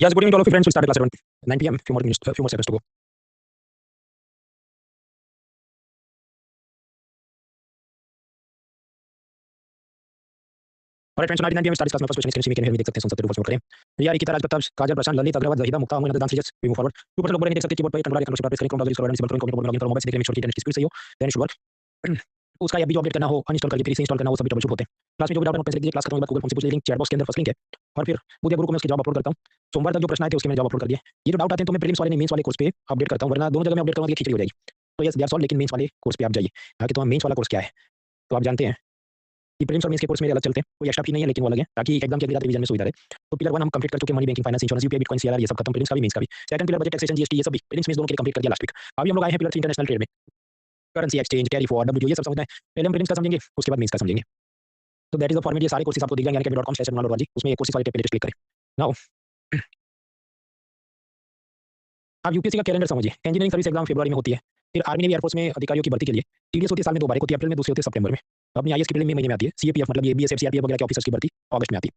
Yes, good evening to all of you friends. We'll start at class around 9 p.m. Few more minutes, few more seconds to go. Alright friends, so 9 p.m. we start this class. My first question is, can you hear me? देख सकते हैं, सुन सकते हो, ऊपर से note करें. रिया, रिकिता, राज प्रताप, काजल, प्रशांत, ललित, अग्रवाल, जहीदा, मुक्ता, अमोल, दान, सीजस. We move forward. ऊपर से लोग बोल रहे हैं, देख सकते हैं कीबोर्ड पर कंट्रोल आइकन को प्रेस करें, क्रोम ब्राउज़र इंस्टॉल करें, सिंपल करें, मोबाइल से देख रहे हैं, मेक श्योर कि इंटरनेट की स्पीड सही हो, देन इट शुड वर्क. उसका या भी जो अपडेट करना हो, अनइंस्टॉल करके फिर से इंस्टॉल करना हो, सभी ट्रबल शूट होते हैं. क्लास में जो भी डाउट है, नोट पेन से लिख दीजिए. क्लास खत्म होने के बाद गूगल फॉर्म से पूछ लीजिए. लिंक चैट बॉक्स के अंदर फर्स्ट लिंक है. और फिर बुध या गुरु को मैं उसके जवाब अपलोड करता हूँ. सोमवार तक जो प्रश्न आए थे उसके मैं जवाब अपलोड कर दिए. ये जो डाउट आते हैं तो मैं प्रीलिम्स वाले नहीं, मेंस वाले कोर्स पे अपडेट करता हूँ, वरना दोनों जगह में अपडेट करूंगा तो खिचड़ी हो जाएगी. तो यस, दैट्स ऑल. लेकिन मेंस वाले कोर्स पे आप जाइए. ताकि तो मेंस वाला कोर्स क्या है तो आप जानते हैं कि प्रीलिम्स और मेंस के कोर्स मेरे अलग चलते हैं. कोई एक्स्ट्रा फी नहीं है, लेकिन वो अलग है ताकि एग्जाम के अगली रात रिवीजन में सुविधा रहे. तो पिलर 1 हम कंप्लीट कर चुके हैं. Money, banking, finance, insurance, UPI, bitcoin, CRR, ये सब खत्म. प्रीलिम्स का भी, मेंस का भी. Second pillar budget, taxation, GST, ये सब भी प्रीलिम्स मेंस दोनों के लिए कंप्लीट कर दिया लास्ट वीक. अभी हम लोग आए हैं पिलर 3 इंटरनेशनल ट्रेड में. Currency exchange, carry forward, WTO, ये सब समझना है. पहले हम प्रीलिम्स का समझेंगे, उसके बाद मेंस का समझेंगे. तो दैट इज द फॉर्मेट. ये सारे कोर्सेज आपको दिख जाएंगे academy.com/ronaldoraji. उसमें ये कोर्सेज वाले टेप पे क्लिक करें. नाउ आप यूपीएससी का कैलेंडर समझिए. इंजीनियरिंग सर्विस एग्जाम फरवरी में होती है. फिर आर्मी नेवी एयरफोर्स में अधिकारियों की भर्ती के लिए टीडीएस होती है साल में 2 बार. एक होती है अप्रैल में, दूसरी होती है सितंबर में. अपनी आईएएस की प्रीलिम में महीने में आती है. सीएपीएफ मतलब ये बीएसएफ, सीआरपीएफ वगैरह के ऑफिसर्स की भर्ती अगस्त में आती है.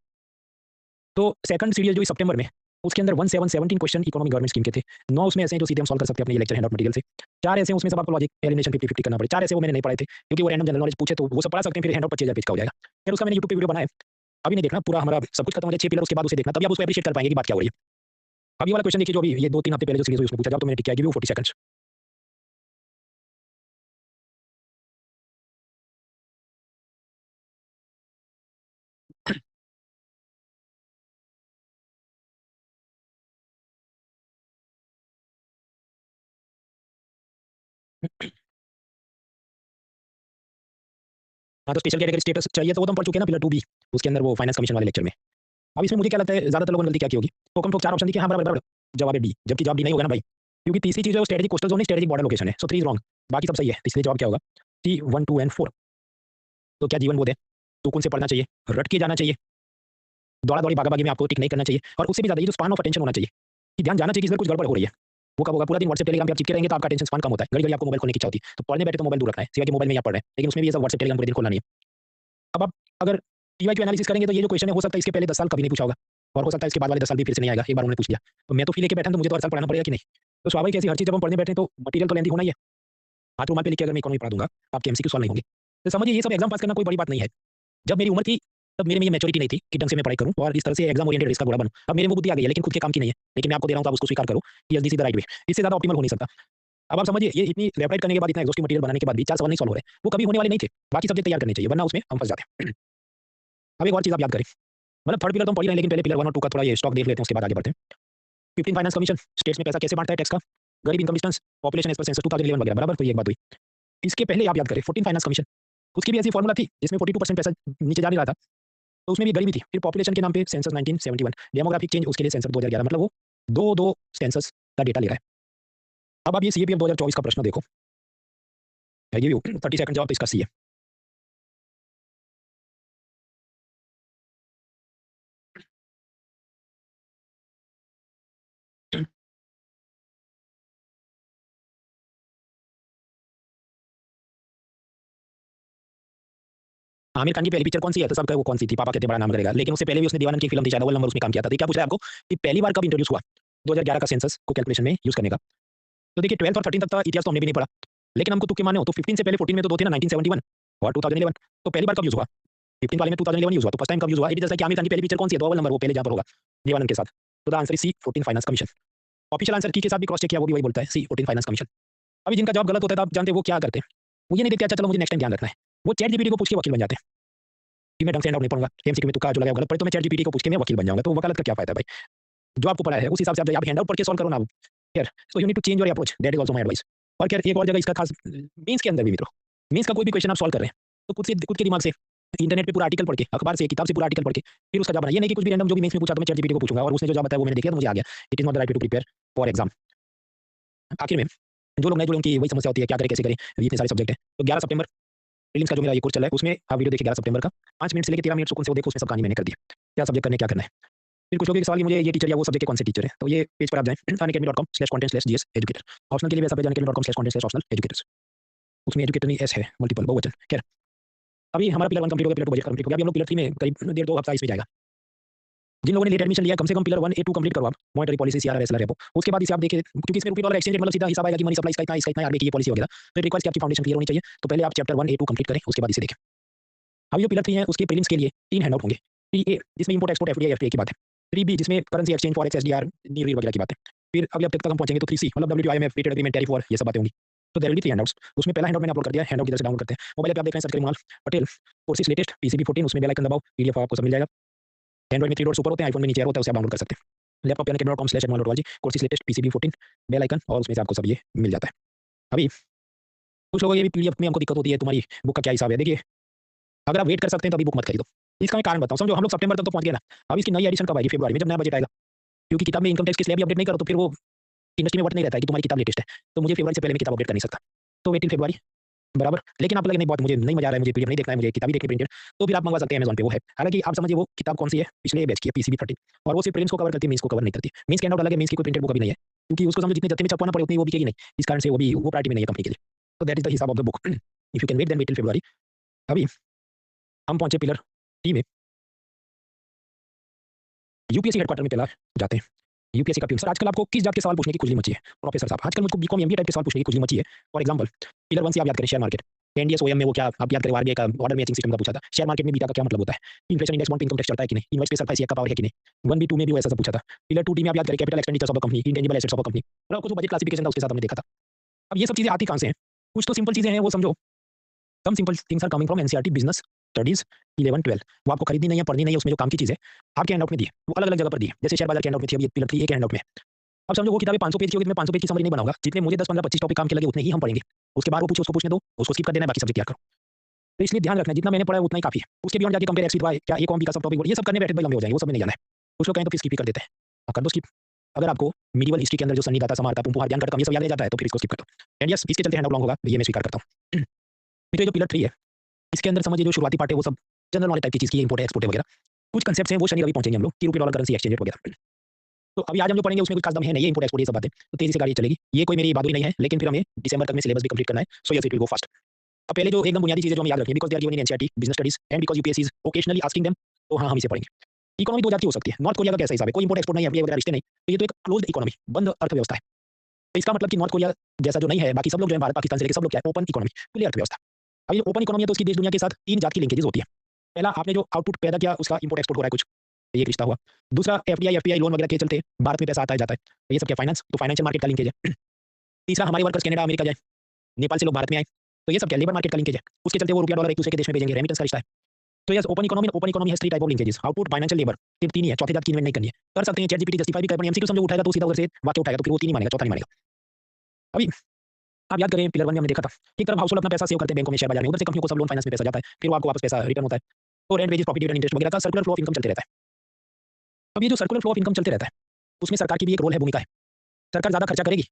तो सेकंड सीरीज जो सितंबर में, उसके अंदर 1717 क्वेश्चन इकोनॉमिक गवर्नमेंट स्कीम के थे. 9 उसमें ऐसे हैं जो सीधे हम सॉल्व कर सकते हैं अपने लेक्चर हैंडआउट मटेरियल से. 4 ऐसे हैं उसमें सब आपको लॉजिक एलिमिनेशन 50-50 करना पड़े. 4 ऐसे वो मैंने नहीं पढ़ाए थे क्योंकि वो रैंडम जनरल नॉलेज पूछे तो वो सब पढ़ा सकते हैं. फिर हैंडआउट 25000 पेज का हो जाएगा. फिर उसका मैंने यूट्यूब पे वीडियो बनाया. अभी नहीं देखना पूरा, हमारा सब कुछ खत्म हो जाए 6 पिलर, उसके बाद उसे देखना, तभी आप उसको एप्रिशिएट कर पाएंगे कि बात क्या हो रही है. अभी वाला क्वेश्चन देखिए जो अभी ये 2-3 हफ्ते पहले जो सीरीज हुई उसमें पूछा जाओ, तो मैंने टिक किया गिव यू 40 सेकंड्स. हाँ, तो स्पेशल कैटेगरी स्टेटस चाहिए तो वो तो हम पढ़ चुके हैं ना, पिलर 2 बी. उसके अंदर वो फाइनेंस कमीशन वाले लेक्चर में. अब इसमें मुझे क्या लगता है ज्यादातर लोगों ने गलती क्या की होगी. तो हम लोग 4 ऑप्शन दिए, हाँ बराबर बराबर, जवाब है डी. जबकि जवाब डी नहीं होगा ना भाई, क्योंकि तीसरी चीज है वो स्ट्रेटेजिक कोस्टल जोन नहीं, स्ट्रेटेजिक बॉर्डर लोकेशन है. सो 3 इज रॉन्ग, बाकी सब सही है. इसलिए जवाब क्या होगा, सी 1, 2 एंड 4. तो क्या जीवन बोध है, सुकून से पढ़ना चाहिए, रट के जाना चाहिए, दौड़ा दौड़ी भागा भागी में आपको टिक नहीं करना चाहिए. और उससे भी ज्यादा ये जो स्पान ऑफ अटेंशन होना चाहिए कि ध्यान जाना चाहिए कि इसमें कुछ गड़बड़ हो रही है. वो कब होगा, पूरा दिन व्हाट्सएप टेलीग्राम पे आप चिपके रहेंगे तो आपका अटेंशन स्पान कम होता है. घड़ी घड़ी आपको मोबाइल खोलने की इच्छा होती है. तो पढ़ने बैठे तो मोबाइल दूर रखना है, सिवाय कि मोबाइल में आप पढ़ रहे हैं, लेकिन उसमें भी ये सब व्हाट्सएप टेलीग्राम पूरे दिन खोलना नहीं है. अब आप अगर टीवाईक्यू एनालिसिस करेंगे तो ये जो क्वेश्चन है हो सकता है इसके पहले 10 साल कभी नहीं पूछा होगा, और हो सकता है इसके बाद वाले 10 साल भी फिर से नहीं आएगा. एक बार उन्होंने पूछ लिया तो मैं तो फी लेके बैठा तो मुझे तो हर साल पढ़ाना पड़ेगा कि नहीं. तो स्वाभाविक ऐसी हर चीज जब हम पढ़ने बैठे तो मटेरियल तो लेंदी होना ही है. हाथ रुमाल पे लिख के अगर मैं इकोनॉमी पढ़ा दूंगा आपके एमसीक्यू सॉल्व नहीं होंगे. तो समझिए ये सब एग्जाम पास करना कोई बड़ी बात नहीं है. जब मेरी उम्र थी तब मेरे में ये मैच्योरिटी नहीं थी कि ढंग से मैं पढ़ाई करूं और इस तरह से एग्जाम ओरिएंटेड इसका घोड़ा बनूं. अब मेरे में बुद्धि आ गई है लेकिन खुद के काम की नहीं है. लेकिन मैं आपको दे रहा हूं तो आप उसको स्वीकार करो कि yes this is the right वे. इससे ज्यादा ऑप्टिमल हो नहीं सकता. अब आप समझिए ये इतनी रेपराइट करने के बाद, इतना एग्जॉस्टिव मटेरियल बनाने के बाद भी 4 सवाल नहीं सॉल्व हो रहे, वो कभी होने वाले नहीं थे. बाकी सब्जेक्ट तैयार करने चाहिए वरना उसमें हम फंस जाते हैं. अब एक और चीज आप याद करें, मतलब थर्ड पिलर तो हम पढ़ ही रहे हैं, लेकिन पहले पिलर 1 और 2 का थोड़ा ये स्टॉक देख लेते हैं, उसके बाद आगे बढ़ते हैं. 15 फाइनेंस कमीशन स्टेट्स में पैसा कैसे बांटता है टैक्स का, गरीब income distance, population as per census 2011 वगैरह, बराबर. तो ये एक बात हुई. इसके पहले आप याद करें 14 फाइनेंस कमीशन, उसकी भी ऐसी फॉर्मूला थी जिसमें 42% पैसा नीचे जा नहीं रहा था, तो उसमें भी गरीबी थी. फिर पॉपुलेशन के नाम पे सेंसस 1971, डेमोग्राफिक चेंज उसके लिए सेंसस 2011, मतलब वो दो सेंसस का डेटा ले रहा है. अब आप ये सीएपीएफ 2024 का प्रश्न देखो, आई गिव यू 30 सेकंड, जवाब तो इसका सी है. आमिर खान की पहली पिक्चर कौन सी है, तो सबका वो कौन सी थी, पापा कहते बड़ा नाम करेगा. लेकिन उससे पहले भी उसने दीवानन की फिल्म थी शायद, अव्वल नंबर उसमें काम किया था. तो क्या पूछ रहा है आपको कि पहली बार कब इंट्रोड्यूस हुआ, 2011 का सेंसस को कैलकुलेशन में यूज करने का. तो देखिए 12th और 13 तक का इतिहास तो हमने भी नहीं पढ़ा, लेकिन हमको तुक्के माने हो तो 15 से पहले 14 में तो 2 थे ना, 1971 और 2011. तो पहली बार कब यूज हुआ, 15 वाले में 2011 यूज हुआ. तो फर्स्ट टाइम कब यूज हुआ, it is just like Aamir Khan की पहली पिक्चर कौन सी है, तो अव्वल नंबर वो पहले जहां पर होगा दीवानन के साथ. तो the answer is C 14 finance commission. Official answer key के साथ भी क्रॉस चेक किया, वो भी वही बोलता है सी 14 फाइनेंस कमीशन. अभी जिनका जवाब गलत होता है तो आप जानते हैं वो क्या करते हैं, वो ये नहीं देखते अच्छा चलो मुझे नेक्स्ट टाइम ध्यान रखना है, वो चैट जीपीटी को पूछ के वकील बन जाते हैं कि मैं ढंग से हैंडआउट नहीं पढ़ूंगा, एमसीक्यू में तुक्का जो लगाया गलत पड़े तो मैं चैट जीपीटी को पूछ के मैं वकील बन जाऊंगा. तो वकालत का क्या फायदा है भाई, जो आपको पढ़ा है उस हिसाब से आप हैंडआउट पढ़ के सॉल्व करो ना. यार so you need to change your approach, that is also my advice. और खैर एक और जगह इसका खास मींस के अंदर भी मित्रों, मींस का कोई भी क्वेश्चन आप सॉल्व कर रहे हैं तो खुद के दिमाग से इंटरनेट पे पूरा आर्टिकल पढ़ के, अखबार से, किताब से पूरा आर्टिकल पढ़ के फिर उसका जवाब बनाइए. ये नहीं कि कुछ भी रैंडम जो भी मींस में पूछा तो मैं चैट जीपीटी को पूछूंगा और उसने जो जवाब बताया वो मैंने देखा तो मुझे आ गया. It is not the right way to prepare for exam. आखिर में जो लोग नए, जो लोगों की वही समस्या होती है क्या करें कैसे करें, इतने सारे सब्जेक्ट हैं. तो 11 सितंबर प्रीलिम्स का जो मेरा ये कोर्स चला है उसमें आप वीडियो देखिए 11 सितंबर का, 5 मिनट से लेकर 13 मिनट सुकून से वो देखो, उसमें सब कहानी मैंने कर दी क्या सब्जेक्ट करने क्या करना है. फिर कुछ लोगों के सवाल कि मुझे ये टीचर या वो सब्जेक्ट के कौन से टीचर है, तो ये पेज पर आप जाएं unacademy.com/content/gs-educator. ऑप्शनल के लिए वैसा पेज unacademy.com/content/optional-educators. उसमें एजुकेटर नहीं एस है, मल्टीपल बहुवचन. खैर अभी हमारा पिलर 1 कंप्लीट हो गया, पिलर 2 बजट कंप्लीट हो गया. अभी हम लोग पिलर 3 में करीब 1.5-2 हफ्ता इसमें जाएगा. जिन लोगों ने लेट एडमिशन लिया कम से कम पिलर 1 A 2 कंप्लीट करो आप, monetary policy CRR SLR repo. उसके बाद इसे आप देखिए क्योंकि इसमें रुपी डॉलर एक्सचेंज रेट मतलब सीधा हिसाब आएगा कि मनी सप्लाई इसका इतना आरबीआई की ये पॉलिसी वगैरह, तो इट रिक्वायर्स कि आपकी फाउंडेशन क्लियर होनी चाहिए। तो पहले आप चैप्टर 1 A 2 कंप्लीट करें, उसके बाद इसे देखें। अब ये जो पिलर 3 है उसके प्रीलिम्स के लिए 3 हैंडआउट होंगे। 3A जिसमें इंपोर्ट एक्सपोर्ट एफडीआई एफटीआई की बात है। 3B जिसमें currency exchange forex SDR NEERI वगैरह की बात है। फिर अगले हफ्ते तक हम पहुंचेंगे तो 3C मतलब WTO-IMF trade agreement tariff war ये सब बातें होंगी। तो देयर विल बी 3 हैंडआउट्स। उसमें पहला हैंडआउट मैंने अपलोड कर दिया है, हैंडआउट किधर से डाउनलोड करते हैं। मोबाइल पे आप देख रहे हैं सर्च करें Mrinal Patel courses latest PCB 14 उसमें बेल आइकन दबाओ, पीडीएफ आपको सब मिल जाएगा। एंड्रॉइड में 3 डॉट्स ऊपर होते हैं, आईफोन में नीचे एरो होता है, उसे आप डाउनलोड कर सकते हैं। लैपटॉप पे academy.com/akmal.org courses latest PCB 14 bell icon और उसमें से आपको सब ये मिल जाता है। अभी कुछ लोगों को ये भी पीडीएफ में हमको दिक्कत होती है तुम्हारी बुक का क्या हिसाब है। देखिए अगर आप वेट कर सकते हैं तो अभी बुक मत खरीदो। इसका मैं कारण बताऊं, समझो हम लोग सितंबर तक तो पहुंच गए ना, अब इसकी नई एडिशन कब आएगी? फरवरी में जब नया बजट आएगा। क्योंकि किताब में इनकम टैक्स की स्लैब भी अपडेट नहीं करो तो फिर वो इंडस्ट्री में वट नहीं रहता है कि तुम्हारी किताब लेटेस्ट है, तो मुझे फरवरी से पहले मैं किताब अपडेट कर नहीं सकता। तो वेट टिल फरवरी बराबर। लेकिन आप लगे नहीं बहुत मुझे नहीं मजा आ रहा है, मुझे पीडीएफ नहीं देखना है, मुझे किताब ही देखनी प्रिंटेड, तो फिर आप मंगवा सकते हैं अमेज़न पे, वो है। हालांकि आप समझिए वो किताब कौन सी है, पिछले बैच की है पीसीबी 13 और वो सिर्फ प्रिलिम्स को कवर करती है, मेंस को कवर नहीं करती। मेंस के हैंडआउट अलग है, मेंस की कोई प्रिंटेड बुक अभी नहीं है क्योंकि उसको समझो जितने जत्थे में छपवाना पड़े उतनी वो बिकेगी नहीं, इस कारण से वो प्रायोरिटी में नहीं है कंपनी के लिए। तो दैट इज द हिसाब of the book. If you can wait then wait till February. अभी हम पहुंचे पिलर टी में। यूपीएससी हेडक्वार्टर में पहला जाते हैं। यूपीएससी का पिलर सर आजकल आपको किस जात के सवाल पूछने की खुजली मची है प्रोफेसर साहब? आजकल मुझको बीकॉम एमबीए टाइप के सवाल पूछने की खुजली मची है। फॉर एग्जांपल पिलर 1 से आप याद करें शेयर मार्केट, एनडीएस ओएम में वो क्या आप याद करें, आरबीआई का ऑर्डर मैचिंग सिस्टम का पूछा था। शेयर मार्केट में बीटा का क्या मतलब होता है, इन्फ्लेशन इंडेक्स बॉन्ड पे इनकम टैक्स चलता है कि नहीं, इन्वेस्ट पे सरप्राइज का पावर है कि नहीं। 1B 2 में भी वैसा सब पूछा था। पिलर 2D में आप याद करें capital expenditures of the company, intangible assets of the company, और कुछ बजट क्लासिफिकेशन था उसके साथ हमने देखा था। अब ये सब चीजें आती कहां से हैं? कुछ तो सिंपल चीजें हैं वो समझो। Some simple things are coming from NCERT business studies 11 12। वो आपको खरीदनी नहीं है पढ़नी नहीं है, उसमें जो काम की चीज है आपके हैंडआउट में दी है वो अलग अलग जगह पर दी है। जैसे शेयर बाजार के हैंडआउट में थी, अब ये पिलर 3 एक हैंडआउट में। अब समझो वो किताबें 500 पेज की होगी, मैं 500 पेज की समरी नहीं बनाऊंगा, जितने मुझे 10 15 25 टॉपिक काम के लगे उतने ही हम पढ़ेंगे। उसके बाद वो पूछे उसको पूछने दो, उसको स्किप कर देना, बाकी सब्जेक्ट याद करो। तो इसलिए ध्यान रखना जितना मैंने पढ़ा है उतना ही काफी है। उसके बियॉन्ड जाके कंपेयर एक्स विद वाई, क्या ये कौन का सब टॉपिक ये सब करने बैठे भाई लंबे हो जाएंगे, वो सब में नहीं जाना है। कुछ लोग कहें तो फिर स्किप ही कर देते हैं, कर दो स्किप। अगर आपको मीडिवल हिस्ट्री के अंदर जो सन्नी दाता समारता पुंपु हार्दियान का ये सब याद रह जाता है तो फिर इसको स्किप कर दो। एंड यस इसके चलते हैंडआउट लॉन्ग होगा, ये मैं स्वीकार करता हूँ। तो ये जो पिलर 3 है इसके अंदर समझिए जो शुरुआती पार्ट है वो सब जनरल नॉलेज टाइप की चीज की, इंपोर्ट एक्सपोर्ट वगैरह कुछ कंसेप्ट्स हैं वो शनि रवि पहुंचेंगे हम लोग कि रुपये डॉलर करेंसी एक्सचेंज रेट वगैरह। तो अभी आज हम जो पढ़ेंगे उसमें कुछ खास दम है नहीं, ये इंपोर्ट एक्सपोर्ट ये सब बातें तो तेजी से गाड़ी चलेगी। ये कोई मेरी बहादुरी नहीं है, लेकिन फिर हमें दिसंबर तक में सिलेबस भी कंप्लीट करना है, so yes it will go fast. अब पहले जो एकदम बुनियादी चीजें जो हमें याद रखनी है because they are given in NCERT business studies and because UPSC is occasionally asking them, तो हाँ हम इसे पढ़ेंगे। इकोनॉमी दो जात की हो सकती है। नॉर्थ कोरिया का कैसा हिसाब है, कोई इंपोर्ट एक्सपोर्ट नहीं है, एफडीआई वगैरह रिश्ते नहीं, तो ये तो एक क्लोज्ड इकोनॉमी, बंद अर्थव्यवस्था है। तो इसका मतलब कि नॉर्थ कोरिया जैसा जो नहीं है, बाकी सब लोग जो है भारत पाकिस्तान से लेकर सब लोग क्या है, ओपन इकोनॉमी, खुली अर्थव्यवस्था। अब ये ओपन इकोनॉमी है तो उसकी देश दुनिया के साथ 3 जात की लिंकेजेस होती है। पहला आपने जो आउटपुट पैदा किया उसका इंपोर्ट एक्सपोर्ट हो रहा है कुछ, ये एक रिश्ता हुआ। दूसरा एफडीआई एफपीआई लोन वगैरह के चलते भारत में पैसा आता है जाता है, तो ये सब क्या फाइनेंस, तो फाइनेंशियल मार्केट का लिंकेज है। तीसरा हमारे वर्कर्स कनाडा अमेरिका जाए, नेपाल से लोग भारत में आए, तो ये सब क्या लेबर मार्केट का लिंकेज है, उसके चलते वो रुपया डॉलर एक दूसरे के देश में भेजेंगे, रेमिटेंस का रिश्ता है। तो yes open economy has 3 type of linkages, output financial labour, सिर्फ 3 ही है, चौथे जात की इन्वेंट नहीं करनी है। कर सकते हैं चैटजीपीटी जस्टिफाई भी कर पाएंगे, एमसीक्यू समझो उठाएगा तो सीधा उधर से वाक्य उठाएगा तो फिर वो 3 ही मानेगा, चौथा नहीं मानेगा। अभी आप याद करें पिलर 1 में हमने देखा था एक तरफ हाउसहोल्ड अपना पैसा सेव करते हैं बैंकों में शेयर बाजार में, उधर से कंपनियों को सब लोन फाइनेंस में पैसा जाता है, फिर वो आपको वापस पैसा रिटर्न होता है। तो rent wages profit dividend interest वगैरह का सर्कुलर फ्लो ऑफ इनकम चलते रहता है। अब ये जो सर्कुलर फ्लो ऑफ इनकम चलते रहता है उसमें सरकार की भी एक रोल है, भूमिका है। सरकार ज्यादा खर्चा करेगी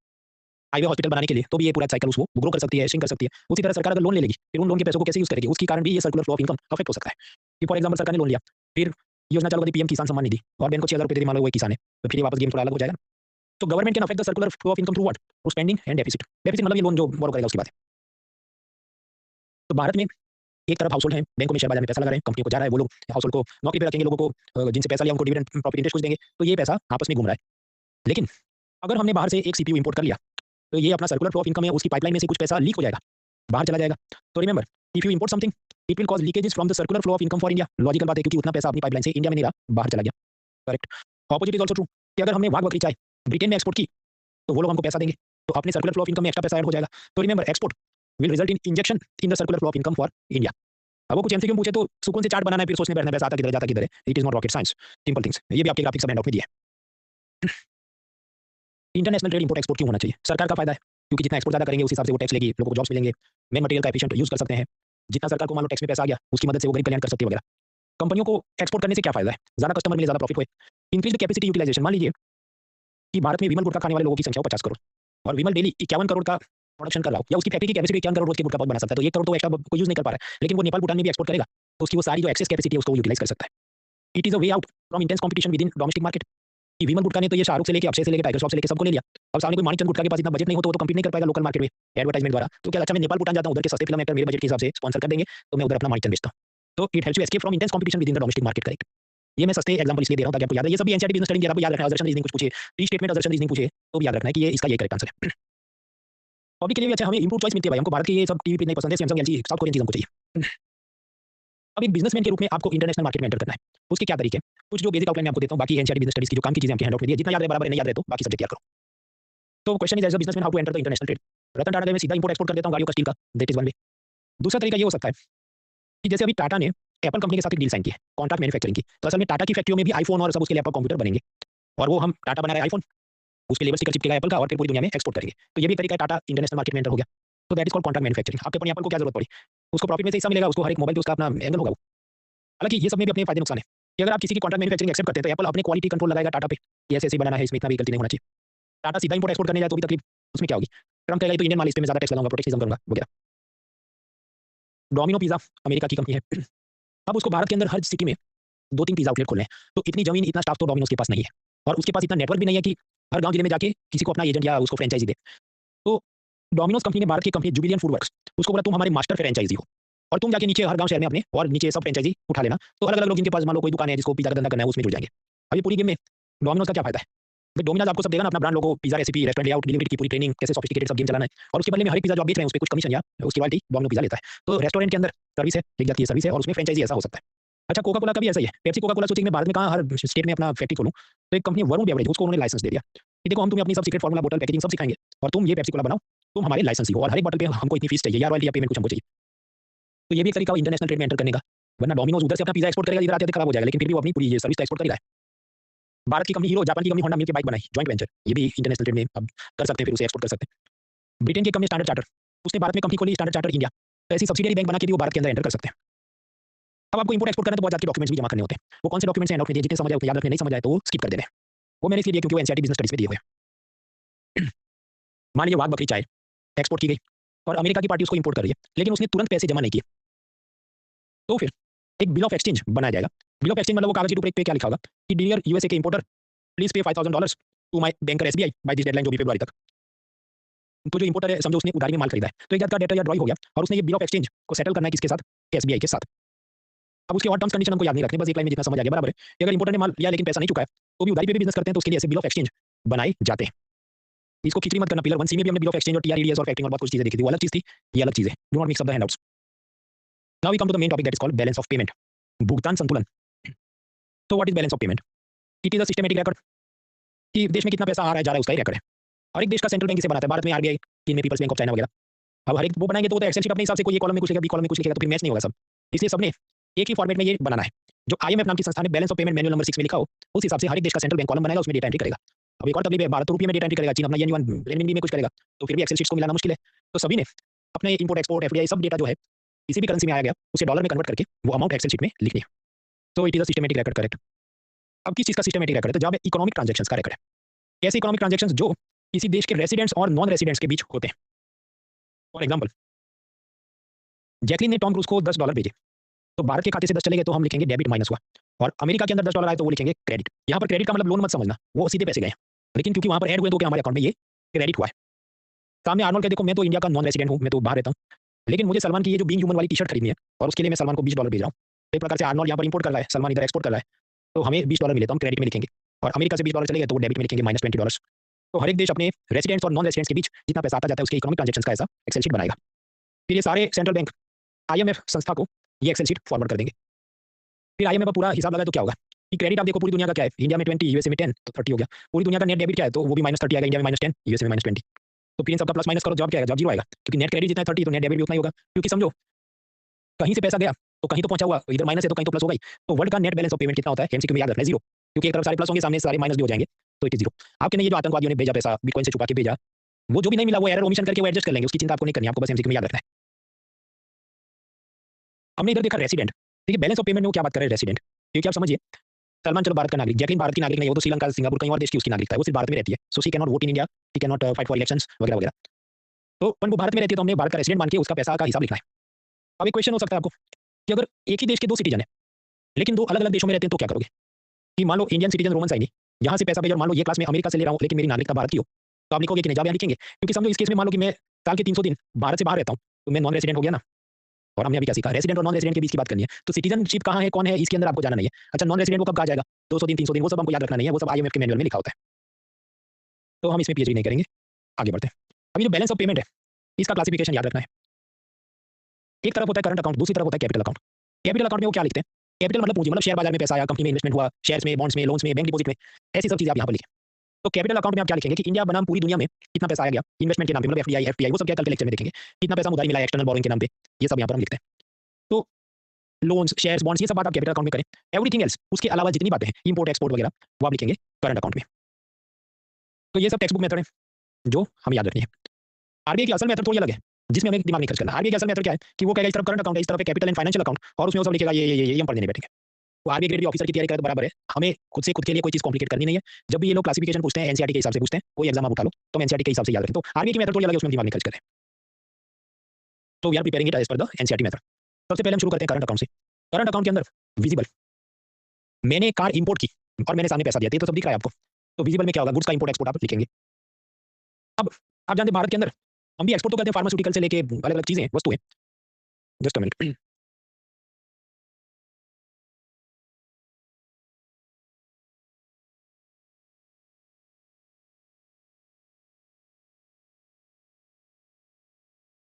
हाईवे हॉस्पिटल बनाने के लिए तो भी ये पूरा साइकिल उसको ग्रो कर सकती है, श्रिंक कर सकती है। उसी तरह सरकार अगर लोन ले लेगी फिर उन लोन के पैसों को कैसे यूज करेगी, उसके कारण भी ये circular flow of income affect हो सकता है। कि फॉर एग्जांपल सरकार ने लोन लिया, फिर योजना चालू कर दी पीएम किसान सम्मान निधि और बैंक को 6000 रुपये दे दी, मान लो वो एक किसान है, तो फिर ये वापस गेम थोड़ा अलग हो जाएगा। तो government can affect the circular flow of income through what, through spending and deficit. Deficit मतलब ये लोन जो बोरो करेगा उसकी बात है। तो भारत में एक तरफ हाउसहोल्ड है बैंकों में शेयर बाजार में पैसा लगा रहे हैं, कंपनी को जा रहा है, वो लोग हाउसहोल्ड को नौकरी पे रखेंगे, लोगों को जिनसे पैसा लिया उनको डिविडेंड प्रॉफिट इंटरेस्ट कुछ देंगे, तो ये पैसा आपस में घूम रहा है। लेकिन अगर हमने बाहर से एक सीपीयू इंपोर्ट कर लिया तो ये अपना सर्कुलर फ्लो ऑफ इनकम है, उसकी पाइपलाइन में से कुछ पैसा लीक हो जाएगा, बाहर चला जाएगा। तो remember if you import something it will cause leakages from the circular flow of income for India. Logical बात है क्योंकि उतना पैसा अपनी पाइपलाइन से इंडिया में नहीं रहा, बाहर चला गया। Correct. Opposite is also true कि अगर हमने वाघ बकरी चाय ब्रिटेन में एक्सपोर्ट की तो वो लोग हमको पैसा देंगे, तो अपने सर्कुलर फ्लो ऑफ इनकम में एक्स्ट्रा पैसा ऐड हो जाएगा। तो remember export will result in injection in the circular flow of income for India. अब वो कुछ एमसीक्यू पूछे तो सुकून से चार्ट बनाना है, फिर सोचने बैठना पैसा आता किधर जाता किधर है, it is not rocket science, simple things. ये भी आपके ग्राफिक्स सब हैंडआउट में दिया है। इंटरनेशनल ट्रेड इंपोर्ट एक्सपोर्ट क्यों होना चाहिए? सरकार का फायदा है क्योंकि जितना एक्सपोर्ट ज्यादा करेंगे उस हिसाब से वो टैक्स लेगी, लोगों को जॉब्स मिलेंगे, मेन मटेरियल का एफिशिएंट यूज कर सकते हैं। जितना सरकार को मान लो टैक्स में पैसा आ गया उसकी मदद से वो गरीब कल्याण कर सकती है वगैरह। कंपनियों को एक्सपोर्ट करने से क्या फायदा है? ज्यादा कस्टमर मिले, ज्यादा प्रॉफिट हुए, इंक्रीज द कैपेसिटी यूटिलाइजेशन। मान लीजिए कि भारत में विमल गुटखा खाने वाले लोगों की संख्या 50 करोड़ और विमल डेली 51 करोड़ का प्रोडक्शन कर रहा हो, या उसकी फैक्ट्री की कैपेसिटी 51 करोड़ रोज के गुटखा बहुत बना सकता है, तो 1 करोड़ तो एक्स्ट्रा को यूज नहीं कर पा रहा है, लेकिन वो नेपाल भूटान में भी एक्सपोर्ट करेगा तो उसकी वो सारी जो एक्सेस कैपेसिटी है उसको यूटिलाइज कर सकता है। It is a way out from intense competition with in domestic market. कि विमल गुटखा ने तो ये शाहरुख से लेके अक्षय से लेके टाइगर श्रॉफ से लेके सबको ले लिया, अब सामने कोई मानिकचंद गुटखा के पास इतना बजट नहीं हो तो वो तो कम्पीट नहीं कर पाएगा लोकल मार्केट में एडवर्टाइजमेंट द्वारा। तो क्या अच्छा मैं नेपाल भूटान जाता हूं, उधर के सस्ते फिल्म एक्टर मेरे बजट के हिसाब से स्पॉन्सर कर देंगे तो मैं उधर अपना मानिकचंद बेचता हूं। तो it helps you escape from intense competition with in the domestic market. Correct. ये मैं सस्ते एग्जांपल इसलिए दे रहा हूँ ताकि आपको याद रहे। ये सभी एनसीईआरटी बिजनेस स्टडी के आपको याद रखना है। असर्शन रीजनिंग कुछ पूछे, री स्टेटमेंट असर्शन रीजनिंग पूछे तो भी याद रखना है कि ये इसका ये करेक्ट आंसर है। हॉबी के लिए भी अच्छा हमें इम्प्रूव चॉइस मिलती है भाई। हमको भारत के ये सब टीवी पे नहीं पसंद है, सैमसंग एलजी साउथ कोरियन चीज हमको चाहिए। अब एक बिजनेसमैन के रूप में आपको इंटरनेशनल मार्केट में एंटर करना है। उसके क्या तरीके हैं? कुछ जो बेसिक आउटलाइन मैं आपको देता हूँ, बाकी एनसीईआरटी बिजनेस स्टडीज की जो काम की चीजें हमके हैंडआउट में दी है, जितना याद रहे बराबर है, नहीं याद रहे तो बाकी सब्जेक्ट याद करो। तो question is as a businessman how to enter the international trade. Ratan Tata का मैं सीधा इंपोर्ट एक्सपोर्ट कर देता हूँ गाड़ियों का, स्टील का, दैट इज वन वे। दूसरा तरीका ये हो सकता है कि जैसे अभी टाटा ने एप्पल कंपनी के साथ एक डील साइन की है कॉन्ट्रैक्ट मैन्युफैक्चरिंग की, तो असल में टाटा की फैक्ट्रियों में भी आईफोन और सब उसके लिए एप्पल कंप्यूटर बनेंगे, और वो हम टाटा बना रहे आईफोन, उसके लेबल स्टिकर चिपकेगा एप्पल का, और फिर पूरी दुनिया में एक्सपोर्ट करेंगे। तो ये भी एक तरीका है, टाटा इंटरनेशनल मार्केट में एंटर हो गया। तो that is called contract manufacturing. आपके अपने एप्पल को क्या जरूरत पड़ी, उसको प्रॉफिट में से हिस्सा मिलेगा, उसको हर एक मोबाइल पे उसका अपना एंगल होगा वो। हालांकि ये सब में भी अपने फायदे नुकसान है कि अगर आप किसी की कॉन्ट्रैक्ट मैन्युफैक्चरिंग एक्सेप्ट करते हैं तो एप्पल अपने क्वालिटी कंट्रोल लगाएगा टाटा पे, ये ऐसे ऐसे बनाना है, इसमें इतना भी गलती नहीं होना चाहिए। टाटा सीधा इंपोर्ट एक्सपोर्ट करने जाए तो भी तकलीफ उसमें क्या होगी, ट्रम्प कहेगा तो इंडियन माल इस पे मैं ज्यादा टैक्स लगाऊंगा, प्रोटेक्शनिज्म करूंगा वगैरह। डोमिनो पिज्जा अमेरिका की कंपनी है। अब उसको भारत के अंदर हर सिटी में 2-3 पिज्जा आउटलेट खोलने हैं, तो इतनी जमीन इतना स्टाफ तो डोमिनोज के पास नहीं है, और उसके पास इतना नेटवर्क भी नहीं है कि हर गांव जिले में जाके किसी को अपना एजेंट या उसको फ्रेंचाइजी दे। तो डोमिनोज कंपनी ने भारत की कंपनी जुबिलियन फूड वर्क्स, उसको बोला तुम हमारे मास्टर फ्रेंचाइजी हो, और तुम जाके नीचे हर गांव शहर में अपने और नीचे सब फ्रेंचाइजी उठा लेना। तो अलग अलग लोग जिनके पास मान लो कोई दुकान है जिसको पिज्जा का धंधा करना है उसमें जुड़ जाएंगे। अब ये पूरी गेम में डोमिनोज का क्या फायदा है? भाई डोमिनोज आपको सब देगा ना, अपना brand logo, pizza recipe, restaurant layout, delivery की पूरी ट्रेनिंग, कैसे सोफिस्टिकेटेड सब गेम चलाना है, और उसके बदले में हर एक पिज्जा जो आप बेच रहे हैं उस पे कुछ कमीशन या उसकी रॉयल्टी डोमिनो पिज्जा लेता है। तो रेस्टोरेंट के अंदर सर्विस है, एक जाती है सर्विस है, और उसमें फ्रेंचाइजी ऐसा हो सकता है। अच्छा कोका कोला का भी ऐसा ही है। पेप्सी कोका कोला सोची मैं भारत में कहाँ हर स्टेट में अपना फैक्ट्री खोलूं, तो एक कंपनी वरुण बेवरेज, उसको उन्होंने लाइसेंस दे दिया कि देखो हम तुम्हें अपनी सब सीक्रेट फार्मूला बोतल पैकेजिंग सब सिखाएंगे, और तुम ये पेप्सी कोला बनाओ, तुम हमारे लाइसेंस हो, और हर एक बोतल पे हमको इतनी फीस चाहिए या रॉयल्टी या पेमेंट कुछ हमको चाहिए। तो ये भी एक तरीका इंटरनेशनल ट्रेड में एंटर करने का। वरना डोमिनोज उधर से अपना पिज्जा एक्सपोर्ट करेगा, इधर आते खराब हो जाएगा, लेकिन फिर भी वो अपनी पूरी ये सर्विस एक्सपोर्ट कर रहा है। भारत की कंपनी हीरो, जापान की कंपनी होंडा मिलकर बाइक बनाई, जॉइंट वेंचर, ये भी इंटरनेशनल ट्रेड में अब कर सकते हैं, फिर उसे एक्सपोर्ट कर सकते हैं। ब्रिटेन की कंपनी स्टैंडर्ड चार्टर, उसने भारत में कंपनी खोली स्टैंडर्ड चार्टर इंडिया, तो ऐसी सब्सिडियरी बैंक बना के भी वो भारत के अंदर एंटर कर सकते हैं। अब आपको इंपोर्ट एक्सपोर्ट करना तो बहुत ज्यादा डॉक्यूमेंट्स भी जमा करने होते हैं। वो कौन से डॉक्यूमेंट्स हैं नोट में दिए, जितने समझ आए उतने याद रखने, नहीं समझ आए तो स्किप कर देने। वो मैंने इसलिए दिया क्योंकि वो एनसीईआरटी बिजनेस स्टडीज में दिए हुए हैं। मान लीजिए वाघ बकरी चाय एक्सपोर्ट की गई और अमेरिका की पार्टी उसको इंपोर्ट कर रही है, लेकिन उसने तुरंत पैसे जमा नहीं किए, तो फिर एक बिल ऑफ एक्सचेंज बनाया जाएगा। बिल ऑफ एक्सचेंज मतलब वो कागज के ऊपर एक पे क्या लिखा होगा कि डियर यूएसए के importer, please pay $5000 to my banker SBI by this deadline, जो भी फरवरी तक। तो जो इंपोर्टर है समझो उसने उधारी में माल खरीदा है, तो एक जात का डेटर या ड्रॉई हो गया, और उसने ये बिल ऑफ एक्सचेंज को सेटल करना है किसके साथ, एसबीआई के साथ। अब उसके और टर्म्स कंडीशन हमको याद नहीं रखने, बस एक लाइन में जितना समझ आ गया बराबर है कि अगर इंपोर्टर ने माल लिया लेकिन पैसा नहीं चुका है तो भी उधारी पे भी बिजनेस करते हैं, तो उसके लिए ऐसे बिल ऑफ एक्सचेंज बनाए जाते हैं। इसको खिचड़ी मत करना, पिलर 1C में भी हमने बिल ऑफ एक्सचेंज और टीआरईडीएस और फैक्टरिंग और बहुत कुछ चीजें देखी थी, वो अलग चीज थी, ये अलग चीज है। Do not mix up the handouts. Now we come to the main topic that is called balance of payment, भुगतान संतुलन। तो what is balance of payment? It is a systematic record कि देश में कितना पैसा आ रहा है जा रहा है, उसका ही रिकॉर्ड है। हर एक देश का सेंट्रल बैंक इसे बनाता है, भारत में आरबीआई, चीन में पीपल्स बैंक ऑफ चाइना वगैरह। अब हर एक वो बनाएंगे तो एक्सेल शीट अपने हिसाब से कोई एक कॉलम में कुछ लिखेगा, बी कॉलम में कुछ लिखेगा, तो फिर मैच नहीं होगा सब। इसलिए सबने एक ही फॉर्मेट में ये बनाना है। जो आईएमएफ नाम की संस्था ने balance of payment manual number 6 में लिखा हो, उस हिसाब से हर एक देश का सेंट्रल बैंक कॉलम बनाएगा, उसमें डेटा एंट्री करेगा। अब एक और तकलीफ है, भारत तो रुपये में डेटा एंट्री करेगा, चीन अपना येन युआन रेनमिनबी में कुछ करेगा, तो फिर भी एक्सेल शीट्स को मिलाना मुश्किल है। तो सभी ने अपने इंपोर्ट एक्सपोर्ट एफडीआई सब डेटा जो है किसी भी करेंसी में आया गया उसे डॉलर में कन्वर्ट करके वो अमाउंट एक्सेल शीट में लिखनी है। तो it is a systematic record, correct. अब किस चीज का सिस्टमैटिक रिकॉर्ड है? तो जब इकोनॉमिक ट्रांजैक्शंस का रिकॉर्ड है। ऐसे इकोनॉमिक ट्रांजैक्शंस जो किसी देश के रेसिडेंट्स और नॉन रेसिडेंट्स के बीच होते हैं। फॉर एग्जांपल, जैकलिन ने टॉम क्रूज को $10 भेजे, तो भारत के खाते से 10 चले गए तो हम लिखेंगे डेबिट माइनस हुआ, और अमेरिका के अंदर $10 आए तो वो लिखेंगे क्रेडिट। यहाँ पर क्रेडिट का मतलब लोन मत समझना, वो सीधे पैसे गए हैं, लेकिन क्योंकि वहाँ पर ऐड हुए तो क्या हमारे अकाउंट में ये क्रेडिट हुआ है। सामने आर्नोल्ड के देखो, मैं तो इंडिया का नॉन रेसिडेंट हूँ, मैं तो बाहर रहता हूँ, लेकिन मुझे सलमान की ये जो बीइंग ह्यूमन वाली टी-शर्ट खरीदनी है, और उसके लिए मैं सलमान को $20 भेज रहा हूँ। तो एक प्रकार से आर्नोल्ड यहाँ पर इंपोर्ट कर रहा है, सलमान इधर एक्सपोर्ट कर रहा है, तो हमें $20 मिले तो हम क्रेडिट में लिखेंगे, और अमेरिका से $20 चले गए तो वो डेबिट में लिखेंगे -$20। तो हर एक देश अपने रेसिडेंट्स और नॉन रेसिडेंट्स के बीच जितना पैसा आता जाता है उसके इकोनॉमिक ट्रांजैक्शंस का ऐसा एक्सेल शीट बनाएगा। फिर ये सारे सेंट्रल बैंक आईएमएफ संस्था को ये एक्सेल शीट फॉरवर्ड कर देंगे। फिर आईएमएफ पूरा हिसाब लगाए तो क्या होगा कि क्रेडिट आप देखो पूरी दुनिया का क्या है, इंडिया में 20, यूएसए में 10, तो 30 हो गया। पूरी दुनिया का नेट डेबिट क्या है, तो वो भी -30 आएगा, इंडिया में -10, यूएसए में -20। तो फिर इन सबका प्लस माइनस करो, जवाब क्या आएगा? जवाब 0 आएगा, क्योंकि नेट क्रेडिट जितना है 30 तो नेट डेबिट भी उतना ही होगा। क्योंकि समझो कहीं से पैसा गया तो कहीं तो पहुंचा हुआ, इधर माइनस है तो कहीं तो प्लस होगा ही। तो वर्ल्ड का नेट बैलेंस ऑफ पेमेंट कितना होता है एमसीक्यू में याद रखना है 0, क्योंकि एक तरफ सारे प्लस होंगे, सामने सारे माइनस भी हो जाएंगे, तो इट इज 0। आपके ने ये जो आतंकवादियों ने भेजा पैसा बिटकॉइन से छुपा के भेजा, वो जो भी नहीं मिला वो एरर ओमिशन करके वो एडजस्ट कर लेंगे, उसकी चिंता आपको नहीं करनी, आपको बस एमसीक्यू में याद रखना है। हमने इधर देखा रेसिडेंट, ठीक है, बैलेंस ऑफ पेमेंट में वो क्या बात कर रहे हैं रेसिडेंट, क्योंकि आप समझिए सलमान चलो भारत का नागरिक, जैकलिन भारत की नागरिक नहीं, वो तो श्रीलंका, सिंगापुर, कहीं और देश की उसकी नागरिकता है, वो सिर्फ भारत में रहती है, so she can not vote in India, she can not fight for elections वगैरह वगैरह। तो अपन वो भारत में रहती है तो हमने भारत का रेसिडेंट मान के उसका पैसा का हिसाब लिखना है। अब एक क्वेश्चन हो सकता है आपको कि अगर एक ही देश के 2 सिटीजन है लेकिन 2 अलग अलग देशों में रहते हैं तो क्या करोगे? कि मान लो इंडियन सिटीजन रोमन साइनी यहाँ से पैसा भेजा, मान लो ये क्लास में अमेरिका से ले रहा हूँ लेकिन मेरी नागरिकता भारत की हो, तो आप लिखोगे कि नहीं? जवाब यहाँ लिखेंगे, क्योंकि समझो इस केस में मान लो कि मैं साल के 300 दिन भारत से बाहर रहता हूँ, तो मैं नॉन रेसिडेंट हो गया ना। और हमने अभी क्या सीखा, रेसिडेंट और नॉन रेसिडेंट के बीच की बात करनी है। तो सिटीजनशिप कहाँ है, कौन है, इसके अंदर आपको जाना नहीं है। अच्छा, नॉन रेसिडेंट वो कब कहा जाएगा, 200 दिन, 300 दिन, वो सब हमको याद रखना नहीं है, वो सब आईएमएफ के मैनुअल में लिखा होता है। तो हम इसमें पीएचडी नहीं करेंगे, आगे बढ़ते हैं। अभी जो बैलेंस ऑफ पेमेंट है, इसका क्लासिफिकेशन याद रखना है। एक तरफ होता है करंट अकाउंट, दूसरी तरफ होता है कैपिटल अकाउंट। कैपिटल अकाउंट में वो क्या लिखते हैं, कैपिटल मतलब पूंजी, मतलब शेयर बाजार में पैसा आया, कंपनी में इन्वेस्टमेंट हुआ, शेयर्स में, बॉन्ड्स में, लोन्स में, बैंक डिपॉजिट में, ऐसी सब चीजें आप यहाँ पर लिखें। तो कैपिटल अकाउंट में आप क्या लिखेंगे कि इंडिया बनाम पूरी दुनिया में कितना पैसा आ गया इन्वेस्टमेंट के नाम पे, मतलब एफडीआई, एफपीआई, वो सब क्या कल के लेक्चर में देखेंगे। कितना पैसा उधारी मिला है एक्सटर्नल बोरोइंग के नाम पे, ये सब यहाँ पर हम लिखते हैं। तो लोन्स, शेयर्स, बॉन्ड्स, ये सब बात आप कैपिटल अकाउंट में करें। एवरीथिंग एल्स, उसके अलावा जितनी बातें हैं, इंपोर्ट एक्सपोर्ट वगैरह, वो आप लिखेंगे करंट अकाउंट में। तो ये सब टेक्स्ट बुक मेथड है जो हमें याद रखनी है। आरबीआई की असल मेथड थोड़ी अलग है, जिसमें हमें दिमाग नहीं खर्च करना। आरबीआई की असल मेथड क्या है कि वो कहेगा इस तरफ करंट अकाउंट है, इस तरफ कैपिटल एंड फाइनेंशियल अकाउंट, और उसमें वो सब लिखेगा ये हम पढ़ने नहीं बैठेंगे। तो आरबीआई ग्रेड बी ऑफिसर की तैयारी करे तो बराबर है, हमें खुद से खुद के लिए कोई चीज कॉम्प्लिकेट करनी नहीं है। जब भी ये लोग क्लासिफिकेशन पूछते हैं एनसीईआरटी के हिसाब से पूछते हैं, कोई एग्जाम आप उठा लो तो एनसीईआरटी के हिसाब से याद रखें। तो आरबीआई की मेथड थोड़ी अलग है, उसमें दिमाग नहीं खर्च करें। तो we are preparing it as per the NCERT method. सबसे पहले हम शुरू करते हैं करंट अकाउंट से। करंट अकाउंट के अंदर विजिबल, मैंने कार इंपोर्ट की और मैंने सामने पैसा दिया, ये तो सब दिख रहा है आपको। तो विजिबल में क्या होगा, गुड्स का इंपोर्ट एक्सपोर्ट आप लिखेंगे। अब आप जानते हैं भारत के अंदर हम भी एक्सपोर्ट तो करते हैं, फार्मास्यूटिकल से लेके अलग अलग चीजें, वस्तुएं। Just a minute.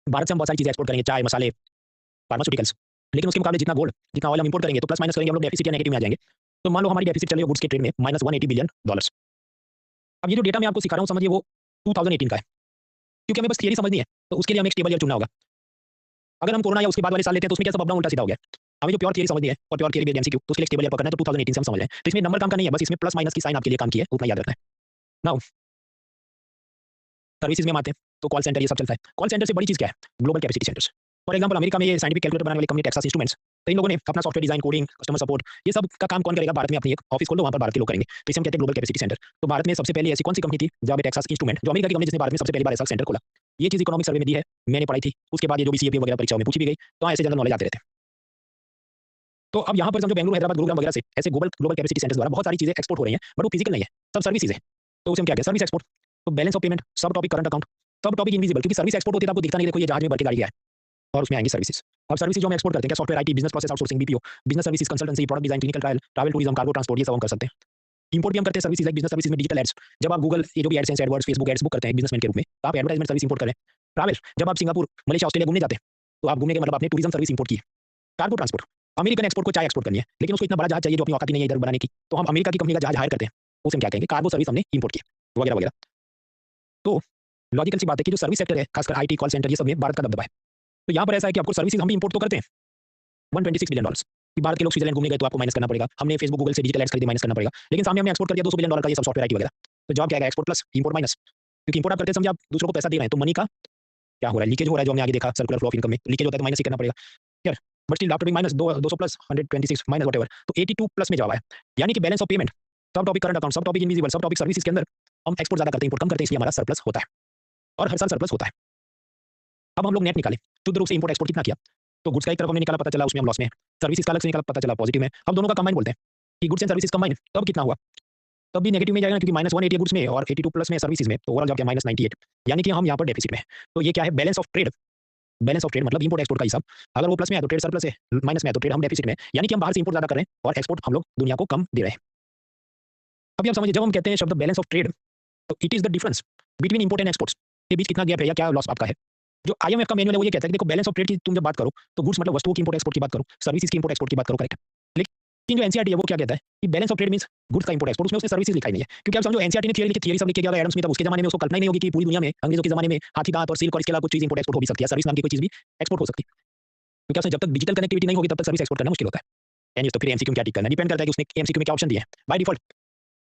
भारत से हम बहुत सारी चीजें एक्सपोर्ट करेंगे, चाय, मसाले, फार्मास्यूटिकल्स। लेकिन उसके मुकाबले जितना गोल्ड, जितना ऑयल हम इंपोर्ट करेंगे तो प्लस माइनस करेंगे हम लोग, डेफिसिट या नेगेटिव में आ जाएंगे। तो मान लो हमारी डेफिसिट चले गुड्स के ट्रेड में -180 बिलियन डॉलर्स। अब ये जो डेटा मैं आपको सिखा रहा हूँ, समझिए वो 2018 का है, क्योंकि हमें बस थियरी समझनी है। तो उसके लिए हमें एक स्टेबल ईयर चुनना होगा। अगर हम कोरोना या उसके बाद वाले साल लेते हैं तो उसमें क्या सब अपना उल्टा सीधा हो गया। हमें जो प्योर थियरी समझनी है और प्योर थियरी बेस्ड एमसीक्यू, तो उसके लिए स्टेबल ईयर पकड़ना है, तो 2018 से हम समझ लें। तो इसमें नंबर काम का नहीं है, बस इसमें प्लस माइनस की साइन आपके लिए काम की है, उतना याद रखना है। नाउ सर्विसेज में हम आते हैं, तो कॉल सेंटर ये सब चलता है। कॉल सेंटर से बड़ी चीज क्या है, global capacity centres. For example America में ये साइंटिफिक कैलकुलेटर बनाने वाली कंपनी टेक्सास इंस्ट्रूमेंट्स, तो इन लोगों ने अपना software design, coding, customer support, ये सब का काम कौन करेगा, भारत में अपनी एक ऑफिस खोल लो, वहां पर भारत के लोग करेंगे। तो इसे हम कहते हैं ग्लोबल कैपेसिटी सेंटर। तो भारत में सबसे पहले ऐसी कौन सी कंपनी थी, जहां पे टेक्सास इंस्ट्रूमेंट, जो अमेरिका की कंपनी, जिसने भारत में सबसे पहली बार ऐसा सेंटर खोला। ये चीज इकोनॉमिक सर्वे में दी है, मैंने पढ़ाई थी। उसके बाद ये जो भी सीएपी वगैरह परीक्षाओं में पूछी भी गई, तो ऐसे जनरल नॉलेज आते रहते हैं। तो अब यहाँ पर समझो बेंगलुरु, हैदराबाद, गुरुग्राम वगैरह से ऐसे ग्लोबल कैपेसिटी सेंटर्स द्वारा बहुत सारी चीजें एक्सपोर्ट हो रही हैं, बट वो फिजिकल नहीं है, सब सर्विसेज है। तो उसे हम क्या कहते हैं, सर्विस एक्सपोर्ट। तो बैलेंस ऑफ पेमेंट, सब टॉपिक करंट अकाउंट, सब टॉपिक इनविजिबल, क्योंकि सर्विस एक्सपोर्ट होती है तो आपको दिखता नहीं, देखो ये जहाज में भर के गाड़ी गया है, और उसमें आएंगी सर्विसेज। अब सर्विसेज जो हम एक्सपोर्ट करते हैं, क्या software, IT, business process outsourcing, BPO, business services, consultancy, product design, clinical trial, travel tourism, cargo transport, ये सब हम कर सकते हैं। इंपोर्ट भी हम करते हैं सर्विसेज, लाइक बिजनेस सर्विसेज में डिजिटल एड्स। जब आप गूगल ये जो भी AdSense, AdWords, Facebook ads book करते हैं बिजनेसमैन के रूप में, तो आप एडवर्टाइजमेंट सर्विस इंपोर्ट करें। ट्रैवल, जब आप सिंगापुर, मलेशिया, ऑस्ट्रेलिया घूमने जाते हैं, तो आप घूमने के मतलब आपने टूरिज्म सर्विस इंपोर्ट की। कार्गो ट्रांसपोर्ट, अमेरिकन एक्सपोर्ट को चाय एक्सपोर्ट करनी है, लेकिन उसको इतना बड़ा जहाज चाहिए जो अपनी औकात ही नहीं है इधर बनाने की, तो हम अमेरिका की कंपनी का जहाज हायर करते हैं, उसे हम क्या कहेंगे, कार्गो सर्विस हमने इंपोर्ट की, वगैरह वगैरह। तो लॉजिकल सी बात है कि जो सर्विस सेक्टर है, खासकर आईटी, कॉल सेंटर, ये सब में भारत का दबदबा है। तो यहाँ पर ऐसा है कि आपको सर्विसेज हम भी इंपोर्ट तो करते हैं, $126 बिलियन कि भारत के लोग स्विट्जरलैंड घूमने गए तो आपको माइनस करना पड़ेगा, हमने फेसबुक, गूगल से डिजिटल एड्स खरीदी, माइनस करना पड़ेगा। लेकिन सामने हमने एक्सपोर्ट कर दिया $200 बिलियन का ये सब सॉफ्टवेयर आईटी वगैरह। तो जॉब क्या है, एक्सपोर्ट प्लस इंपोर्ट माइनस, क्योंकि इंपोर्ट आप करते समझे आप दूसरों को पैसा दे रहे हैं, तो मनी का क्या हो रहा है, लीकेज हो रहा है, जो हमने आगे देखा सर्कुलर फ्लो ऑफ इनकम में लीकेज होता है तो माइनस ही करना पड़ेगा यार। But still after being minus 200 plus 126 minus whatever, तो 82 प्लस में जवाब है। यानी कि बैलेंस ऑफ पेमेंट, सब टॉपिक करंट अकाउंट, सब टॉपिक इनविजिबल, सब टॉपिक सर्विसेज के अंदर हम एक्सपोर्ट ज्यादा करते हैं, इंपोर्ट कम करते हैं, इसलिए हमारा सरप्लस होता है, और हर साल सरप्लस होता है। अब हम लोग नेट निकाले शुद्ध रूप से इंपोर्ट एक्सपोर्ट कितना किया, तो गुड्स का एक तरफ हमने निकाला, पता चला उसमें हम लॉस में, सर्विसेज का अलग से निकाला, पता चला पॉजिटिव में। अब दोनों का कंबाइन बोलते हैं कि गुड्स एंड सर्विसेज कंबाइन, तब कितना हुआ, तब भी नेगेटिव में जाएगा, क्योंकि -180 गुड्स में और 82 प्लस में सर्विसेज में, तो ओवरऑल जब क्या -98, यानी कि हम यहाँ पर डेफिसिट में है। तो ये क्या है, balance of trade. Balance of trade मतलब इंपोर्ट एक्सपोर्ट का हिसाब, अगर वो प्लस में है तो ट्रेड सरप्लस है, माइनस में है तो ट्रेड हम डेफिसिट में है, यानी कि हम बाहर से इंपोर्ट ज्यादा कर रहे हैं और एक्सपोर्ट हम लोग दुनिया को कम दे रहे हैं। अभी आप समझिए, जब हम कहते हैं शब्द बैलेंस ऑफ ट्रेड, तो it is the difference between import and exports के बीच कितना गैप है या क्या लॉस आपका है। जो आईएमएफ का मैनुअल है वो ये कहता है कि देखो बैलेंस ऑफ ट्रेड की तुम जब बात करो तो गुड्स मतलब वस्तुओं की इंपोर्ट एक्सपोर्ट की बात करो, सर्विसेज की इंपोर्ट एक्सपोर्ट की बात करो, करेक्ट। लेकिन जो एनसीईआरटी है वो क्या कहता है कि balance of trade means goods का इंपोर्ट एक्सपोर्ट, उसमें उसने सर्विसेज लिखा ही नहीं है। क्योंकि आप समझो एनसीईआरटी ने थियरी लिखी, थियरी सब लिख के गया एडम स्मिथ, अब उसके जमाने में उसको कल्पना ही नहीं होगी कि पूरी दुनिया में अंग्रेजों के जमाने में हाथी दांत और सिल्क और इसके अलावा कुछ चीज इंपोर्ट एक्सपोर्ट हो भी सकती है, सर्विस नाम की कोई चीज भी एक्सपोर्ट हो सकती है। क्योंकि आपसे जब तक डिजिटल कनेक्टिविटी नहीं होगी तब तक सर्विस एक्सपोर्ट करना मुश्किल होता है। एनीवेज, तो फिर एमसीक्यू में क्या टिक करना डिपेंड करता है कि उसने एमसीक्यू में क्या ऑप्शन दिए हैं। बाय डिफॉल्ट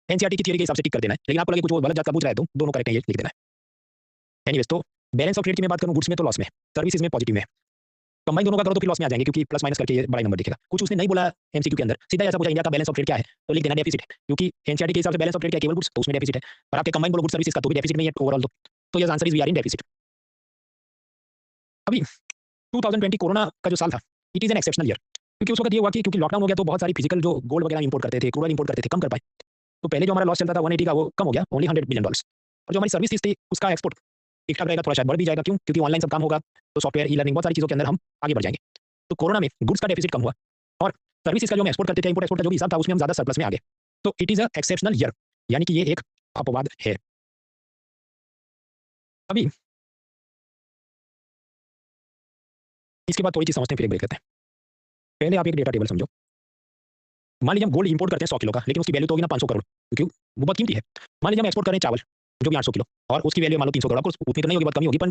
एनसीईआरटी की थियरी के हिसाब से टिक कर देना है, लेकिन आपको लगे कुछ वो गलत जात का पूछ रहा है तो दोनों करेक्ट है, ये लिख देना है। एनीवेज, तो बैलेंस ऑफ ट्रेड की मैं बात करूं, गुड्स में तो लॉस में, सर्विसेज में पॉजिटिव में, कंबाइन दोनों का करो तो फिर लॉस में आ जाएंगे, क्योंकि प्लस माइनस करके ये बड़ा नंबर दिखेगा। कुछ उसने नहीं बोला एमसीक्यू के अंदर, सीधा ऐसा पूछा इंडिया का बैलेंस ऑफ ट्रेड क्या है, तो लिख देना डेफिसिट है, क्योंकि एनसीईआरटी के हिसाब से बैलेंस ऑफ ट्रेड क्या केवल गुड्स, तो उसमें डेफिसिट है। पर आपके कंबाइन बोलो गुड्स सर्विसेज का तो भी डेफिसिट में है ओवरऑल, तो yes answer is we are in deficit. अभी 2020 कोरोना का जो साल था, it is an exceptional year, क्योंकि उस वक्त ये हुआ कि क्योंकि लॉकडाउन हो गया तो बहुत सारी फिजिकल जो गोल्ड वगैरह इंपोर्ट करते थे, क्रूड इंपोर्ट करते थे, कम कर पाए। तो पहले जो हमारा लॉस चलता था 180 का, वो कम हो गया, ओनली $100 बिलियन। और जो हमारी सर्विसेज थी उसका एक्सपोर्ट ठीक ठाक रहेगा, थोड़ा शायद बढ़ भी जाएगा, क्यों, क्योंकि ऑनलाइन सब काम होगा, तो सॉफ्टवेयर, ई लर्निंग, बहुत सारी चीज़ों के अंदर हम आगे बढ़ जाएंगे। तो कोरोना में गुड्स का डेफिसिट कम हुआ और सर्विसेज का जो हम एक्सपोर्ट करते थे, इंपोर्ट एक्सपोर्ट का जो भी हिसाब था उसमें हम ज़्यादा सरप्लस में आ गए। तो it is a exceptional year, यानी कि ये एक अपवाद है। अभी इसके बाद थोड़ी चीज़ समझते हैं, फिर एक ब्रेक लेते हैं। पहले आप एक डेटा टेबल समझो। मान लीजिए हम गोल्ड इंपोर्ट करते हैं 100 किलो का, लेकिन उसकी वैल्यू तो होगी ना 500 करोड़, क्योंकि वो बहुत कीमती है। मान लीजिए हम एक्सपोर्ट कर रहे हैं चावल, जो भी 800 किलो, और उसकी वैल्यू मान लो 300 करोड़, आपको उतनी तो नहीं होगी, बहुत कमी होगी, पर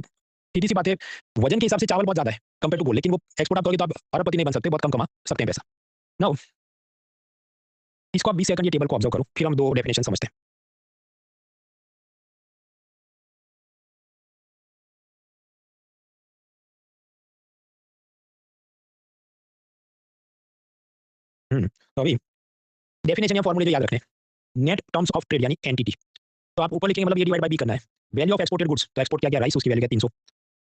सीधी-सी बात है, वजन के हिसाब से चावल बहुत ज़्यादा है कंपेयर टू गोल्ड, लेकिन वो एक्सपोर्ट आप करोगे तो आप अरबपति नहीं बन सकते, बहुत कम कमा सकते हैं पैसा। नाउ इसको आप 20 सेकंड ये टेबल को ऑब्जर्व करो, फिर हम 2 डेफिनेशन समझते हैं। तो अभी डेफिनेशन या फॉर्मूले जो याद रखने हैं, नेट टर्म्स ऑफ ट्रेड यानी एनटीटी। तो आप ऊपर लिखेंगे, मतलब ये डिवाइड बाय बी करना है। वैल्यू ऑफ एक्सपोर्टेड गुड्स, तो एक्सपोर्ट क्या राइस, उसकी वैल्यू क्या 300,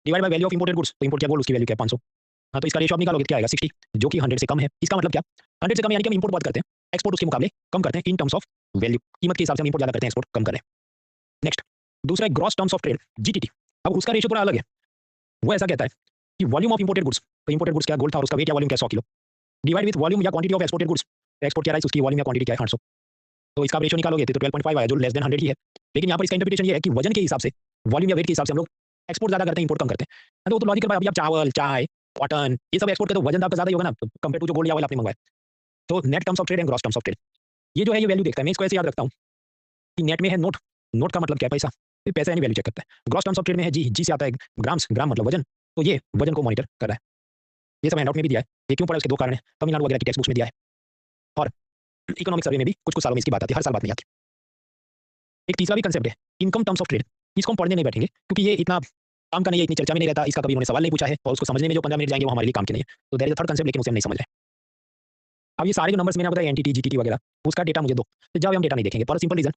divide by value of imported goods, तो इंपोर्ट क्या गोल्ड, उसकी वैल्यू क्या 500। हाँ, तो इसका रेशियो आप निकालोगे तो क्या आएगा 60, जो कि 100 से कम है। इसका मतलब क्या, 100 से कम यानी कि हम इंपोर्ट बहुत करते हैं, एक्सपोर्ट उसके मुकाबले कम करते हैं इन टर्म्स ऑफ वैल्यू, कीमत के हिसाब से हम इंपोर्ट ज़्यादा करते हैं, एक्सपोर्ट कम करें। नेक्स्ट, दूसरा है gross terms of trade, GTT. अब उसका रेशियो थोड़ा अलग है। वो ऐसा कहता है कि वॉल्यूम ऑफ इंपोर्टेड गुड्स, तो इंपोर्टेड गुड्स क्या गोल्ड था और उसका वेट या वॉल्यूम क्या 100 किलो, डिवाइड विद वॉल्यूम या quantity of exported goods, export क्या राइस, उसकी वॉल्यूम या क्वांटिटी क्या है 800। तो इसका रेशियो निकालोगे तो 12.5 आया, जो लेस देन 100 ही है। लेकिन यहाँ पर इसका इंटरप्रिटेशन ये है कि वजन के हिसाब से, वॉल्यूम या वेट के हिसाब से हम लोग एक्सपोर्ट ज़्यादा करते हैं, इंपोर्ट कम करते हैं। तो वो तो लॉजिकल बात है। अभी आप चावल, चाय, कॉटन, ये सब एक्सपोर्ट करते हो, वजन तो आपका ज़्यादा ही होगा ना कंपेयर टू जो गोल्ड या ऑयल आपने मंगवाया। तो net terms of trade and gross terms of trade, ये जो है ये वैल्यू देखता है। मैं इसको ऐसे याद रखता हूँ कि नेट में है नोट, नोट का मतलब क्या है पैसा, फिर पैसा यानी वैल्यू चेक करता है। ग्रॉस टर्म्स ऑफ ट्रेड में है जी, जी से आता है ग्राम्स, ग्राम मतलब वजन, तो ये वजन को मॉनिटर कर रहा है। ये सब हैंडआउट में भी दिया है। ये क्यों पड़ा, उसके 2 कारण हैं। तमिलनाडु वगैरह की टेक्स्ट बुक्स में दिया है और इकोनॉमिक सर्वे में भी कुछ-कुछ सालों में इसकी बात आती है, हर साल बात नहीं आती। एक तीसरा भी कंसेप्ट है, इनकम टर्म्स ऑफ ट्रेड। इसको हम पढ़ने नहीं बैठेंगे क्योंकि ये इतना काम का नहीं है, इतनी चर्चा में नहीं रहता, इसका कभी उन्होंने सवाल नहीं पूछा है और उसको समझने में जो 15 मिनट जाएँगे वो हमारे लिए काम के नहीं है। तो there is a third concept, लेकिन उसे हम नहीं समझ रहे हैं। अब ये सारे जो नंबर्स मैंने बताया एनटीटी, जीटीटी वगैरह, उसका डेटा मुझे दो। तो जब हम डेटा नहीं देखेंगे फॉर सिंपल रीज़न,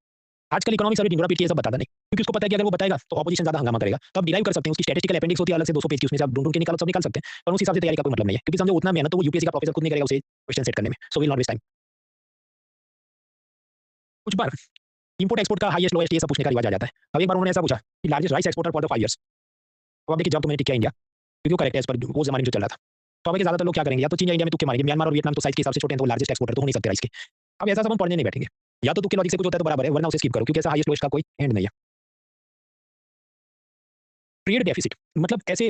आजकल इकोनॉमिक सर्वे ढिंढोरा पीट के ये सब बताता नहीं, क्योंकि उसको पता है कि अगर वो बताएगा तो ऑपोजिशन ज़्यादा हंगामा करेगा। तो आप डिराइव कर सकते हैं, उसकी स्टैटिस्टिकल अपेंडिक्स होती है अलग से 200 पेज की, उसमें से आप ढूँढ-ढूँढ के निकालो, सब निकाल सकते हैं। पर उस हिसाब से तैयारी का कोई मतलब नहीं है, क्योंकि समझो उतना मेहनत तो वो यूपीएससी का प्रोफेसर खुद नहीं करेगा उसे क्वेश्चन सेट करने में। So will not waste time. कुछ बार इंपोर्ट एक्सपोर्ट का हाईएस्ट लोएस्ट ये सब पूछने का रिवाज आ जाता है। अब एक बार उन्होंने ऐसा पूछा कि largest rice exporter for the 5 years. तो अब देखिए जब तो मैंने टिक किया इंडिया, क्योंकि वो करेक्ट है एज़ पर वो ज़माने में जो चल रहा था। तो अब देखिए ज़्यादातर लोग क्या करेंगे, या तो चीन या इंडिया में तुक्के मारेंगे। म्यांमार और वियतनाम तो साइज़ के हिसाब से छोटे हैं, तो वो लार्जेस्ट एक्सपोर्टर तो हो नहीं सकते राइस के। अब ऐसा सब हम पढ़ने नहीं बैठेंगे। या तो तुक्के लॉजिक से कुछ होता है तो बराबर है, वरना उसे स्किप करो, क्योंकि ऐसा हाईएस्ट लोएस्ट का कोई एंड नहीं है। ट्रेड डेफिसिट मतलब ऐसे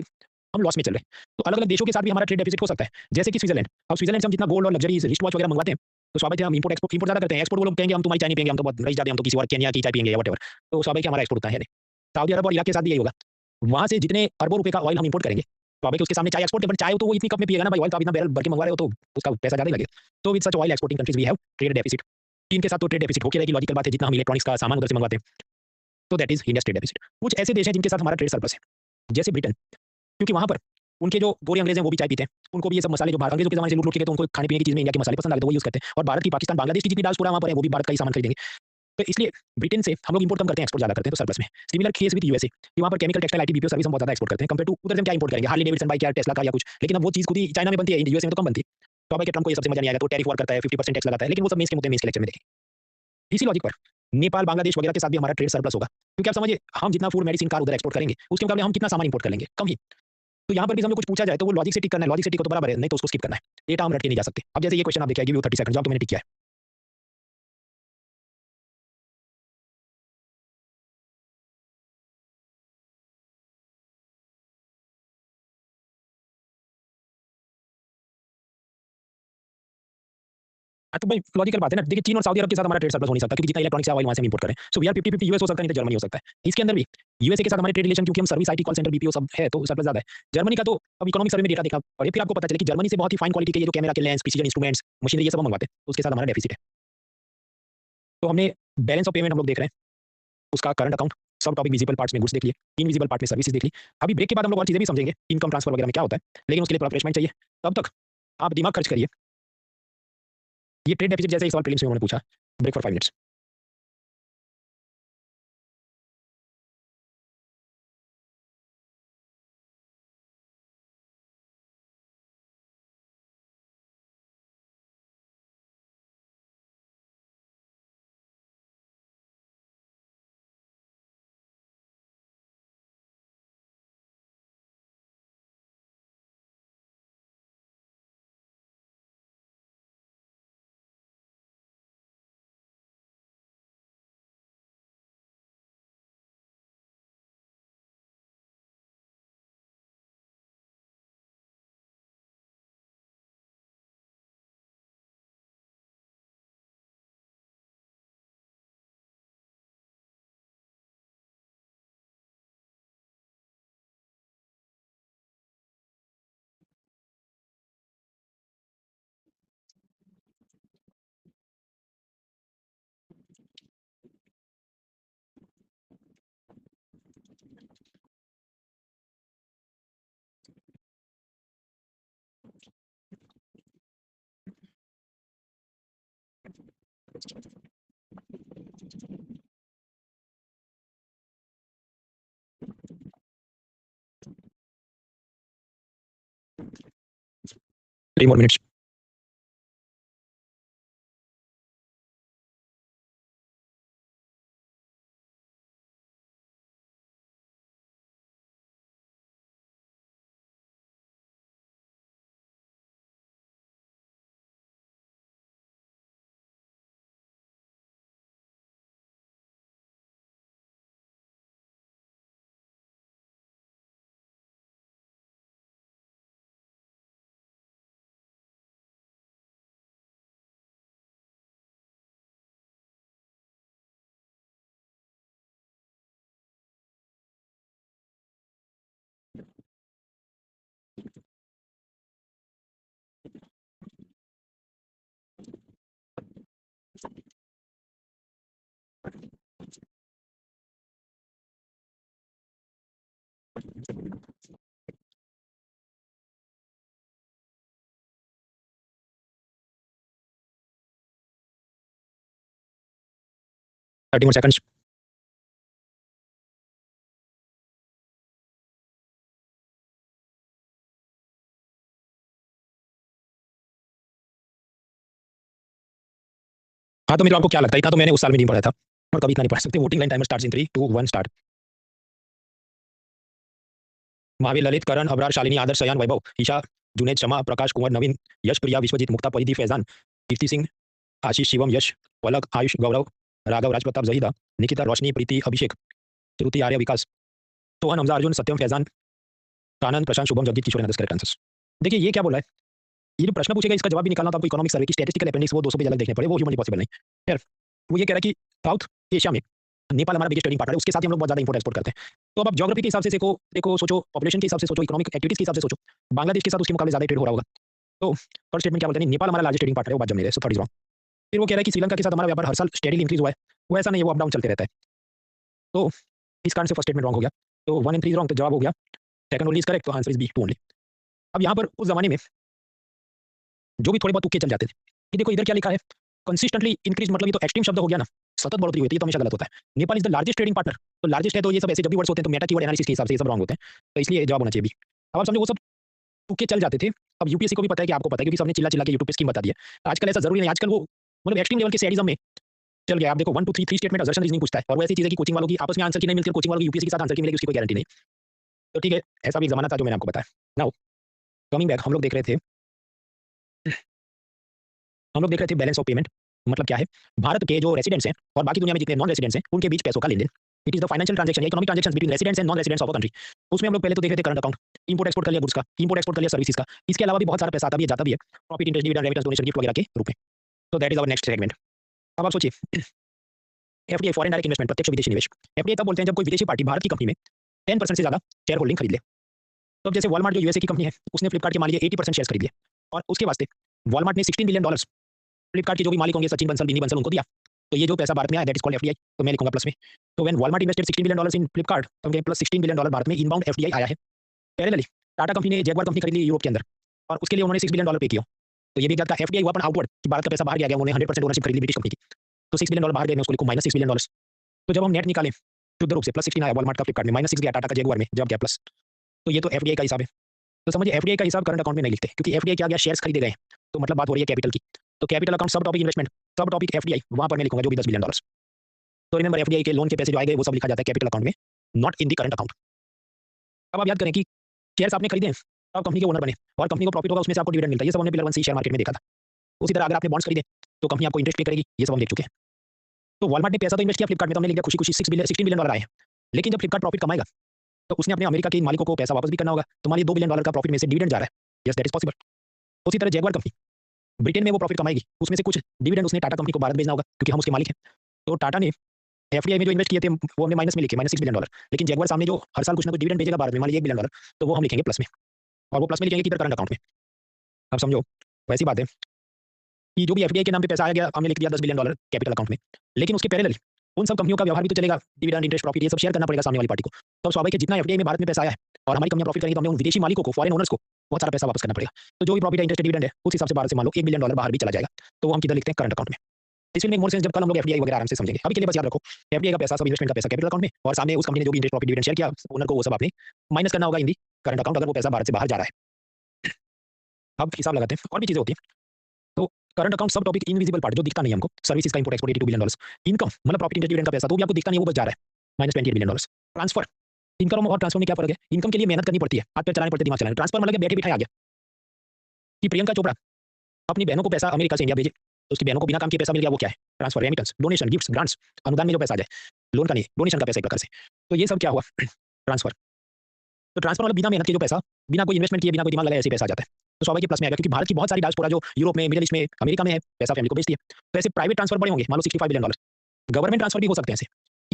हम लॉस में चल रहे हैं, तो अलग-अलग देशों के साथ भी हमारा ट्रेड डेफिसिट हो सकता है। जैसे कि स्विट्ज़रलैंड, अब स्विट्ज़रलैंड से हम जितना गोल्ड और लग्जरीज़ रिस्ट वॉच वगैरह मंगवाते हैं, तो स्वाभाविक है हम इंपोर्ट ज़्यादा करते हैं। एक्सपोर्ट वो लोग कहेंगे हम तुम्हारी चाय नहीं पिएंगे, हम तो बहुत रईस जाते हैं, हम तो किसी और केन्या की चाय पिएंगे या व्हाटएवर। तो स्वाभाविक है हमारा एक्सपोर्ट उतना है नहीं। सऊदी अरब और इराक के साथ भी यही होगा। वहाँ से जितने अरबों रुपए का ऑयल हम इंपोर्ट करेंगे, स्वाभाविक है उसके सामने चाय एक्सपोर्ट है, बट चाय तो वो इतनी कप में पिएगा ना भाई, ऑयल तो आप इतना बैरल भर के मंगवा रहे हो, तो उसका पैसा ज़्यादा ही लगेगा। तो with such oil exporting countries we have trade deficit. चीन के साथ तो ट्रेड डेफिसिट होके रहेगी, लॉजिकल बात है, जितना हम इलेक्ट्रॉनिक्स का सामान उधर से मंगवाते हैं, तो that is India's trade deficit. कुछ ऐसे देश हैं जिनके साथ हमारा ट्रेड सरप्लस है, जैसे ब्रिटेन, क्योंकि वहाँ पर उनके जो गोरे अंग्रेज़ हैं वो भी चाय पीते हैं। उनको भी ये सब मसाले जो भारत अंग्रेज़ों के ज़माने से लूट-लूट के गए, तो उनको खाने-पीने की चीज़ में इंडिया के मसाले पसंद आ गए, तो वो यूज़ करते हैं। और भारत की, पाकिस्तान, बांग्लादेश की जितनी डायस्पोरा वहाँ पर है, वो भी भारत का ही सामान खरीदेंगे। तो इसलिए ब्रिटेन से हम लोग इंपोर्ट कम करते हैं, एक्सपोर्ट ज़्यादा करते हैं, तो सरप्लस में। सिमिलर केस विद यूएसए, कि वहाँ पर chemical, textile, IT, BPO service हम बहुत ज़्यादा एक्सपोर्ट करते हैं कंपेयर टू उधर से हम क्या इंपोर्ट करेंगे, हार्ले डेविडसन बाइक या टेस्ला का या कुछ। लेकिन अब वो चीज़ खुद ही चाइना में बनती है, यूएसए में तो कम बनती है। तो अब ट्रम्प को ये सबसे मज़ा नहीं आएगा, तो टैरिफ वॉर करता है, 50% टैक्स लगाता है, लेकिन वो सब मेंस के मुद्दे मेंस के लेक्चर में देखेंगे। इसी लॉजिक पर नेपाल, बांग्लादेश वगैरह के साथ भी हमारा ट्रेड सरप्लस होगा, क्योंकि आप समझिए हम जितना फूड, मेडिसिन, कार उधर एक्सपोर्ट करेंगे, उसके मुकाबले हम कितना सामान इंपोर्ट कर लेंगे, कम ही। तो यहाँ पर भी हमसे कुछ पूछा जाए तो वो लॉजिक से टिक करना है, लॉजिक से टिक हो तो बराबर है, नहीं तो उसको स्किप करना है। डेटा हम रट के नहीं जा सकते। अब जैसे ये क्वेश्चन आप देखिए, आई गिव यू 30 सेकंड, जवाब तो मैंने टिक किया है। हाँ, तो भाई लॉजिकल बात है ना। देखिए चीन और सऊदी अरब के साथ हमारा ट्रेड सरप्लस हो नहीं सकता, क्योंकि जितना इलेक्ट्रॉनिक्स या ऑयल वहाँ से हम इंपोर्ट करें। सो वी आर 50-50, यूएस हो सकता है, नहीं तो जर्मनी हो सकता है। इसके अंदर भी यूएसए के साथ हमारे ट्रेड रिलेशन, क्योंकि हम service, IT, call centre, BPO सब है, तो सरप्लस ज़्यादा है। जर्मनी का तो अब इकोनॉमिक सर्वे में डेटा देखा और फिर आपको पता चले कि जर्मनी से बहुत ही फाइन क्वालिटी के ये जो कैमरा के लेंस, प्रिसिजन इंस्ट्रूमेंट्स, मशीनरी, ये सब हम मंगवाते हैं, तो उसके साथ हमारा डेफिसिट है। तो हमने बैलेंस ऑफ पेमेंट हम लोग देख रहे हैं, उसका करंट अकाउंट, सब टॉपिक विजिबल पार्ट्स में गुड्स देख लिए, इनविजिबल पार्ट में सर्विसेज देख ली। अभी ब्रेक के बाद हम लोग और चीज़ें भी समझेंगे, इनकम ट्रांसफर वगैरह में क्या होता है, लेकिन उसके लिए थोड़ा रिफ्रेशमेंट चाहिए। तब तक आप दिमाग खर्च करिए। ये ट्रेड डेफिसिट जैसे एक सवाल प्रीलिम्स में उन्होंने पूछा, break for 5 minutes. 3 more minutes. Thirty more seconds. हाँ, तो मेरे को आपको क्या लगता है, इतना तो मैंने उस साल में नहीं पढ़ा था और कभी इतना नहीं पढ़ सकते। Voting line timer starts in 3 2 1 start. Mahavir, Lalit, Karan, Abrar, Shalini, Adarsh, Sayan, Vaibhav, Isha, Junaid, शमा, प्रकाश, कुंवर, नवीन, यश, प्रिया, विश्वजीत, मुक्ता, परिधि, फैजान, कीर्ति सिंह, आशीष, शिवम, यश, पलक, आयुष, गौरव, राघव, राजप्रताप, जहीदा, निकिता, रोशनी, प्रीति, अभिषेक, श्रुति, आर्य, विकास, सोहन, हमजा, अर्जुन, सत्यम, फैजान, कानन, प्रशांत, शुभम, जगजीत, किशोर, करेक्ट आंसर्स। देखिए ये क्या बोला है, ये जो प्रश्न पूछेगा इसका जवाब भी निकालना तो आपको इकोनॉमिक सर्वे की स्टैटिस्टिकल अपेंडिक्स वो 200 पेज अलग देखने पड़े, वो ह्यूमनली पॉसिबल नहीं। खैर, वो ये कह रहा है कि साउथ एशिया में नेपाल हमारा बिगेस्ट ट्रेडिंग पार्टनर है, उसके साथ ही हम लोग बहुत ज़्यादा इंपोर्ट एक्सपोर्ट करते हैं। तो अब आप ज्योग्राफी के हिसाब से देखो देखो सोचो, पॉपुलेशन के हिसाब से सोचो, इकोनॉमिक एक्टिविटीज के हिसाब से सोचो, बांग्लादेश के साथ उसके मुकाबले ज़्यादा ट्रेड हो रहा होगा। तो फर्स्ट स्टेटमेंट क्या बोलते हैं, नेपाल हमारा लार्जेस्ट ट्रेडिंग पार्टनर है, वो बात जम नहीं रहे, सो थर्ड इज रॉन्ग। फिर वो कह रहा है कि श्रीलंका के साथ हमारा व्यापार हर साल स्टेडीली इंक्रीज हुआ है, वो ऐसा नहीं है, वो अप डाउन चलते रहता है। तो इस कारण से फर्स्ट स्टेटमेंट रॉन्ग हो गया। तो 1 एंड 3 रॉन्ग, तो जवाब हो गया सेकंड ओनली इज करेक्ट, तो आंसर इज बी 2 ओनली। अब यहाँ पर उस जमाने में जो भी थोड़े बहुत तुक्के चल जाते थे, ये देखो इधर क्या लिखा है, कंसिस्टेंटली इंक्रीज, मतलब ये तो एक्सट्रीम शब्द हो गया ना, सतत बढ़ोतरी हुई थी, ये तो हमेशा गलत होता है। Nepal is the largest trading partner, तो लार्जेस्ट है तो ये सब ऐसे जब भी वर्ड्स होते हैं तो मेटा कीवर्ड एनालिसिस के हिसाब से ये सब रॉन्ग होते हैं, तो इसलिए जवाब होना चाहिए भी। अब आप समझो वो सब तुक्के चल जाते थे। अब यूपीएससी को भी पता है कि आपको पता है, क्योंकि सबने चिल्ला चिल्ला के यूट्यूब पे स्कीम बता दी है। आजकल ऐसा जरूरी नहीं, आजकल वो मतलब एक्सट्रीम लेवल के सैडिज्म में चल गया। आप देखो 1 2 3 स्टेटमेंट असर्शन रीजनिंग पूछता है, और वो ऐसी चीज है कि कोचिंग वालों की आपस में आंसर की नहीं मिलती है, कोचिंग वालों की यूपीएससी के साथ आंसर की मिलेगी, उसकी कोई गारंटी नहीं। तो ठीक है, ऐसा भी एक जमाना था जो मैंने आपको बताया। नाउ कमिंग बैक, हम लोग देख रहे थे बैलेंस ऑफ पेमेंट, मतलब क्या है, भारत के जो रेसिडेंट्स हैं और बाकी दुनिया में जितने नॉन रेसिडेंट्स हैं उनके बीच पैसों का लेन देन। It is the financial transaction, economic transaction between residents and non residents of a country. उसमें हम लोग पहले तो देख रहे थे करंट अकाउंट, इंपोर्ट एक्सपोर्ट कर लिया गुड्स का, इंपोर्ट एक्सपोर्ट कर लिया सर्विसेज का, इसके अलावा भी बहुत सारा पैसा आता भी है, जाता भी है, profit, interest, dividend, remittance, donation, gift वगैरह के रूप में। तो that is our next segment. अब आप सोचिए, एफडीआई, फॉरेन डायरेक्ट इन्वेस्टमेंट, प्रत्यक्ष विदेशी निवेश। एफडीआई तब बोलते हैं जब कोई विदेशी पार्टी भारत की कंपनी में 10% से ज्यादा शेयर होल्डिंग खरीद ले। तो अब जैसे वॉलमार्ट जो यूएसए की कंपनी है, उसने फ्लिपकार्ट के मान लीजिए 80% शेयर खरीद लिए, और उसके वास्ते वॉलमार्ट ने $16 बिलियन फ्लिपकार्ट के जो भी मालिक होंगे, सचिन बंसल, बिनी बंसल, उनको दिया। तो ये जो पैसा भारत में आया, दैट इज कॉल्ड एफडीआई, तो मैं लिखूंगा प्लस में। तो when Walmart invested $16 billion in Flipkart, तो उनके प्लस $16 बिलियन भारत में इनबाउंड एफडीआई आया है। पैरेलली टाटा कंपनी ने जैगुआर कंपनी खरीद ली यूरोप के अंदर, और उसके लिए उन्होंने $6 बिलियन पे किया। तो ये भी क्या एफडीआई हुआ अपन आउटवर्ड, कि भारत का पैसा बाहर गया, उन्होंने 100% ओनरशिप खरीद ली ब्रिटिश कंपनी की। तो $6 बिलियन बाहर गए, मैं उसको लिखूं -$6 बिलियन। तो जब हम नेट निकालें शुद्ध रूप से +16 आया वॉलमार्ट का फ्लिपकार्ट में, -6 गया टाटा का जैगुआर में, जब क्या प्लस। तो ये तो एफडीआई का हिसाब है। तो समझिए एफडीआई का हिसाब करंट अकाउंट में नहीं लिखते, क्योंकि एफडीआई क्या गया, शेयर्स खरीदे गए, तो मतलब बात हो रही है कैपिटल की। तो कैपिटल अकाउंट सब टॉपिक इन्वेस्टमेंट, सब टॉपिक एफडीआई, वहां पर मैं लिखूंगा जो भी $10 बिलियन। तो रिमेंबर एफडीआई के लोन के पैसे जो आए गए वो सब लिखा जाता है कैपिटल अकाउंट में, not in the current account. अब आप याद करें कि शेयर्स आपने खरीदे, आप कंपनी के ओनर बने, और कंपनी को प्रॉफिट होगा, उसमें से आपको डिविडेंड मिलता है, ये सब हमने पिलर 1 से शेयर मार्केट में देखा था। उसी तरह अगर आपने बॉन्ड्स खरीदे तो कंपनी आपको इंटरेस्ट पे करेगी, ये सब हम देख चुके हैं। तो वॉलमार्ट ने पैसा तो इन्वेस्ट किया फ्लिपकार्ट में, तो हमने लिख दिया खुशी खुशी $16 बिलियन आए हैं। लेकिन जब फ्लिपकार्ट प्रॉफिट कमाएगा तो उसने अपने अमेरिका के मालिकों को पैसा वापस भी करना होगा, तो मान लीजिए $2 बिलियन का प्रॉफिट में से डिविडेंड जा रहा है, यस दैट इज पॉसिबल। उसी तरह जैगुआर कंपनी ब्रिटेन में वो प्रॉफिट कमाएगी, उसमें से कुछ डिविडेंड उसने टाटा कंपनी को भारत भेजना होगा, क्योंकि हम उसके मालिक हैं। तो टाटा ने एफडीआई में जो इन्वेस्ट किए थे वो हमने माइनस में लिखे, -$6 बिलियन। लेकिन जैगुआर सामने जो हर साल कुछ ना कुछ डिविडेंड भेजेगा भारत में, मान लीजिए $1 बिलियन, तो वो हम लिखेंगे प्लस में, और वो प्लस में लिखेंगे किधर, करंट अकाउंट में। अब समझो वैसी बात है कि जो भी एफडीआई के नाम पे पैसा आ गया, हमने लिख दिया $10 बिलियन कैपिटल अकाउंट में, लेकिन उसके पैरेलल उन सब कंपनियों का व्यवहार भी तो चलेगा, डिविडेंड, इंटरेस्ट, प्रॉफिट, ये सब शेयर करना पड़ेगा सामने वाली पार्टी को। तो स्वाभाविक है जितना एफडीआई में भारत में पैसा आया है और हमारी कंपनियां प्रॉफिट करेंगी, तो हमें उन विदेशी मालिकों को, फॉरेन ओनर्स को बहुत सारा पैसा वापस करना पड़ेगा। तो जो भी प्रॉफिट है, इंटरेस्ट, डिविडेंड है, उस हिसाब से भारत से मान लो $1 बिलियन बाहर भी चला जाएगा, तो वो हम किधर लिखते हैं, करंट अकाउंट में। This will make more sense जब कल हम लोग एफडीआई वगैरह आराम से समझेंगे। अभी के लिए बस याद रखो एफडीआई का पैसा सब इन्वेस्टमेंट का पैसा कैपिटल अकाउंट में और सामने उस कंपनी ने जो भी इंटरेस्ट प्रॉफिट डिविडेंड शेयर किया ओनर को वो सब आपने माइनस करना होगा इन दी करंट अकाउंट अगर वो पैसा भारत से बाहर जा रहा है। अब हिसाब लगाते हैं और भी चीजें होती हैं। तो करंट अकाउंट सब टॉपिक इनविजिबल पार्ट जो दिखता नहीं है हमको सर्विसेज का इंपोर्ट एक्सपोर्ट $82 बिलियन इनकम मतलब प्रॉफिट इंटरेस्ट डिविडेंड का पैसा तो भी आपको दिखता नहीं है वो बच जा रहा है -$28 बिलियन ट्रांसफर इनकम और ट्रांसफर में क्या फर्क है इनकम के लिए मेहनत करनी पड़ती है हाथ पे चलाने पड़ते दिमाग चलाने ट्रांसफर मतलब बैठे बिठाए आ गया कि प्रियंका चोपड़ा अपनी बहनों को पैसा अमेरिका से इंडिया भेजे तो उसकी बहनों को बिना काम के पैसा मिल गया वो क्या है transfer remittance donation gifts grants अनुदान में जो पैसा आ जाए लोन का नहीं डोनेशन का पैसा एक प्रकार से तो ये सब क्या हुआ ट्रांसफर तो ट्रांसफर मतलब बिना मेहनत के जो पैसा बिना कोई इन्वेस्टमेंट किए बिना कोई दिमाग लगाए ऐसे पैसा आ जाता है तो स्वाभाविक प्लस में आएगा क्योंकि भारत की बहुत सारी डायस्पोरा जो यूरोप में मिडिल ईस्ट में अमेरिका में है पैसा फैमिली को भेजती है तो ऐसे प्राइवेट ट्रांसफर बड़े होंगे मान लो $65 बिलियन गवर्नमेंट ट्रांसफर भी हो सकते हैं ऐसे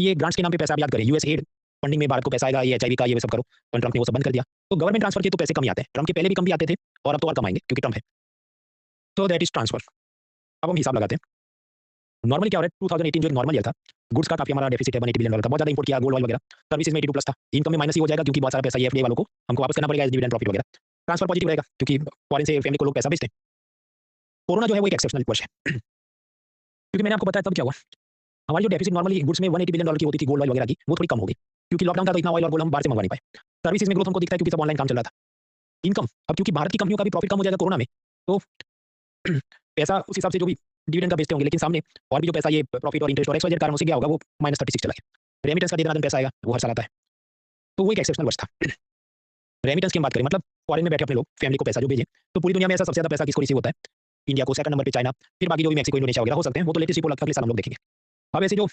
ये ग्रांट्स के नाम पे पैसा आप याद करें यूएस एड फंडिंग में भारत को पैसा आएगा ये एचआईवी का ये सब करो पर ट्रंप ने वो सब बंद कर दिया तो गवर्नमेंट ट्रांसफर के तो पैसे कम ही आते हैं ट्रंप के पहले भी कम भी आते थे और अब तो और कम आएंगे क्योंकि ट्रंप है तो दैट इज ट्रांसफर अब हम हिसाब लगाते हैं नॉर्मली क्या हो रहा है 2018 जो नॉर्मल ईयर था गुड्स का काफी हमारा डेफिसिट है $180 बिलियन का बहुत ज्यादा इंपोर्ट किया गोल्ड ऑयल वगैरह सर्विसेज में 82 प्लस था इनकम में माइनस ही हो जाएगा क्योंकि बहुत सारा पैसा एफडीआई वालों को हमको वापस करना पड़ेगा एज डिविडेंड प्रॉफिट वगैरह ट्रांसफर पॉजिटिव रहेगा क्योंकि फॉरेन से फैमिली को लोग पैसा भेजते हैं कोरोना जो है वो एक एक्सेप्शनल वर्ष है क्योंकि मैंने आपको बताया तब क्या हुआ हमारी जो डेफिसिट नॉर्मली गुड्स में $180 बिलियन की होती थी गोल्ड ऑयल वगैरह की वो थोड़ी कम हो गई क्योंकि लॉकडाउन था तो इतना ऑयल और गोल्ड हम बाहर से मंगवा नहीं पाए सर्विसेज में ग्रोथ हमको दिखता है क्योंकि सब ऑनलाइन काम चल रहा था इनकम अब क्योंकि भारत की कंपनियों का भी प्रॉफिट कम हो जाएगा कोरोना में तो पैसा उस हिसाब से जो भी डिविडेंड का बेचते होंगे लेकिन सामने और भी जो पैसा ये प्रॉफिट और इंटरेस्ट और एक्स कारणों से क्या होगा वो -36 चला गया रेमिटेंस का दिन पैसा आएगा वो हर साल आता है तो वो एक एक्सेप्शनल वर्ष था रेमिटेंस की हम बात करें मतलब फॉरेन में बैठे अपने लोग फैमिली को पैसा जो भेजें तो पूरी दुनिया में ऐसा सबसे ज्यादा पैसा किसको रिसीव होता है इंडिया को सेकंड नंबर पे चाइना फिर बाकी जो भी मैक्सिको इंडोनेशिया वगैरह हो सकते हैं वो तो लेटेस्ट रिपोर्ट अगले साल हम लोग देखेंगे अब ऐसे जो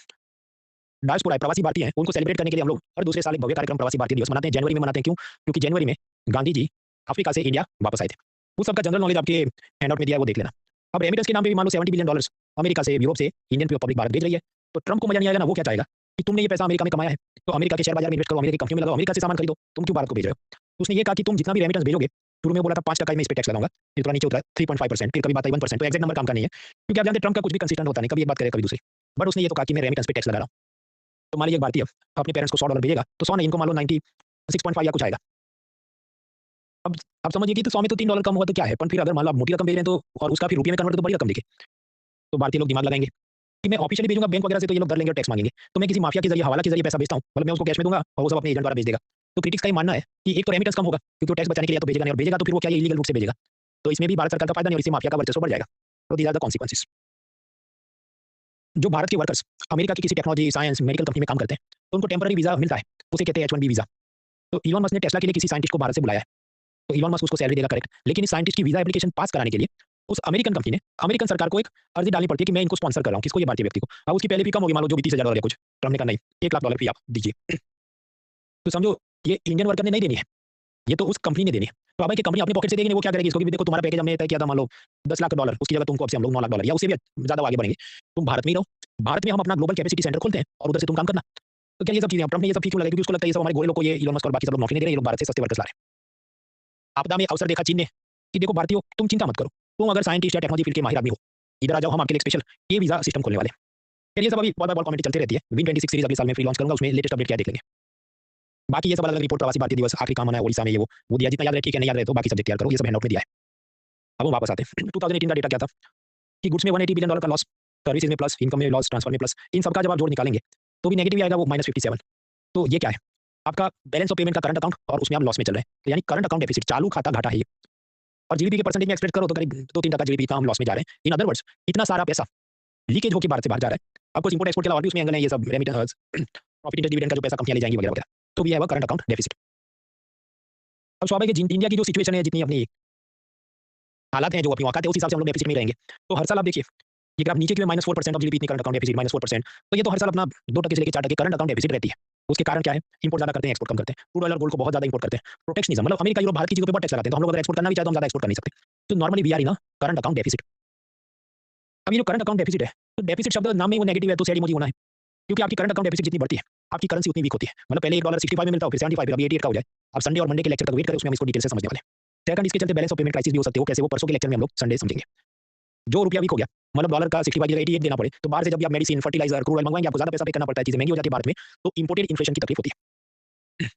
डायस्पोरा है प्रवासी भारतीय हैं उनको सेलिब्रेट करने के लिए हम लोग हर दूसरे साल एक भव्य कार्यक्रम प्रवासी भारतीय दिवस मनाते हैं जनवरी में मनाते हैं क्यों क्योंकि जनवरी में गांधी जी अफ्रीका से इंडिया वापस आए थे उस सबका जनरल नॉलेज आपके हैंडआउट में दिया है वो देख लेना अब रेमिटेंस के नाम पे भी मान लो $70 बिलियन अमेरिका से यूरोप से इंडियन पब्लिक भारत भेज रही है तो ट्रंप को मजा नहीं आएगा ना वो क्या चाहेगा कि तुमने ये पैसा अमेरिका में कमाया है तो अमेरिका के शेयर बाजार में इन्वेस्ट करो अमेरिका की कंपनी में लगाओ अमेरिका से सामान खरीदो तुम क्यों भारत को भेज रहे हो तो उसने ये कहा कि तुम जितना भी रेमिटेंस भेजोगे शुरू में बोला था 5% में इस पे टैक्स लगाऊंगा फिर थोड़ा नीचे उतरा 3.5% फिर कभी बात आई 1% तो एक्जैक्ट नंबर काम का नहीं है क्योंकि आप जानते हैं ट्रंप का कुछ भी कंसिस्टेंट होता नहीं कभी एक बात करे कभी दूसरी बट उसने ये तो कहा कि मैं रेमिटेंस पे टैक्स लगा रहा हूँ तो मान लीजिए एक भारतीय अपने पेरेंट्स को $100 भेजेगा तो 100 नहीं इनको मान लो 96.5 या कुछ आएगा अब आप समझिए कि तो 100 में तो $3 कम होगा तो क्या है पर फिर अगर मान लो आप मोटी रकम भेज रहे हैं तो और उसका फिर रुपये में कन्वर्ट तो बड़ी रकम दिखे तो भारतीय लोग दिमाग लगाएंगे कि मैं ऑफिशियली भेजूंगा बैंक वगैरह से तो ये लोग डर लेंगे और टैक्स मांगेंगे तो मैं किसी माफिया के जरिए हवाला के जरिए पैसा भेजता हूँ मतलब मैं उसको कैश में दूंगा और वो सब अपने एजेंट द्वारा भेज देगा तो क्रिटिक्स का ही मानना है कि एक तो रेमिटेंस कम होगा क्योंकि वो टैक्स बचाने के लिए तो भेजेगा नहीं और भेजेगा तो फिर वो क्या ये इलीगल रूट से भेजेगा तो इसमें भी भारत सरकार का फायदा नहीं और इससे माफिया का वर्चस्व बढ़ जाएगा तो दीज आर द कॉन्सिक्वेंसेस जो भारत के वर्कर्स अमेरिका की किसी टेक्नोलॉजी साइंस मेडिकल कंपनी में काम करते हैं तो उनको टेम्पररी वीजा मिलता है उसे कहते हैं H1B वीजा तो इलॉन मस्क ने टेस्ला के लिए किसी साइंटिस्ट को भारत से बुलाया है तो इलॉन मस्क उसको सैलरी देगा करेक्ट लेकिन इस साइंटिस्ट की वीजा एप्लीकेशन पास कराने के लिए उस अमेरिकन कंपनी ने अमेरिकन सरकार को एक अर्जी डालनी पड़ती है कि मैं इनको स्पॉन्सर कर रहा हूँ किसको ये भारतीय व्यक्ति को अब उसकी पहले भी कम होगी मान लो जो भी $30,000 या कुछ ट्रम्प ने कहा नहीं $1 लाख फी आप दीजिए तो समझो ये इंडियन वर्कर ने नहीं देनी है ये तो उस कंपनी ने देनी है तो अब कंपनी अपने पॉकेट से देगी वो क्या करेगी इसको कि देखो तुम्हारा पैकेज हमने तय किया था मान लो $10 लाख उसकी जगह तुमको अब से हम लोग $9 लाख या उससे भी ज्यादा आगे बढ़ेंगे तुम भारत में ही रहो भारत में हम अपना ग्लोबल कैपेसिटी सेंटर खोलते हैं और उधर से तुम काम करना तो क्या ये सब चीजें ट्रम्प ने ये सब क्यों लगाई क्योंकि उसको लगता है ये सब हमारे गोरे लोग को ये इलॉन मस्क और बाकी सब लोग नौकरी नहीं दे रहे ये लोग भारत से सस्ते वर्कर्स ला रहे हैं आपदा में अवसर देखा चीन ने कि देखो भारतीयों तुम चिंता मत करो तुम अगर साइंटिस्ट या टेक्नोलॉजी फील्ड के माहिर आदमी हो इधर आ जाओ हम आपके लिए स्पेशल ये वीजा सिस्टम खोलने वाले फिर ये सब अभी बॉल कमेंट चलती रहती है Win26 सीरीज अगले साल में फ्री लॉन्च करूंगा उसमें लेटेस्ट अपडेट क्या देख लेंगे बाकी ये सब अलग रिपोर्ट प्रवासी भारतीय दिवस आखिरी काम होना है ओडिशा में ये वो दिया जितना याद रहे ठीक है नहीं याद रहे तो बाकी सब्जेक्ट तैयार करो ये सब हैंडआउट में दिया है अब हम वापस आते हैं 2018 का डेटा क्या था कि गुड्स में $180 बिलियन का लॉस सर्विसेज में प्लस इनकम में लॉस ट्रांसफर में प्लस इन सबका जब आप जोड़ निकालेंगे तो भी नेगेटिव आएगा वो -57 तो ये क्या है आपका बैलेंस ऑफ पेमेंट का करंट अकाउंट और उसमें आप लॉस में चल रहे हैं यानी करंट अकाउंट डेफिसिट चालू खाता घाटा है ये और जीडीपी के परसेंटेज में एक्सपेक्ट करो तो करीब 2-3% जीडीपी का हम लॉस में जा रहे हैं इन अदर वर्ड्स इतना सारा पैसा लीकेज होकर भारत से बाहर जा रहा है अब कुछ इंपोर्ट एक्सपोर्ट के अलावा भी उसमें एंगल है ये सब रेमिटेंस प्रॉफिट इंटरेस्ट डिविडेंड का जो पैसा कंपनियां ले जाएंगी वगैरह वगैरह तो भी है करंट अकाउंट डेफिसिट अब स्वाभाविक है इंडिया की जो सिचुएशन है जितनी अपनी हालात हैं जो अपनी औकात है उस हिसाब से हम लोग डेफिसिट में रहेंगे तो हर साल आप देखिए ये ग्राफ नीचे की में -4% ऑफ जीडीपी इतनी करंट अकाउंट डेफिसिट -4% तो ये तो हर साल अपना 2% से लेकर 4% करंट अकाउंट डेफिसिट रहती है उसके कारण क्या है इंपोर्ट ज्यादा करते हैं एक्सपोर्ट कम करते हैं क्रूड ऑयल और गोल्ड को बहुत ज्यादा इंपोर्ट करते हैं प्रोटेक्शनिज्म मतलब अमेरिका यूरोप भारत की चीजों पे बहुत टैक्स लगाते हैं तो हम लोग अगर एक्सपोर्ट करना भी चाहे तो हम ज्यादा एक्सपोर्ट कर नहीं सकते तो normally we are in current account deficit अब ये जो करंट अकाउंट डेफिसिट है तो डेफिसिट शब्द नाम में वो नेगेटिव है तो सैड इमोजी होना है क्योंकि आपकी करंट अकाउंट डेफिसिट जितनी बढ़ती है आपकी करेंसी उतनी वीक होती है मतलब पहले $1.65 में मिलता हो फिर 75 फिर अभी 88 का हो जाए अब संडे और मंडे के लेक्चर तक वेट करें उसमें हम इसको डिटेल से समझने वाले हैं सेकंड इसके चलते बैलेंस ऑफ पेमेंट क्राइसिस भी हो सकती है कैसे वो परसों के लेक्चर में हम लोग संडे समझेंगे जो रुपया वीक हो गया मतलब डॉलर का 65 की जगह 88 देना पड़े तो बाहर से जब आप मेडिसिन फर्टिलाइजर क्रूड ऑयल मंगवाएंगे आपको ज्यादा पैसा पे करना पड़ता है चीजें महंगी हो जाती है भारत में तो इंपोर्टेड इन्फ्लेशन की तकलीफ होती है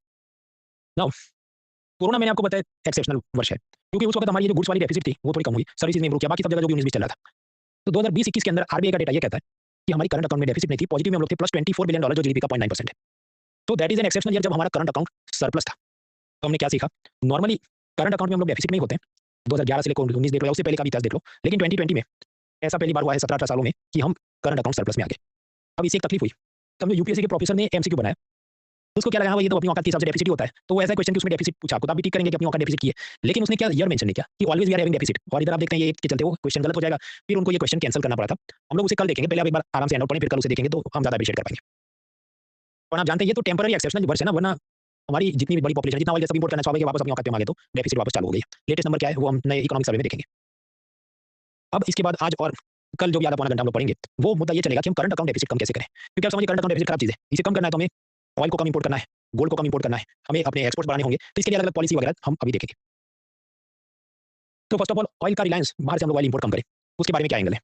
नाउ कोरोना मैंने आपको बताया एक्सेप्शनल वर्ष है क्योंकि उस वक्त हमारी जो गुड्स वाली डेफिसिट थी वो थोड़ी कम हुई सर्विसेज में इंप्रूव किया बाकी सब जगह जो भी 19-20 चल रहा था तो 2020-21 के अंदर आरबीआई का डेटा ये कहता है कि हमारी करंट अकाउंट में डेफिसिट नहीं थी, पॉजिटिव में हम लोग थे प्लस $24 बिलियन जो जीडीपी का 0.9% है। तो that is an exceptional year जब हमारा करंट अकाउंट सरप्लस था। तो हमने क्या सीखा? नॉर्मली करंट अकाउंट में हम लोग डेफिसिट में ही होते हैं। 2011 से लेकर 19 देख लो या उससे पहले का भी इतिहास देख लो, लेकिन 2020 में ऐसा पहली बार हुआ है 17-18 सालों में कि हम करंट अकाउंट सरप्लस में आ गए। अब इससे एक तकलीफ हुई, तब जो यूपीएससी के प्रोफेसर ने एमसीक्यू बनाया, तो उसको क्या लगा, हाँ, ये तो अपनी औकात के हिसाब से डेफिसिट ही होता है। तो वो ऐसा क्वेश्चन कि उसमें डेफिसिट पूछा, खुद आप भी टिक करेंगे कि अपनी औकात डेफिसिट की है, लेकिन उसने क्या ईयर मेंशन नहीं किया कि always we are having deficit, और इधर आप देखते हैं ये के चलते वो क्वेश्चन गलत हो जाएगा, फिर उनको ये क्वेश्चन कैंसिल करना पड़ा था। हम लोग उसे कल देखेंगे, पहले आप एक बार आराम से हैंड आउट पढ़ें, फिर कल उसे देखेंगे तो हम ज़्यादा अप्रिशिएट कर पाएंगे। और आप जानते हैं ये तो टेम्पररी एक्सेप्शनल वर्ष है ना, वरना हमारी जितनी भी बड़ी पॉपुलेशन जितना ऑयल गैस इंपोर्ट करना चाहोगे वापस अपनी औकात पे मांगे तो डेफिसिट वापस चालू हो गई है। लेटेस्ट नंबर क्या है वो हम नए इकोनॉमिक सर्वे में देखेंगे। अब इसके बाद आज और कल जो भी आधा पौना घंटा हम लोग पढ़ेंगे, वो मुद्दा ये चलेगा कि हम करंट अकाउंट डेफिसिट कम कैसे करें, क्योंकि आप समझिए करंट अकाउंट डेफिसिट खराब चीज़ है। इसे कम करना है तो हमें ऑयल को कम इंपोर्ट करना है, गोल्ड को कम इंपोर्ट करना है, हमें अपने एक्सपोर्ट्स बढ़ाने होंगे, तो इसके लिए अलग-अलग पॉलिसी वगैरह हम अभी देखेंगे। तो फर्स्ट ऑफ ऑल ऑयल का रिलायंस, बाहर से हम लोग ऑयल इंपोर्ट कम करें, उसके बारे में क्या एंगल है?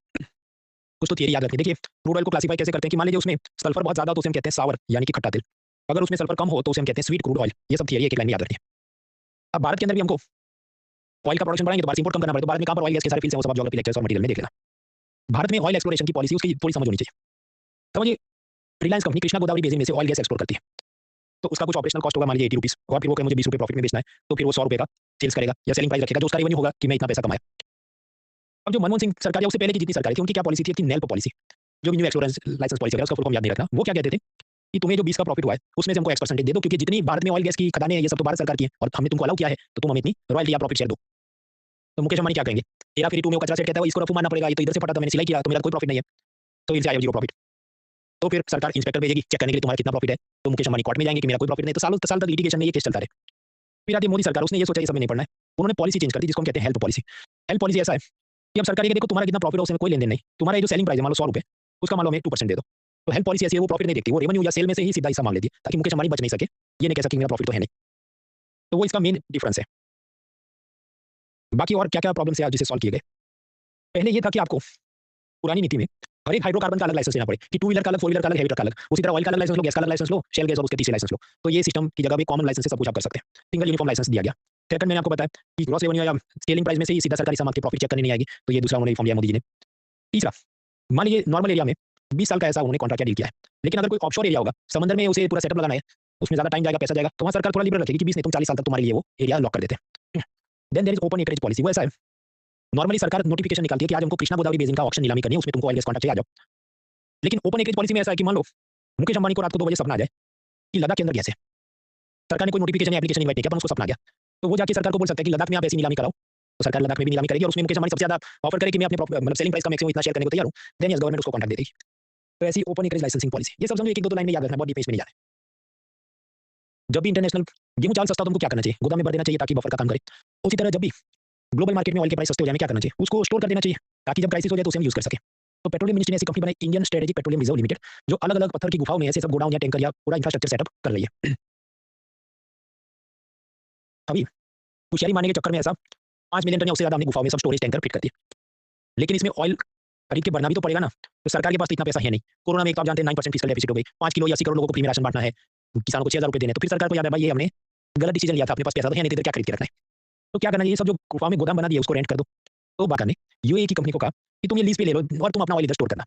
कुछ तो थियरी याद रखिए। देखिए क्रूड ऑयल को क्लासिफाई कैसे करते हैं कि मान लीजिए उसमें सल्फर बहुत ज़्यादा हो तो उसे हम कहते हैं सावर यानी कि खट्टा तेल। अगर उसमें सल्फर कम हो तो उसे हम कहते हैं स्वीट क्रूड ऑयल। ये सब थियरी एक-एक लाइन में याद रखिए। अब भारत के अंदर भी हमको ऑयल का प्रोडक्शन बढ़ाएंगे तो बाहर से इंपोर्ट कम करना पड़ेगा, तो भारत में कहाँ पर ऑयल गैस के सारे फील्ड्स हैं वो सब आप ज्योग्राफी लेक्चर्स और मटेरियल में देख लेना। भारत में ऑयल एक्सप्लोरेशन की पॉलिसी उसकी थोड़ी समझ होनी चाहिए। समझिए रिलायंस कंपनी कृष्णा गोदावरी बेसिन में से ऑयल गैस एक्सप्लोर करती है, तो उसका कुछ ऑपरेशनल कॉस्ट होगा मान लीजिए ₹80, और फिर वो कहे मुझे ₹20 प्रॉफिट में बेचना है, तो फिर वो ₹100 का सेल्स करेगा या सेलिंग प्राइस रखेगा, जो उसका रेवेन्यू होगा कि मैं इतना पैसा कमाया। अब जो मनमोहन सिंह सरकार या उससे पहले की जितनी सरकार थी उनकी क्या पॉलिसी थी कि नेल्प पॉलिसी, जो भी न्यू एक्सप्लोरेंस लाइसेंस पॉलिसी है उसका फुल फॉर्म याद नहीं रखना। वो क्या कहते थे कि तुम्हें जो 20 का प्रॉफिट हुआ है उसमें से हमको X% दे दो, क्योंकि जितनी भारत में ऑयल गैस की खदानें हैं ये सब तो भारत सरकार की है और हमने तुमको अलाउ किया है, तो तुम हमें इतनी रॉयल्टी या प्रॉफिट शेयर दो। तो मुकेश अंबानी क्या कहेंगे, तेरा फिर 2 में वो कचरा सेट कहता है वो इसको रफू मारना पड़ेगा, ये तो इधर से फटा था मैंने सिलाई किया तो मेरा कोई प्रॉफिट नहीं है, तो इनसे आया 0 प्रॉफिट। तो फिर सरकार इंस्पेक्टर भेजेगी चेक करने के लिए तुम्हारा कितना प्रॉफिट है, तो मुकेश अंबानी कोर्ट में जाएंगे कि मेरा कोई प्रॉफिट नहीं, तो सालों साल तक लिटिगेशन में ये केस चलता रहे। फिर आती है मोदी सरकार, उसने ये सोचा ये सब में नहीं पड़ना है, उन्होंने पॉलिसी चेंज कर दी जिसको हम कहते हैं हेल्थ पॉलिसी। हेल्थ पॉलिसी ऐसा है कि अब सरकार ये देखो तुम्हारा कितना प्रॉफिट है उसमें कोई लेन-देन नहीं, तुम्हारा ये जो सेलिंग प्राइस है मान लो ₹100, उसका मान लो हमें 2% दे दो। तो हेल्थ पॉलिसी ऐसी है वो प्रॉफिट नहीं देखती, वो रेवेन्यू या सेल में से ही सीधा हिस्सा मांग लेती है ताकि मुकेश अंबानी बच नहीं सके, ये नहीं कह सके मेरा प्रॉफिट तो है नहीं। तो वो इसका मेन डिफरेंस है। बाकी और क्या-क्या प्रॉब्लम्स है आज जिसे सॉल्व किए गए? पहले ये था कि आपको पुरानी नीति में हर एक हाइड्रोकार्बन का अलग लाइसेंस लेना पड़े कि 2 व्हीलर का अलग, 4 व्हीलर का अलग, हेवी ट्रक का अलग। उसी तरह ऑयल का अलग लाइसेंस लो, गैस का अलग लाइसेंस लो, शेल गैस और उसके तीसरे लाइसेंस लो। तो ये सिस्टम की जगह पे कॉमन लाइसेंस से सब कुछ आप कर सकते हैं। सिंगल यूनिफॉर्म लाइसेंस दिया गया। सेकंड मैंने आपको बताया कि ग्रॉस रेवेन्यू या सेलिंग प्राइस में से ही सीधा सरकारी सामान की प्रॉफिट चेक करनी नहीं आएगी, तो ये दूसरा उन्होंने रिफॉर्म लिया मोदी जी ने। तीसरा, मान लीजिए नॉर्मल एरिया में 20 साल का ऐसा उन्होंने कॉन्ट्रैक्ट डील किया है, लेकिन अगर कोई ऑफशोर एरिया होगा, समंदर में उसे पूरा सेटअप लगाना है, उसमें ज़्यादा टाइम जाएगा, पैसा जाएगा, तो वहाँ सरकार थोड़ा लिबरल रखेगी कि 20 नहीं तुम 40 साल तक तुम्हारे लिए वो एरिया लॉक कर देते हैं। Then there is open acreage policy. वो ऐसा है नॉर्मली सरकार नोटिफिकेशन निकालती है कि आज हमको कृष्णा गोदावरी बेसिन का ऑक्शन नीलामी करनी है, उसमें तुमको ऑयल गैस कॉन्ट्रैक्ट चाहिए, आ जाओ। लेकिन ओपन एक्रेज पॉलिसी में ऐसा है कि मान लो मुकेश अंबानी को रात को 2 बजे सपना आ जाए कि लद्दाख के अंदर गैस है, सरकार ने कोई नोटिफिकेशन या एप्लीकेशन इनवाइट नहीं किया पर उसको सपना आ गया, तो वो जाके सरकार को बोल सकता है कि लद्दाख में आप ऐसी नीलामी कराओ, तो सरकार लद्दाख में भी नीलामी करेगी और उसमें मुकेश अंबानी सबसे ज़्यादा ऑफर करे कि मैं अपने मतलब सेलिंग प्राइस का मैक्सिमम इतना शेयर करने को तैयार हूँ, देन यस गवर्नमेंट उसको कॉन्ट्रैक्ट दे देगी। तो ऐसी ओपन एक्रेज लाइसेंसिंग पॉलिसी, ये सब समझो 1-2 लाइन में याद रखना, बहुत डीप में इसमें नहीं जाना है। जब भी इंटरनेशनल गेहूं चावल सस्ता तो हमको क्या करना चाहिए, गोदाम में भर देना चाहिए ताकि बफर का काम करे। उसी तरह जब भी ग्लोबल मार्केट में ऑयल के प्राइस सस्ते हो जाए क्या करना चाहिए, उसको स्टोर कर देना चाहिए ताकि जब क्राइसिस हो जाए तो उसे हम यूज कर सके। तो पेट्रोलियम मिनिस्ट्री ने ऐसी कंपनी बनाई Indian strategic petroleum reserve limited, जो अलग-अलग पत्थर की गुफाओं में ऐसे सब गोडाउन या टैंकर या पूरा इंफ्रास्ट्रक्चर सेटअप कर रही है। अभी होशियारी मारने के चक्कर में ऐसा 5 मिलियन टन या उससे ज़्यादा हमने गुफाओं में सब स्टोरेज टैंकर फिट कर दिए। लेकिन इसमें ऑयल खरीद के भरना भी तो पड़ेगा ना, तो सरकार के पास तो इतना पैसा है नहीं। कोरोना में एक तो आप जानते हैं 9% फिस्कल डेफिसिट हो गई, 5 किलो या 80 करोड़ लोगों को फ्री में राशन बांटना है, किसानों को ₹6000 देने हैं, तो फिर सरकार को याद है भाई ये हमने गलत डिसीजन लिया था, अपने पास पैसा तो है नहीं, तो इधर क्या खरीद के रखना है। तो क्या करना है, ये सब जो गुफा में गोदाम बना दिए उसको रेंट कर दो। तो बात करने यूएई की कंपनी को कहा कि तुम ये लीज़ पे ले लो और तुम अपना ऑयल इधर स्टोर करना।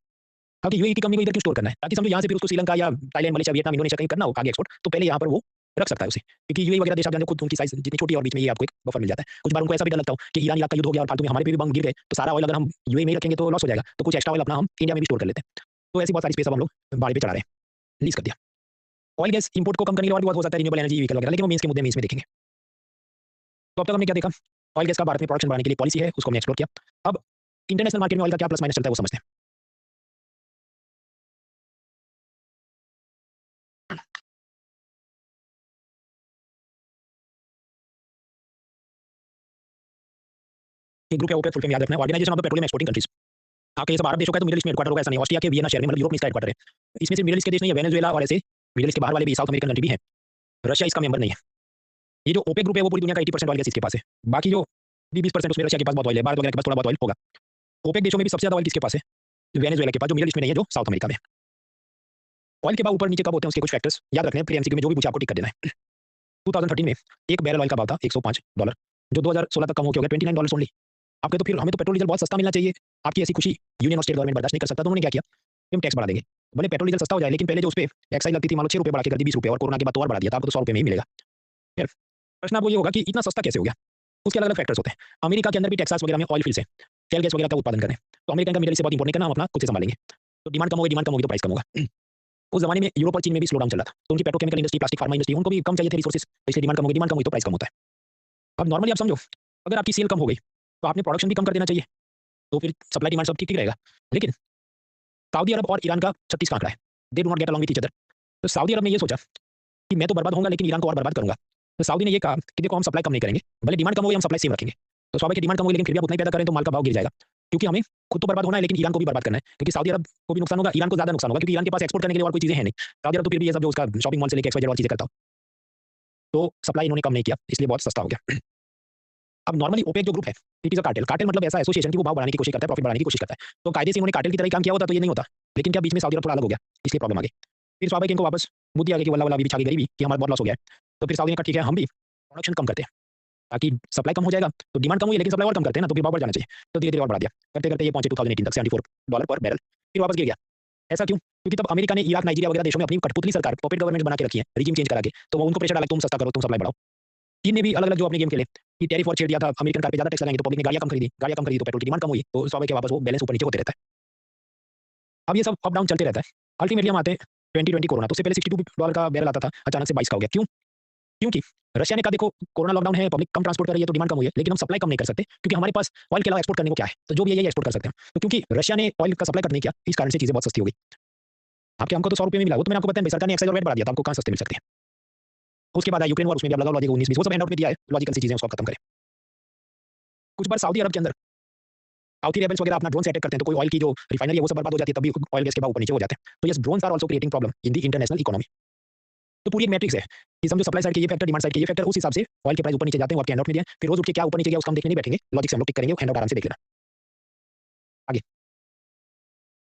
अब यूएई की कंपनी को इधर क्यों स्टोर करना है? ताकि समझो यहाँ से फिर उसको श्रीलंका या थाईलैंड, मलेशिया, वियतनाम, इंडोनेशिया कहीं करना हो आगे एक्सपोर्ट, तो पहले यहाँ पर वो रख सकता है उसे। क्योंकि यूएई वगैरह देश आप जानते हो खुद उनकी साइज़ जितनी छोटी है और बीच में ये आपको एक बफर मिल जाता है। कुछ बार उनको ऐसा भी डर लगता हो कि ईरान इराक का युद्ध हो गया और फालतू में हमारे पे भी बम गिर गए, तो सारा ऑयल अगर हम यूएई में ही रखेंगे तो लॉस हो जाएगा। तो कुछ एक्स्ट्रा ऑयल अपना हम इंडिया में भी स्टोर कर लेते हैं। तो ऐसी बहुत सारी स्पेस अब हम लोग भाड़े पे चढ़ा रहे हैं, लीज़ कर दिया। ऑयल गैस इंपोर्ट को कम करने के लिए और भी बहुत हो सकता है, रिन्यूएबल एनर्जी व्हीकल वगैरह, लेकिन वो मेंस के मुद्दे में इसमें देखेंगे। तो अब तक हमने क्या देखा? ऑयल गैस का भारत में प्रोडक्शन बढ़ाने के लिए पॉलिसी है, उसको हमने एक्सप्लोर किया। अब इंटरनेशनल मार्केट में ऑयल का क्या प्लस माइनस चलता है वो समझते हैं। एक ग्रुप है ओपेक, फुल फॉर्म याद रखना है, organization of the petroleum exporting countries. आपके जैसे भारत देश होगा तो मिडिल ईस्ट में हेडक्वार्टर होगा, ऐसा नहीं। ऑस्ट्रिया के वियना शहर में मतलब यूरोप में इसका हेडक्वार्टर है। इसमें सिर्फ मिडिल ईस्ट के देश नहीं है, वेनेजुएला और ऐसे मिडिल ईस्ट के बाहर वाले भी साउथ अमेरिकन कंट्री भी हैं। रशिया इसका मेंबर नहीं है। ये जो ओपेक ग्रुप है वो पूरी दुनिया का 80% ऑयल गैस इसके पास है। बाकी जो 20% उसमें रशिया के पास बहुत ऑयल है, भारत वगैरह के पास थोड़ा बहुत ऑयल होगा। ओपेक देशों में भी सबसे ज़्यादा ऑयल किसके पास है? वेनेजुएला के पास, जो मिडिल ईस्ट में नहीं है, जो साउथ अमेरिका में है। ऑयल के भाव ऊपर नीचे कब होते हैं उसके कुछ फैक्टर्स याद रखने हैं, फिर एमसीक्यू में जो भी पूछा आपको टिक कर देना है। 2013 में एक बैरल ऑयल का भाव था $105, जो 2016 तक कम हो के हो गया $29 ओनली। आपके तो फिर हमें तो पेट्रोल डीजल बहुत सस्ता मिलना चाहिए। आपकी ऐसी खुशी यूनियन और स्टेट गवर्नमेंट बर्दाश्त नहीं कर सकता, तो उन्होंने क्या किया कि हम टैक्स बढ़ा देंगे। भले पेट्रोल डीजल सस्ता हो जाए, लेकिन पहले जो उस पे एक्साइज लगती थी मान लो ₹6 बढ़ा के कर दी ₹20 और कोरोना के बाद तो और बढ़ा दिया था, आपको तो ₹100 में ही मिलेगा। फिर प्रश्न आपको ये होगा कि इतना सस्ता कैसे हो गया? उसके अलग-अलग फैक्टर्स होते हैं। अमेरिका के अंदर भी टेक्सास वगैरह में ऑयल फील्ड्स हैं, शेल गैस वगैरह का उत्पादन कर रहे हैं। तो अमेरिका का मिडल ईस्ट से बहुत इंपोर्ट नहीं करना, हम अपना खुद से संभालेंगे। तो डिमांड कम होगी तो प्राइस कम होगा। उस ज़माने में यूरोप और चीन में भी स्लो डाउन चल रहा था। तो उनकी petrochemical industry, plastic, pharma industry उनको भी कम चाहिए थे रिसोर्सेज़, इसलिए डिमांड कम हुई तो प्राइस कम होता है। अब नॉर्मली आप समझो, अगर आपकी सेल कम हो गई, तो आपने प्रोडक्शन भी कम कर देना चाहिए, तो फिर सप्लाई डिमांड सब ठीक-ठीक रहेगा। लेकिन सऊदी अरब और ईरान का 36 का आंकड़ा है। They do not get along with each other. तो सऊदी अरब ने ये सोचा कि मैं तो बर्बाद होऊँगा लेकिन ईरान को और बर्बाद करूँगा। तो सऊदी ने ये कहा कि देखो हम सप्लाई कम नहीं करेंगे, भले डिमांड कम हो गई हम सप्लाई सेम रखेंगे। तो स्वाभाविक है डिमांड कम होगी लेकिन फिर भी आप उतना ही पैदा करें तो माल का भाव गिर जाएगा। क्योंकि हमें खुद तो बर्बाद होना है लेकिन ईरान को भी बर्बाद करना है। क्योंकि सऊदी अरब को भी नुकसान होगा, ईरान को ज़्यादा नुकसान होगा क्योंकि ईरान के पास एक्सपोर्ट करने के लिए और कोई चीज़ें हैं नहीं। सऊदी अरब तो फिर भी ये सब जो उसका शॉपिंग मॉल से लेके एक्स-वाई-जेड और चीज़ें करता हो। तो सप्लाई इन्होंने कम नहीं किया, इसलिए बहुत सस्ता हो गया। अब नॉर्मली ओपेक जो ग्रुप है, it is a cartel. Cartel मतलब ऐसा एसोसिएशन कि वो भाव बढ़ाने की कोशिश करता है, प्रॉफिट बढ़ाने की कोशिश करता है। तो कायदे से इन्होंने कार्टेल की तरह ही काम किया होता तो ये नहीं होता। लेकिन क्या बीच में सऊदी अरब थोड़ा अलग हो गया, इसलिए प्रॉब्लम आ गई। फिर स्वाभाविक इनको वापस बुद्धि आ गई कि वल्ला-वल्ला अभी भी छा गई गरीबी कि हमारा बहुत लॉस हो गया है। तो फिर सऊदी ने कहा ठीक है हम भी प्रोडक्शन कम करते हैं, ताकि सप्लाई कम हो जाएगा, तो डिमांड कम हुई लेकिन सप्लाई और कम करते हैं ना, तो फिर भाव बढ़ जाना चाहिए। तो धीरे-धीरे और बढ़ा दिया। करते-करते ये पहुँचे 2018 तक $74 पर बैरल, फिर वापस गिर गया। ऐसा क्यों? क्योंकि तब अमेरिका ने इराक, नाइजीरिया वगैरह देशों में अपनी कठपुतली सरकार, पपेट गवर्नमेंट्स बना के रखी है, रेजिम चेंज करा के, तो वो उनको प्रेशर डाला कि तुम सस्ता करो, तुम सप्लाई बढ़ाओ। चीन ने भी अलग-अलग जो अपने गेम खेले, कि टैरिफ वॉर छेड़ दिया था, अमेरिकन कार पे ज़्यादा टैक्स लगाएंगे तो पब्लिक ने गाड़ियाँ कम खरीदी तो पेट्रोल की डिमांड कम हुई, तो स्वाभाविक है वापस वो बैलेंस ऊपर-नीचे होते रहता है। अब ये सब अप डाउन चलते रहता है। अल्टीमेटली हम आते हैं 2020 कोरोना, तो उससे पहले $62 का बैरल आता था, अचानक से 22 का हो गया। क्यों? क्योंकि रशिया ने कहा देखो कोरोना लॉकडाउन है, पब्लिक कम ट्रांसपोर्ट कर रही है तो डिमांड कम हुई है, लेकिन हम सप्लाई कम नहीं कर सकते क्योंकि हमारे पास ऑयल के अलावा एक्सपोर्ट करने को क्या है? तो जो भी है यही एक्सपोर्ट कर सकते हैं। तो क्योंकि रशिया ने ऑयल का सप्लाई कट नहीं किया, इस कारण से चीज़ें बहुत सस्ती हो गई। आपके हमको तो ₹100 में मिला, वो तो मैंने आपको बताया भाई सरकार ने एक्साइज और वैट बढ़ा दिया था, आपको कहाँ सस्ते मिल सकते हैं। उसके बाद यूक्रेन वॉर, उसमें भी अब लगाओ लॉजिक 19-20 वो सब एंड आउट में दिया है, लॉजिकल सी चीज़ें उसको खत्म करें। कुछ बार सऊदी अरब के अंदर हाउथी रेबल्स वगैरह अपना ड्रोन से अटैक करते हैं, तो कोई ऑयल की जो रिफाइनरी है वो सब बर्बाद हो जाती है, तब भी ऑयल गैस के भाव ऊपर नीचे हो जाते हैं। तो yes drones are also creating problem in the international economy. तो पूरी एक मैट्रिक्स है कि समझो सप्लाई साइड के ये फैक्टर, डिमांड साइड के ये फैक्टर, उस हिसाब से ऑयल के प्राइस ऊपर नीचे जाते हैं। वो आपके हैंडआउट में दिया है। फिर रोज उठ के क्या ऊपर नीचे गया उसका हम देखने नहीं बैठेंगे, लॉजिक से हम लोग टिक करेंगे, हैंडआउट आराम से देख लेना। आगे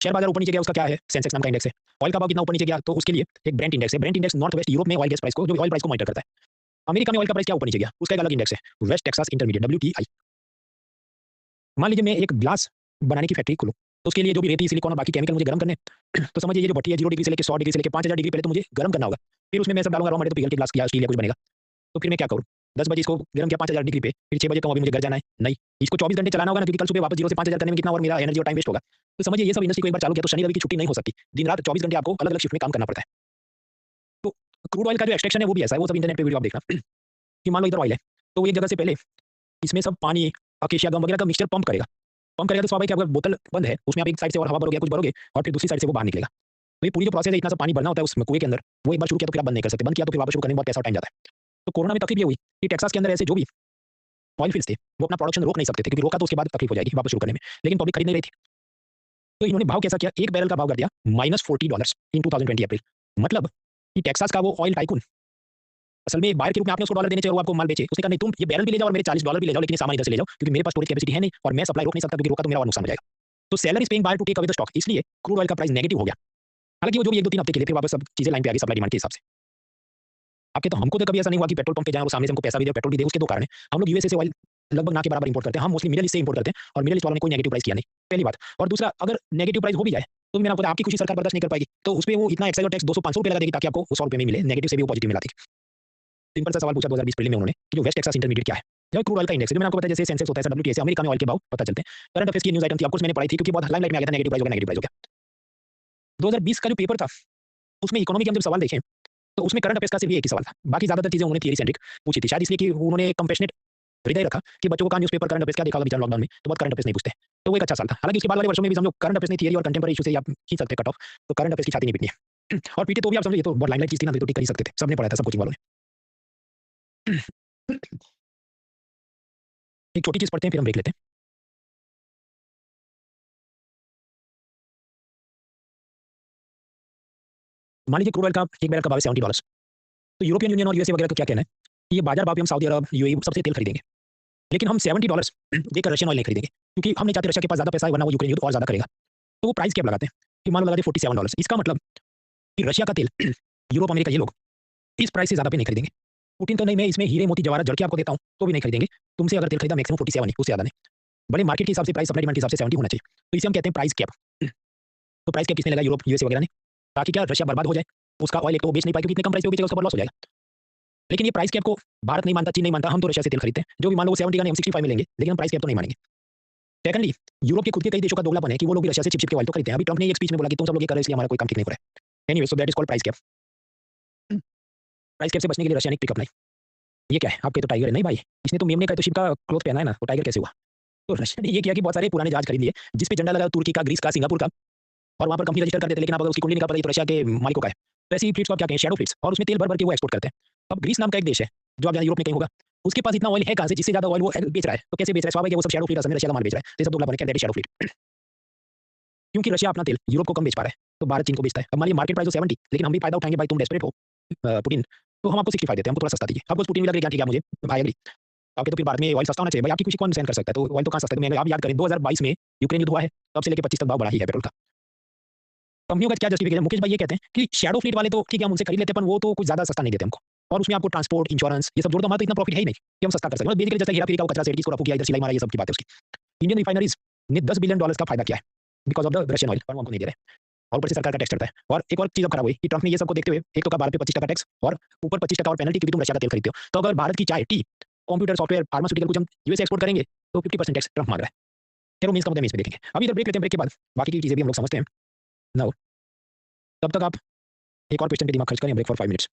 शेयर बाजार ऊपर नीचे गया उसका क्या है, सेंसेक्स नाम का इंडेक्स है। ऑयल का भाव कितना ऊपर नीचे गया तो उसके लिए एक ब्रेंट इंडेक्स है। Brent index north west Europe में ऑयल गैस प्राइस को, जो ऑयल प्राइस को मॉनिटर करता है। अमेरिका में ऑयल का प्राइस क्या ऊपर नीचे गया उसका एक अलग इंडेक्स है, वेस्ट टेक्सास इंटरमीडिएट WTI। मान लीजिए मैं एक ग्लास बनाने की फैक्ट्री खोलूँ, तो उसके लिए जो भी रेती, सिलिकॉन और बाकी केमिकल मुझे गर्म करने हैं, तो समझिए ये जो भट्टी है 0 डिग्री से लेके 100 डिग्री से लेके 5000 डिग्री पहले तो मुझे गर्म करना होगा। फिर उसमें मैं सब डालूँगा रॉ मटेरियल तो पिघल के ग्लास या स्टील या कुछ बनेगा। तो फिर मैं क्या करूँ? 10 बजे इसको गर्म किया 5000 डिग्री पे, फिर 6 बजे कहूँ अभी मुझे घर जाना है, नहीं, इसको 24 घंटे चलाना होगा ना, क्योंकि कल सुबह वापस 0 से 5000 करने में कितना और मेरा एनर्जी और टाइम वेस्ट होगा। तो समझिए ये सब इंडस्ट्री को एक बार चालू किया तो शनि रवि की छुट्टी नहीं हो सकती। दिन-रात 24 घंटे आपको अलग-अलग शिफ्ट में काम करना पड़ता है। तो क्रूड ऑयल का जो एक्सट्रैक्शन है वो भी ऐसा है, वो सब इंटरनेट पे वीडियो आप देखना। कि मान लो इधर ऑयल है, तो वो एक जगह से पहले इसमें सब पानी, अकेशिया गम वगैरह का मिक्सचर पंप करेगा। पंप करेगा तो स्वाभाविक है, आपका बोतल बंद है, उसमें आप एक साइड से और हवा भरोगे या कुछ भरोगे और फिर दूसरी साइड से वो बाहर निकलेगा। तो ये पूरी जो प्रोसेस है, इतना सा पानी भरना होता है उस कुएँ के अंदर, वो एक बार शुरू किया तो फिर आप बंद नहीं कर सकते। बंद किया तो फिर वापस शुरू करने में बहुत पैसा और टाइम जाता है। तो कोरोना में तकलीफ ये हुई कि टेक्सास के अंदर ऐसे जो भी ऑयल फील्ड्स थे, वो अपना प्रोडक्शन रोक नहीं सकते थे, क्योंकि रोका तो उसके बाद तकलीफ हो जाएगी वापस शुरू करने में। लेकिन पब्लिक खरीद नहीं रही थी। तो इन्होंने भाव कैसा किया, एक बैरल का भाव कर दिया -$40 इन 2020 अप्रैल। मतलब कि टेक्सास का वो ऑयल टाइकून असल में बायर के रूप में आपने उसको डॉलर देने चाहिए, वो आपको माल बेचे। उसने कहा नहीं तुम ये बैरल भी ले जाओ और मेरे $40 भी ले जाओ, लेकिन ये सामान इधर से ले जाओ, क्योंकि मेरे पास स्टोरेज कैपेसिटी है नहीं और मैं सप्लाई रोक नहीं सकता, क्योंकि रोका तो मेरा और नुकसान हो जाएगा। तो seller is paying buyer to take away the stock, इसलिए क्रूड ऑयल का प्राइस नेगेटिव हो गया। हालांकि वो जो भी 1-2-3 हफ्ते के लिए, फिर वापस सब चीजें लाइन पे आ गई सप्लाई डिमांड के हिसाब से। आपके तो हमको तो कभी ऐसा नहीं हुआ कि पेट्रोल पंप पे जाएं और सामने से हमको पैसा भी दे, पेट्रोल भी दे। उसके दो कारण हैं। हम लोग यूएसए से ऑयल लगभग ना के बराबर इंपोर्ट करते हैं। हम मोस्टली मिडल ईस्ट से इंपोर्ट करते हैं और मिडल ईस्ट वालों ने कोई नेगेटिव प्राइस किया नहीं, पहली बात। और दूसरा, अगर नेगेटिव प्राइस हो भी जाए तो मैंने आपको बताया आपकी खुशी सरकार बर्दाश्त नहीं कर पाएगी, तो उसपे वो इतना एक्साइज और टैक्स 200-500 रुपए लगा देगी ताकि आपको वो ₹100 में मिले, नेगेटिव से भी वो पॉजिटिव में ला देगी। सिंपल सा सवाल पूछा 2020 अप्रैल में उन्होंने कि जो वेस्ट टेक्सास इंटरमीडिएट क्या है? जो क्रूड ऑयल का इंडेक्स है, जो मैंने आपको बताया जैसे सेंसेक्स होता है, ऐसा WTI से अमेरिका में ऑयल के भाव पता चलते हैं। करंट अफेयर्स की न्यूज़ आइटम थी, ऑफ कोर्स मैंने पढ़ाई थी क्योंकि बहुत लाइमलाइट में आ गया था, नेगेटिव प्राइस हो गया, नेगेटिव प्राइस हो गया। 2020 का जो पेपर था, उसमें इकोनॉमी के हम जब सवाल देखें, तो उसमें करंट अफेयर्स का सिर्फ ये एक ही सवाल था। बाकी ज़्यादातर चीज़ें उन्होंने थियरी सेंट्रिक पूछी थी, शायद इसलिए कि उन्होंने कंपैशनेट हृदय रखा कि बच्चों को कहा न्यूज़पेपर करंट अफेयर्स क्या देखा होगा बेचारा लॉकडाउन में, तो बहुत करंट अफेयर्स नहीं पूछते। तो वो एक अच्छा साल था। हालाँकि उसके बाद वाले वर्षों में भी समझो करंट अफेयर्स नहीं, थियरी और कंटेम्परेरी इश्यू से ही आप खींच सकते हैं कट ऑफ, तो करंट अफेयर्स की छाती नहीं पीटनी है। और पीटे तो भी आप समझो ये तो बहुत लाइमलाइट चीज़ थी ना, तो टिक कर ही सकते थे। सबने पढ़ा था, सब कोचिंग वालों ने। एक छोटी चीज़ पढ़ते हैं फिर हम ब्रेक लेते हैं। मान लीजिए क्रूड ऑयल का एक बैरल का भाव है $70। तो यूरोपियन यूनियन और यूएसए वगैरह का क्या कहना है कि ये बाजार भाव पे हम सऊदी अरब, यूएई सबसे तेल खरीदेंगे। लेकिन हम $70 देकर रशियन ऑयल नहीं खरीदेंगे, क्योंकि हम नहीं चाहते रशिया के पास ज़्यादा पैसा है, वरना वो यूक्रेन युद्ध और ज़्यादा करेगा। तो वो प्राइस कैप लगाते हैं कि मान लो लगा दें $47। इसका मतलब कि रशिया का तेल यूरोप, अमेरिका ये लोग इस प्राइस से ज़्यादा पे नहीं खरीदेंगे। पुतिन तो नहीं, मैं इसमें हीरे मोती जवाहरात जड़ के आपको देता हूँ, तो भी नहीं खरीदेंगे। तुमसे अगर तेल खरीदा मैक्सिमम 47 ही, उससे ज़्यादा नहीं। भले मार्केट के हिसाब से प्राइस सप्लाई डिमांड के हिसाब से 70 होना चाहिए, तो इसे हम कहते हैं प्राइस कैप। तो प्राइस कैप किसने लगाया? यूरोप, यूएसए वगैरह ने, ताकि क्या रशिया बर्बाद हो जाए, उसका ऑयल एक तो वो बेच नहीं पाए क्योंकि इतने कम प्राइस पे वो बेचेगा, उसका बहुत लॉस हो जाएगा। लेकिन ये प्राइस कैप को भारत नहीं मानता, चीन नहीं मानता, हम तो रशिया से तेल खरीदते हैं, जो भी मान लो वो 70 का नहीं हम 65 में लेंगे, लेकिन हम प्राइस कैप तो नहीं मानेंगे। सेकंडली, यूरोप के खुद के कई देशों का दोगलापन है कि वो लोग भी रशिया से चिप के ऑयल तो खरीदते हैं। अभी ट्रंप ने एक स्पीच में बोला कि तुम सब लोग ये कर रहे हो इसलिए हमारा कोई काम ठीक नहीं हो रहा है। Anyway, so that is called price cap. Price cap से बचने के लिए रशिया ने एक ट्रिक अपनाई। ये क्या है? आपके तो टाइगर है। नहीं भाई, इसने तो मेमने का तो शिप का क्लोथ पहना है ना, तो टाइगर कैसे हुआ? तो रशिया ने ये किया कि बहुत सारे पुराने जहाज खरीद लिए जिस पे झंडा लगा तुर्की का, ग्रीस का, सिंगापुर का, और वहाँ पर कंपनी रजिस्टर कर देते, लेकिन अब अगर उसकी कुंडली निकाल पड़ी तो रशिया के मालिकों का है। तो ऐसी फ्लीट्स को आप क्या कहें? शैडो फ्लीट्स, और उसमें तेल भर भर के वो एक्सपोर्ट करते हैं। अब ग्रीस नाम का एक देश है जो आप यहाँ यूरोप में कहीं होगा, उसके पास इतना ऑयल है कहाँ से जिससे ज्यादा ऑयल वो बेच रहा है? तो कैसे बेच रहा है? स्वाभाविक है वो सब शैडो फ्लीट असल में रशिया का माल बेच रहा है, तो ये सब दोगलापन है, शैडो फ्लीट। क्योंकि रशिया अपना तेल यूरोप को कम बेच पा रहा है, तो भारत चीन को बेचता है। अब मान लीजिए मार्केट प्राइस हो 70, लेकिन हम भी फायदा उठाएंगे, भाई तुम डेस्परेट हो पुतिन, तो हम आपको 65 देते हैं, हमको थोड़ा सस्ता दीजिए। आपको पुतिन मिला क्या? ठीक है मुझे भाई एग्री, आपके तो फिर भारत में ऑयल सस्ता होना चाहिए। भाई आपकी खुशी कौन सहन कर सकता है? तो ऑयल तो कहाँ सस्ता है? तो मैंने आप याद करें 2022 में यूक्रेन युद्ध हुआ है, तब से लेकर 25 तक भाव बढ़ा ही है पेट्रोल का। कंपनियों का क्या जस्टिफिकेशन? मुकेश भाई ये कहते हैं कि शैडो फ्लीट वाले तो ठीक है हम उनसे खरीद लेते हैं, पर वो तो कुछ ज्यादा सस्ता नहीं देते हमको, और उसमें आपको ट्रांसपोर्ट, इंश्योरेंस ये सब जोड़ दो, हमारा तो इतना प्रॉफिट है ही नहीं कि हम सस्ता कर सकें। मतलब बेसिकली जैसा हेरा फेरी का वो कचरा सेठ किसको रफू किया, इधर सिलाई मारा, ये सब की बात है उसकी। इंडियन रिफाइनरीज ने $10 बिलियन का फायदा किया है because of the Russian oil, पर वो हमको नहीं दे रहे, और ऊपर से सरकार का टैक्स चढ़ता है। और एक और चीज अब खराब हुई कि ट्रंप ने ये सबको देखते हुए एक तो का भारत पे 25% टैक्स और ऊपर 25% और पेनल्टी क्योंकि तुम रशिया का तेल खरीदते हो। तो अगर भारत की चाय, टी, कंप्यूटर, सॉफ्टवेयर, फार्मास्यूटिकल कुछ हम यूएस एक्सपोर्ट करेंगे तो 50% टैक्स ट्रंप मांग रहा है। फिर वो मीन्स का मुद्दा मीन्स पे देखेंगे। अभी इधर ब्रेक लेते हैं, ब्रेक के बाद बाकी की चीजें भी हम लोग समझते हैं ना। तब तक आप एक और क्वेश्चन पे दिमाग खर्च करें, break for 5 minutes.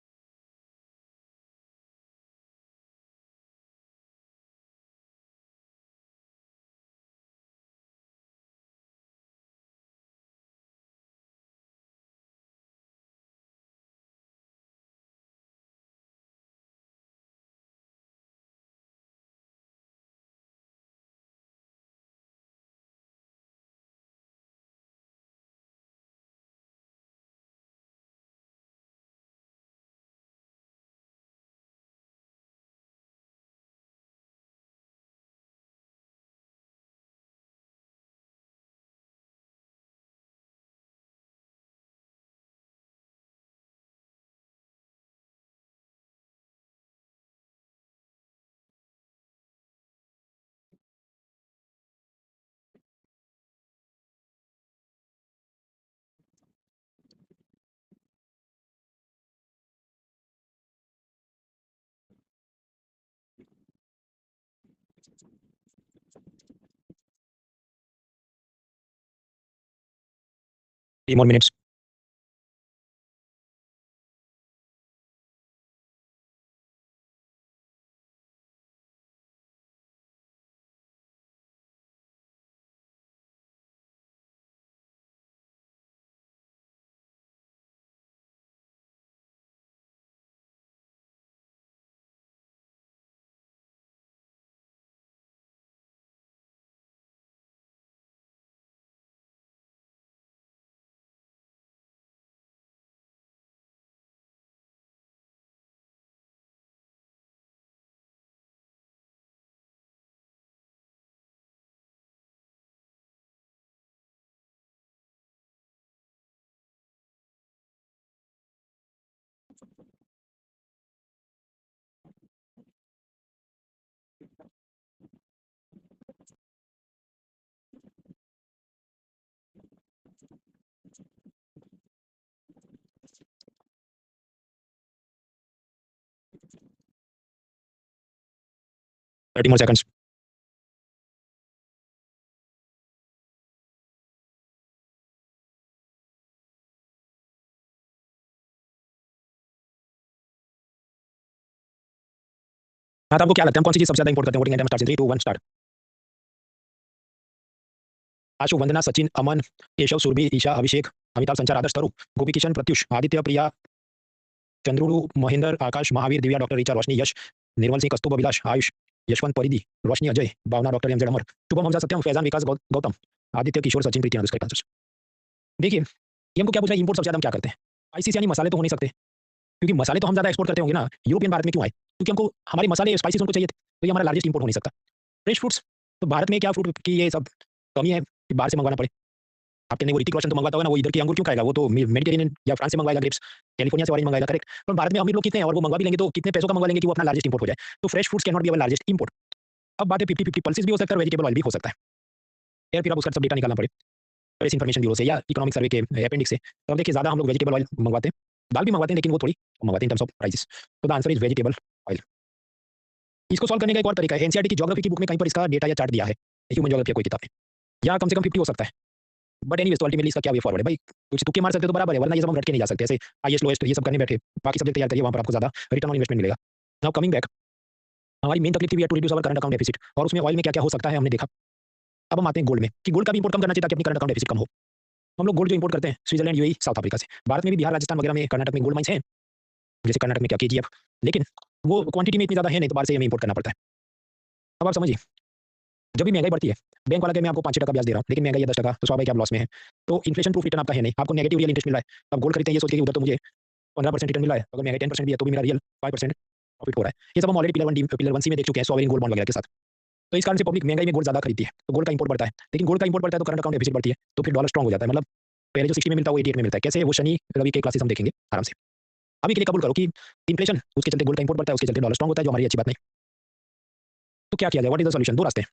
Three more minutes. Thirty more seconds. हाँ, तो आपको क्या लगता है हम कौन सी चीज सबसे ज्यादा इंपोर्ट करते हैं? Voting item start 3 2 1 start. Ashu, Vandana, Sachin, Aman, Keshav, Surabhi, Isha, Abhishek, Amitabh, Sanchar, Adarsh, Taru, Gopi Kishan, Pratyush, Aditya, Priya, Chandrulu, Mahendra, Akash, Mahavir, Divya, doctor Richa, Roshni, Yash, Nirmal Singh, Kaustubh, Abhilash, Ayush, Yashwant, Paridhi, Roshni, Ajay, Bhavna, doctor M Z, Amar, Shubham, Hamza, Satyam, Faizan, Vikas, Gautam, Aditya, Kishore, Sachin, Preeti, Anushka answer. देखिए, ये हमको क्या पूछ रहा है? इंपोर्ट सबसे ज्यादा हम क्या करते हैं? स्पाइसेस यानी मसाले तो हो नहीं सकते, क्योंकि मसाले तो हम ज्यादा एक्सपोर्ट करते होंगे ना। यूरोपियन भारत में क्यों आए? क्योंकि हमको हमारे मसाले स्पाइसेस उनको चाहिए थे, तो ये हमारा लार्जेस्ट इंपोर्ट हो नहीं सकता। फ्रेश फ्रूट्स, तो भारत में क्या फ्रूट की ये सब कमी है कि बाहर से मंगवाना पड़े? आपके नहीं, वो ऋतिक रोशन तो मंगवाता होगा ना, वो इधर की अंगूर क्यों खाएगा? वो तो मेडिटेरेनियन या फ्रांस से मंगवाएगा ग्रेप्स, कैलिफोर्निया से ऑरेंज मंगाएगा, करेक्ट। पर भारत में अमीर लोग कितने हैं और वो मंगवा भी लेंगे तो कितने पैसों का मंगवा लेंगे कि वो अपना लार्जेस्ट इंपोर्ट हो जाए? तो fresh fruits can not be our largest import. अब बात है 50-50 पल्सेस भी हो सकता है और वेजिटेबल ऑयल भी हो सकता है। यार फिर आप उसका सब डेटा निकालना पड़े प्रेस इन्फॉर्मेशन ब्यूरो से या इकोनॉमिक सर्वे के अपेंडिक्स से। तो अब देखिए ज़्यादा हम लोग वेजिटेबल ऑयल मंगवाते हैं, दाल भी मंगवाते हैं लेकिन वो थोड़ी मंगवाते हैं इन टर्म्स ऑफ प्राइसेस। तो the answer is vegetable oil. इसको सॉल्व करने का एक और तरीका है, एनसीईआरटी की ज्योग्राफी की बुक में कहीं पर इसका डेटा या चार्ट दिया है, ह्यूमन ज्योग्राफी कोई किताब में, या कम से कम 50 हो सकता है। बट एनीवेज तो अल्टीमेटली इसका क्या वे फॉरवर्ड है भाई, कुछ तुक्के मार सकते हो तो बराबर है, वरना ये सब हम रट के नहीं जा सकते। ऐसे हाईएस्ट लोएस्ट ये सब करने बैठे, बाकी सब्जेक्ट तैयार करिए, वहाँ पर आपको ज़्यादा रिटर्न ऑन इन्वेस्टमेंट मिलेगा। नाउ कमिंग बैक, हमारी मेन तकलीफ थी we had to reduce our current account deficit, और उसमें ऑयल में क्या-क्या हो सकता है हमने देखा। अब हम आते हैं गोल्ड में कि गोल्ड का भी इंपोर्ट कम करना चाहिए ताकि अपनी करंट अकाउंट डेफिसिट कम हो। हम लोग गोल्ड जो इंपोर्ट करते हैं स्विट्जरलैंड, यूएई, साउथ अफ्रीका से। भारत में भी बिहार, राजस्थान वगैरह में, कर्नाटक में गोल्ड माइंस हैं, जैसे कर्नाटक में क्या केजीएफ, लेकिन वो क्वांटिटी में इतनी ज़्यादा है नहीं, तो बाहर से हमें इंपोर्ट करना पड़ता है। अब आप समझिए, जब भी महंगाई बढ़ती है, बैंक वाला कहे मैं आपको 5-6% ब्याज दे रहा हूँ, लेकिन महंगाई है 10%, तो स्वाभाविक आप लॉस में हैं। तो इन्फ्लेशन प्रूफ रिटर्न आपका है नहीं, आपको नेगेटिव रियल इंटरेस्ट मिल रहा है। आप गोल्ड खरीदते हैं ये सोच के कि उधर तो मुझे 15% रिटर्न मिल रहा है, अगर महंगाई 10% भी है तो भी मेरा रियल 5% प्रॉफिट हो रहा है। ये सब हम ऑलरेडी पिलर 1 सी में देख चुके हैं सॉवरेन गोल्ड बॉन्ड वगैरह के साथ। तो इस कारण से पब्लिक महंगाई में गोल्ड ज़्यादा खरीदती है, तो गोल्ड का इंपोर्ट बढ़ता है। लेकिन गोल्ड का इंपोर्ट बढ़ता है तो करंट अकाउंट डेफिसिट बढ़ती है, तो फिर डॉलर स्ट्रांग हो जाता है। मतलब पहले जो 60 में मिलता है वो 88 में मिलता है। कैसे, वो शनि रवि के क्लासेस हम देखेंगे आराम से। अभी के लिए कबूल करो कि इन्फ्लेशन उसके चलते गोल्ड का इंपोर्ट बढ़ता है, उसके चलते डॉलर स्ट्रांग होता है, जो हमारी अच्छी बात नहीं। तो क्या किया जाए, व्हाट इज द सॉल्यूशन? दो रास्ते हैं,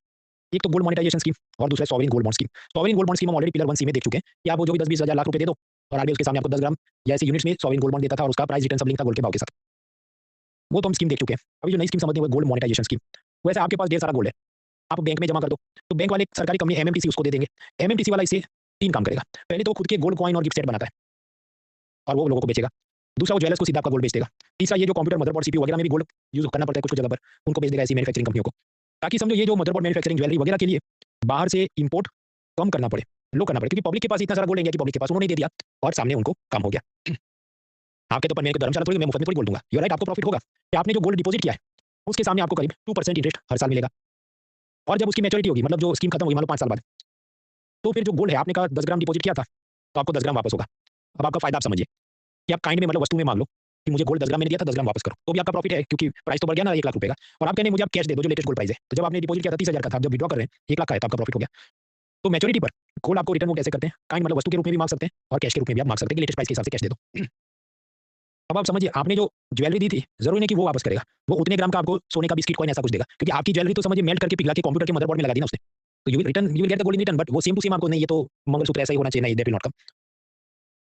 एक तो गोल्ड मोनेटाइजेशन स्कीम और दूसरा sovereign gold bond scheme. Sovereign gold bond scheme हम ऑलरेडी पिलर 1 सी में देख चुके हैं कि आप वो जो भी 10-20 हज़ार लाख रुपए दे दो और आरबीआई उसके सामने आपको 10 ग्राम या ऐसे यूनिट्स में सॉवरेन गोल्ड बॉन्ड देता था और उसका प्राइस रिटर्न सब लिंक था गोल्ड के भाव के साथ। वो तो हम स्कीम देख चुके हैं। अभी जो नई स्कीम समझते हैं वो गोल्ड मोनेटाइजेशन स्कीम। वैसे आपके पास ढेर सारा गोल्ड है, आप बैंक में जमा कर दो, तो बैंक वाले एक सरकारी कंपनी एमएमटीसी उसको दे देंगे। एमएमटीसी वाला इसे 3 काम करेगा। पहले तो वो खुद के गोल्ड कॉइन और गिफ्ट सेट बनाता है और वो लोगों को बेचेगा। दूसरा, वो ज्वेलर्स को सीधा आपका गोल्ड बेच देगा। तीसरा, ये जो कंप्यूटर मदरबोर्ड सीपीयू वगैरह में भी गोल्ड यूज़ करना पड़ता है कुछ-कुछ जगह पर, उनको बेच देगा ऐसी मैन्युफैक्चरिंग कंपनियों को। ताकि समझो ये जो मदरबोर्ड मैन्युफैक्चरिंग ज्वेलरी वगैरह के लिए बाहर से इंपोर्ट कम करना पड़े, लो करना पड़े, क्योंकि पब्लिक के पास इतना सारा गोल्ड है इंडिया की पब्लिक के पास, उन्होंने दे दिया और सामने उनको काम हो गया। आपके तो पर मेरे को धर्मशाला थोड़ी, मैं मुफ्त में थोड़ी गोल्ड दूँगा। यू आर राइट, आपको प्रॉफिट होगा कि आपने जो गोल्ड डिपॉज़िट किया है, उसके सामने आपको करीब 2% इंटरेस्ट हर साल मिलेगा। और जब उसकी मैच्योरिटी होगी, मतलब जो स्कीम खत्म होगी मान लो 5 साल बाद, तो फिर जो गोल्ड है आपने कहा 10 ग्राम डिपॉज़िट किया था, तो आपको 10 ग्राम वापस होगा। अब आपका फ़ायदा आप समझिए कि आप काइंड में मतलब वस्तु में माँग लो कि मुझे गोल्ड 10 ग्राम मैंने दिया था 10 ग्राम वापस करो, तो भी आपका प्रॉफिट है, क्योंकि प्राइस तो बढ़ गया ना 1 लाख रुपए का। और आप कह रहे हैं मुझे आप कैश दे दो जो लेटेस्ट गोल्ड प्राइस है। तो जब आपने डिपॉज़िट किया था 30,000 का था, आप जब विथड्रॉ कर रहे हैं 1 लाख का है, तो आपका प्रॉफिट हो गया। तो मैच्योरिटी पर गोल्ड आपको रिटर्न वो कैसे करते हैं? काइंड मतलब वस्तु के रूप में भी माँग सकते हैं और कैश के रूप में भी आप माँग सकते हैं कि लेटेस्ट प्राइस के हिसाब से कैश दे दो। अब आप समझिए, आपने जो ज्वेलरी दी थी, ज़रूरी नहीं कि वो वापस करेगा। वो उतने ग्राम का आपको सोने का बिस्किट कॉइन ऐसा कुछ देगा, क्योंकि आपकी ज्वेलरी तो समझिए मेल्ट करके पिघला के कंप्यूटर के मदरबोर्ड में लगा दी ना उसने। तो you will get the gold in return, but वो सेम टू सेम आपको नहीं, ये तो मंगलसूत्र ऐसा ही होना चाहिए, नहीं दैट विल नॉट कम।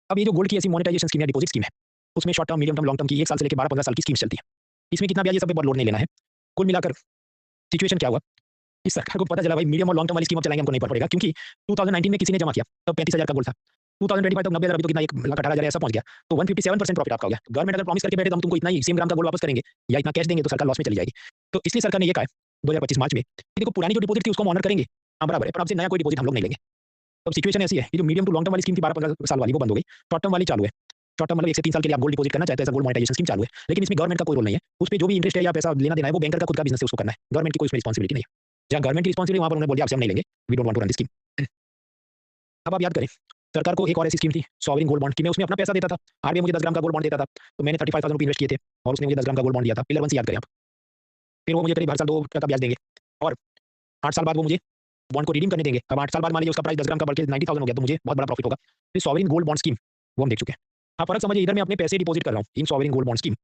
अब ये जो गोल्ड की ऐसी मोनेटाइजेशन स्कीम या डिपॉजिट स्कीम है, उसमें short term, medium term, long term की 1 साल से लेके 12-15 साल की स्कीम्स चलती है। इसमें कितना ब्याज ये सब पे बहुत लोड नहीं लेना है। कुल मिलाकर सिचुएशन क्या हुआ कि सरकार को पता चला भाई मीडियम और लॉन्ग टर्म वाली स्कीम अब चलाएँगे हमको नहीं पड़ेगा, क्योंकि 2019 में किसी ने जमा किया, तब 35,000 का गोल्ड था। 2025 तक 90,000, अभी तो कितना 1,18,000 ऐसा पहुँच गया। तो 157% प्रॉफिट आपका हो गया। गवर्नमेंट अगर प्रॉमिस करके बैठे तो हम तुमको इतना ही सेम ग्राम का गोल्ड वापस करेंगे या इतना कैश देंगे, तो सरकार लॉस में चली जाएगी। तो इसलिए सरकार ने ये कहा है 2025 मार्च में कि देखो पुरानी जो डिपॉजिट थी उसको हम ऑनर करेंगे, हाँ बराबर है, पर आपसे नया कोई डिपॉजिट हम लोग नहीं लेंगे। अब सिचुएशन ऐसी है कि जो मीडियम टू लॉन्ग टर्म वाली स्कीम थी 12-15 साल वाली, वो बंद हो गई। शॉर्ट टर्म वाली चालू है। शॉर्ट टर्म मतलब 1 से 3 साल के लिए आप गोल्ड डिपॉजिट करना चाहते हैं, ऐसा गोल्ड मोनेटाइजेशन स्कीम चालू है। लेकिन इसमें गवर्नमेंट का कोई रोल नहीं है। उस पे जो भी इंटरेस्ट है या पैसा लेना देना है वो बैंकर का खुद का बिज़नेस है, उसको करना है। गवर्नमेंट की कोई उसमें रिस्पांसिबिलिटी नहीं है। जहाँ गवर्नमेंट की रिस्पांसिबिलिटी वहाँ पर उन्होंने बोल दिया आपसे हम नहीं लेंगे, we don't want to run this scheme. अब आप याद करें, सरकार को एक और ऐसी स्कीम थी सॉवरेन गोल्ड बॉन्ड की, मैं उसमें अपना पैसा देता था। आरबीआई मुझे 10 ग्राम का गोल्ड बॉन्ड देता था, तो मैंने 35,000 रुपए इन्वेस्ट किए थे और उसने मुझे 10 ग्राम का गोल्ड बॉन्ड दिया था। पिलर 1 से याद करें आप। फिर वो मुझे करीब हर साल 2% ब्याज देंगे और 8 साल बाद वो मुझे बॉन्ड को रिडीम करने देंगे। अब 8 साल बाद मान लीजिए उसका प्राइस 10 ग्राम का बढ़ के 90,000 हो गया, तो मुझे बहुत बड़ा प्रॉफिट होगा। तो सॉवरेन गोल्ड बॉन्ड स्कीम वो हम देख चुके हैं। आप फर्क समझिए, इधर मैं अपने पैसे डिपॉजिट कर रहा हूँ in sovereign gold bond scheme.